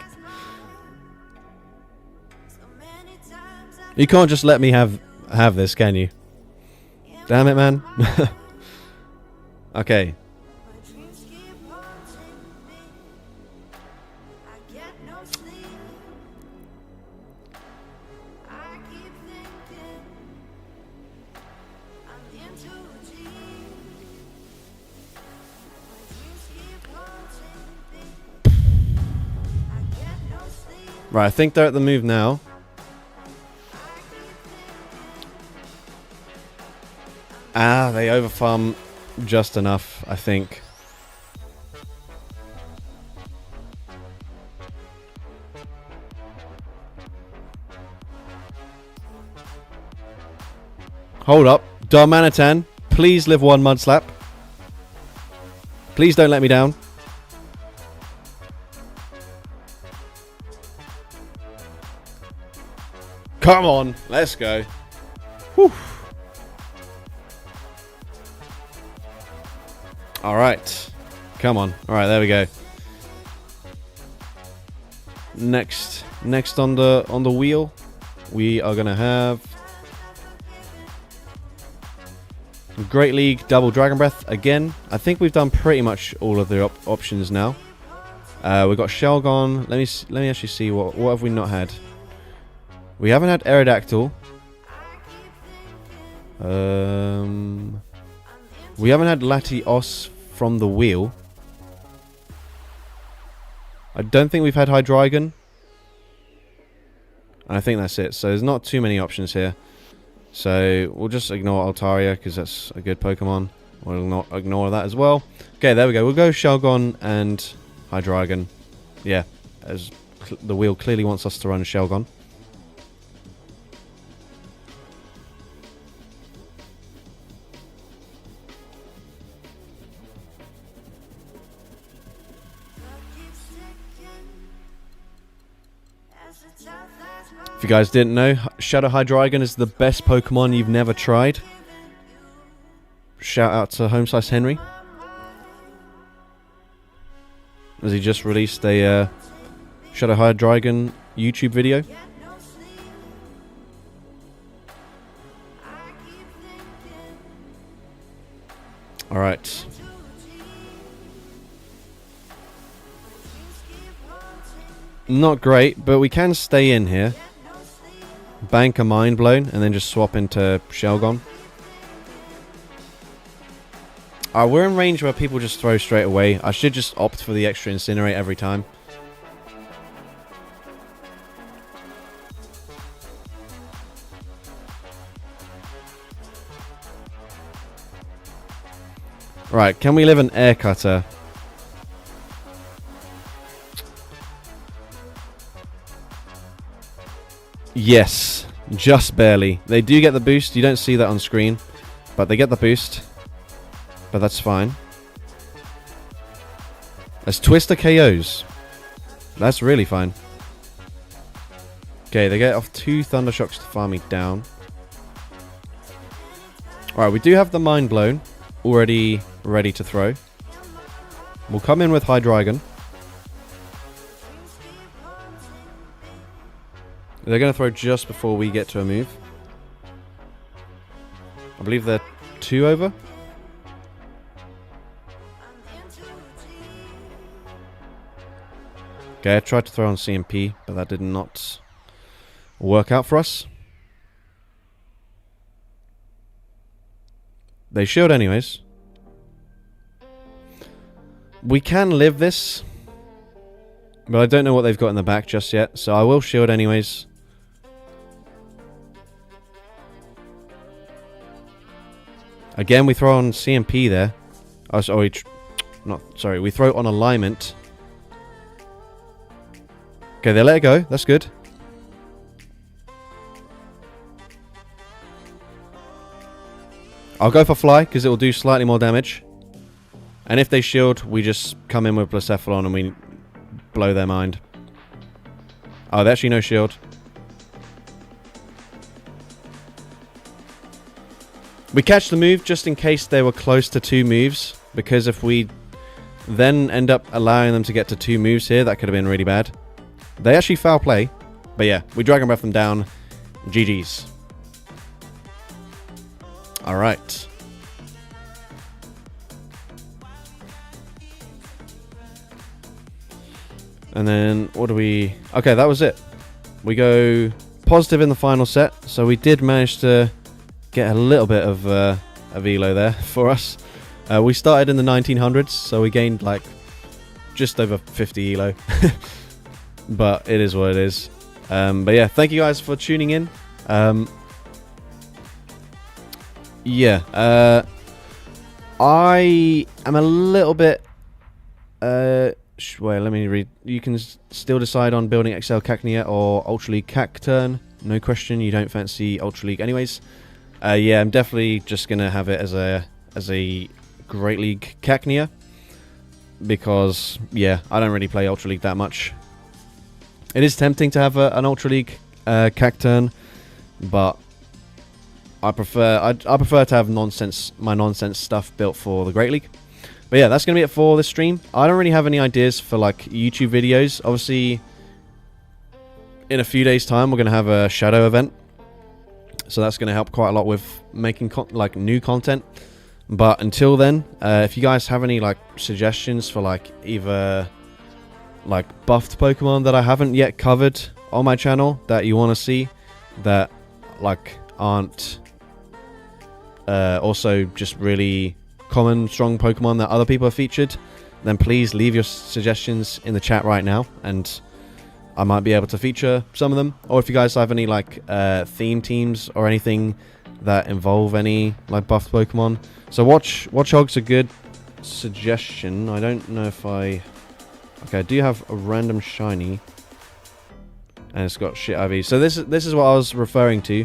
You can't just let me have this, can you? Damn it, man. Okay. Right, I think they're at the move now. They overfarm just enough, I think. Hold up. Darmanitan, please live 1 Mud Slap. Please don't let me down. Come on, let's go. Whew. Alright. Come on. Alright, there we go. Next on the wheel, we are gonna have Great League Double Dragon Breath again. I think we've done pretty much all of the options now. We've got Shelgon. Let me actually see what have we not had. We haven't had Aerodactyl. We haven't had Latios from the wheel. I don't think we've had Hydreigon. And I think that's it. So there's not too many options here. So we'll just ignore Altaria because that's a good Pokemon. We'll not ignore that as well. Okay, there we go. We'll go Shelgon and Hydreigon. Yeah, as the wheel clearly wants us to run Shelgon. If you guys didn't know, Shadow Hydreigon is the best Pokemon you've never tried. Shout out to Home Slice Henry, as he just released a Shadow Hydreigon YouTube video. Alright. Not great, but we can stay in here. Bank a Mind Blown and then just swap into Shelgon. We're in range where people just throw straight away. I should just opt for the extra Incinerate every time. Right, can we live an Air Cutter? Yes, just barely. They do get the boost. You don't see that on screen, but they get the boost. But that's fine. As Twister KOs. That's really fine. Okay, they get off 2 Thunder Shocks to farm me down. Alright, we do have the Mind Blown already ready to throw. We'll come in with Hydreigon. They're going to throw just before we get to a move. I believe they're 2 over. Okay, I tried to throw on CMP, but that did not work out for us. They shield anyways. We can live this, but I don't know what they've got in the back just yet, so I will shield anyways. Again, we throw on CMP there. Oh, sorry, we throw on alignment. Okay, they let it go. That's good. I'll go for Fly, because it will do slightly more damage. And if they shield, we just come in with Blacephalon and we blow their mind. Oh, they actually no shield. We catch the move just in case they were close to 2 moves, because if we then end up allowing them to get to 2 moves here, that could have been really bad. They actually foul play, but yeah, we Dragon Breath them down. GG's. Alright. And then, what do we... Okay, that was it. We go positive in the final set, so we did manage to get a little bit of ELO there for us. We started in the 1900s, so we gained like just over 50 ELO. But it is what it is. But yeah, thank you guys for tuning in. Yeah, I am a little bit... wait, let me read. You can still decide on building XL Cacnea or Ultra League Cacturn. No question, you don't fancy Ultra League anyways. Yeah, I'm definitely just going to have it as a Great League Cacnea. Because, yeah, I don't really play Ultra League that much. It is tempting to have an Ultra League Cacturn, but I prefer to have my nonsense stuff built for the Great League. But yeah, that's gonna be it for this stream. I don't really have any ideas for like YouTube videos. Obviously, in a few days' time, we're gonna have a shadow event, so that's gonna help quite a lot with making like new content. But until then, if you guys have any like suggestions for like either like buffed Pokemon that I haven't yet covered on my channel that you want to see, that like aren't also just really common strong Pokemon that other people have featured, then please leave your suggestions in the chat right now, and I might be able to feature some of them. Or if you guys have any like theme teams or anything that involve any like buffed Pokemon. So Watchog's a good suggestion. I don't know if okay, I do have a random shiny, and it's got shit IV. So this is what I was referring to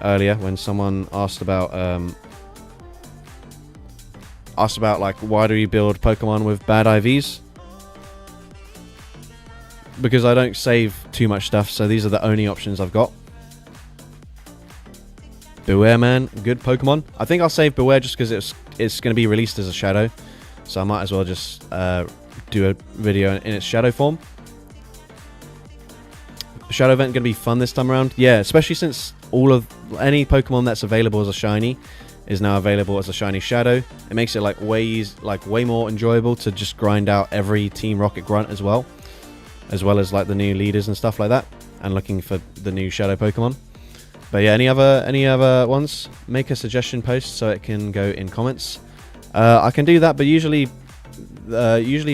earlier when someone asked about like why do you build Pokemon with bad IVs? Because I don't save too much stuff, so these are the only options I've got. Beware Man, good Pokemon. I think I'll save Beware just because it's going to be released as a shadow, so I might as well just do a video in its shadow form. Shadow event going to be fun this time around. Yeah, especially since any Pokemon that's available as a shiny is now available as a shiny shadow. It makes it like way more enjoyable to just grind out every Team Rocket grunt as well as like the new leaders and stuff like that, and looking for the new shadow Pokemon. But yeah, any other ones, make a suggestion post so it can go in comments. I can do that, but usually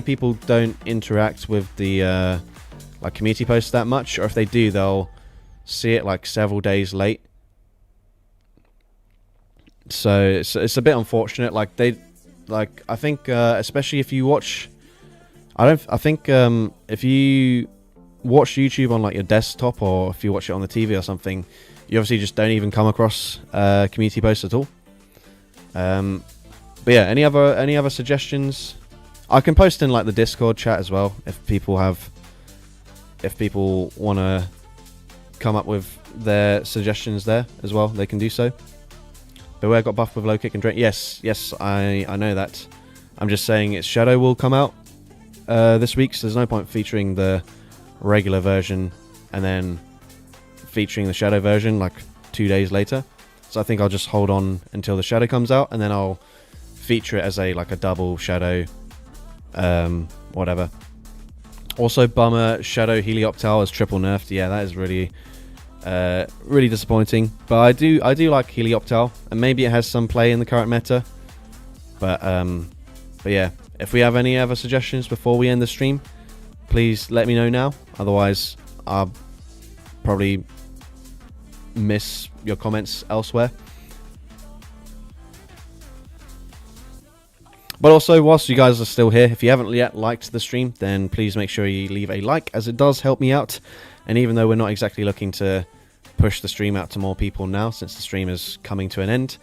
people don't interact with the like community posts that much, or if they do, they'll see it like several days late. So it's a bit unfortunate. Like I think especially if you watch, if you watch YouTube on like your desktop, or if you watch it on the TV or something, you obviously just don't even come across community posts at all. But yeah, any other suggestions? I can post in like the Discord chat as well if people want to come up with their suggestions there as well. They can do so. Beware got buffed with low kick and drain. Yes, I know that. I'm just saying its shadow will come out this week, so there's no point featuring the regular version and then featuring the shadow version like 2 days later. So I think I'll just hold on until the shadow comes out, and then I'll feature it as a double shadow whatever. Also, bummer shadow Helioptile is triple nerfed. Yeah, that is really really disappointing. But I do like Helioptile, and maybe it has some play in the current meta. But yeah, if we have any other suggestions before we end the stream, please let me know now. Otherwise, I'll probably miss your comments elsewhere. But also, whilst you guys are still here, if you haven't yet liked the stream, then please make sure you leave a like, as it does help me out. And even though we're not exactly looking to push the stream out to more people now, since the stream is coming to an end,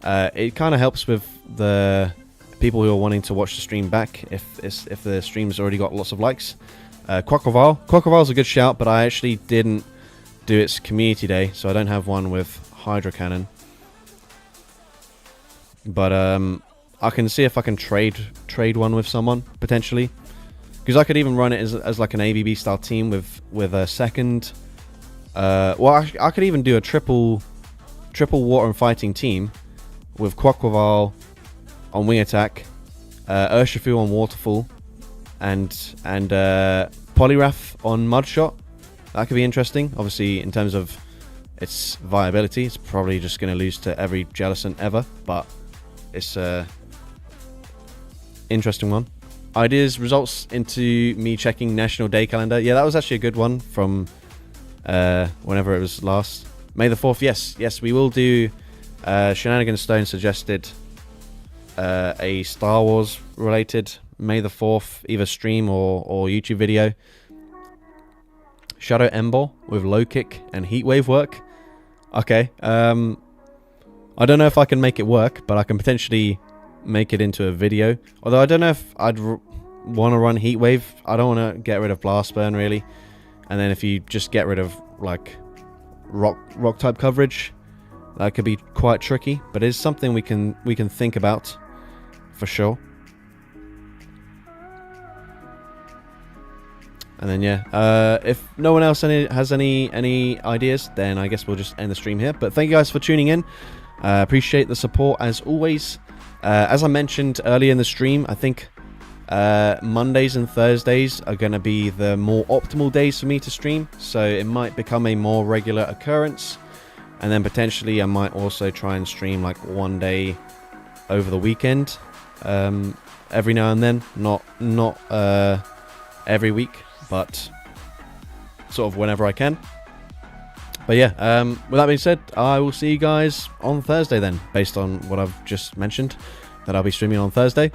it kind of helps with the people who are wanting to watch the stream back if the stream's already got lots of likes. Quaquaval's a good shout, but I actually didn't do its community day, so I don't have one with Hydro Cannon. But I can see if I can trade one with someone potentially, because I could even run it as like an ABB style team with a second. Well, I could even do a triple water and fighting team with Quaquaval on wing attack, Urshifu on waterfall, and Poliwrath on mud shot. That could be interesting. Obviously, in terms of its viability, it's probably just going to lose to every Jellicent ever, but it's a interesting one. Ideas results into me checking National Day calendar. Yeah, that was actually a good one from whenever it was last. May the 4th. Yes, we will do. Shenanigan Stone suggested a Star Wars related May the 4th either stream or YouTube video. Shadow Ember with low kick and heat wave work. Okay. I don't know if I can make it work, but I can potentially make it into a video. Although I don't know if I'd want to run heat wave. I don't want to get rid of blast burn really. And then if you just get rid of like rock type coverage, That could be quite tricky, but it is something we can think about for sure. And then yeah, if no one else has any ideas, then I guess we'll just end the stream here. But thank you guys for tuning in. Appreciate the support as always. As I mentioned earlier in the stream, I think Mondays and Thursdays are going to be the more optimal days for me to stream. So it might become a more regular occurrence. And then potentially I might also try and stream like one day over the weekend, every now and then. Not every week, but sort of whenever I can. But yeah, with that being said, I will see you guys on Thursday then, based on what I've just mentioned, that I'll be streaming on Thursday.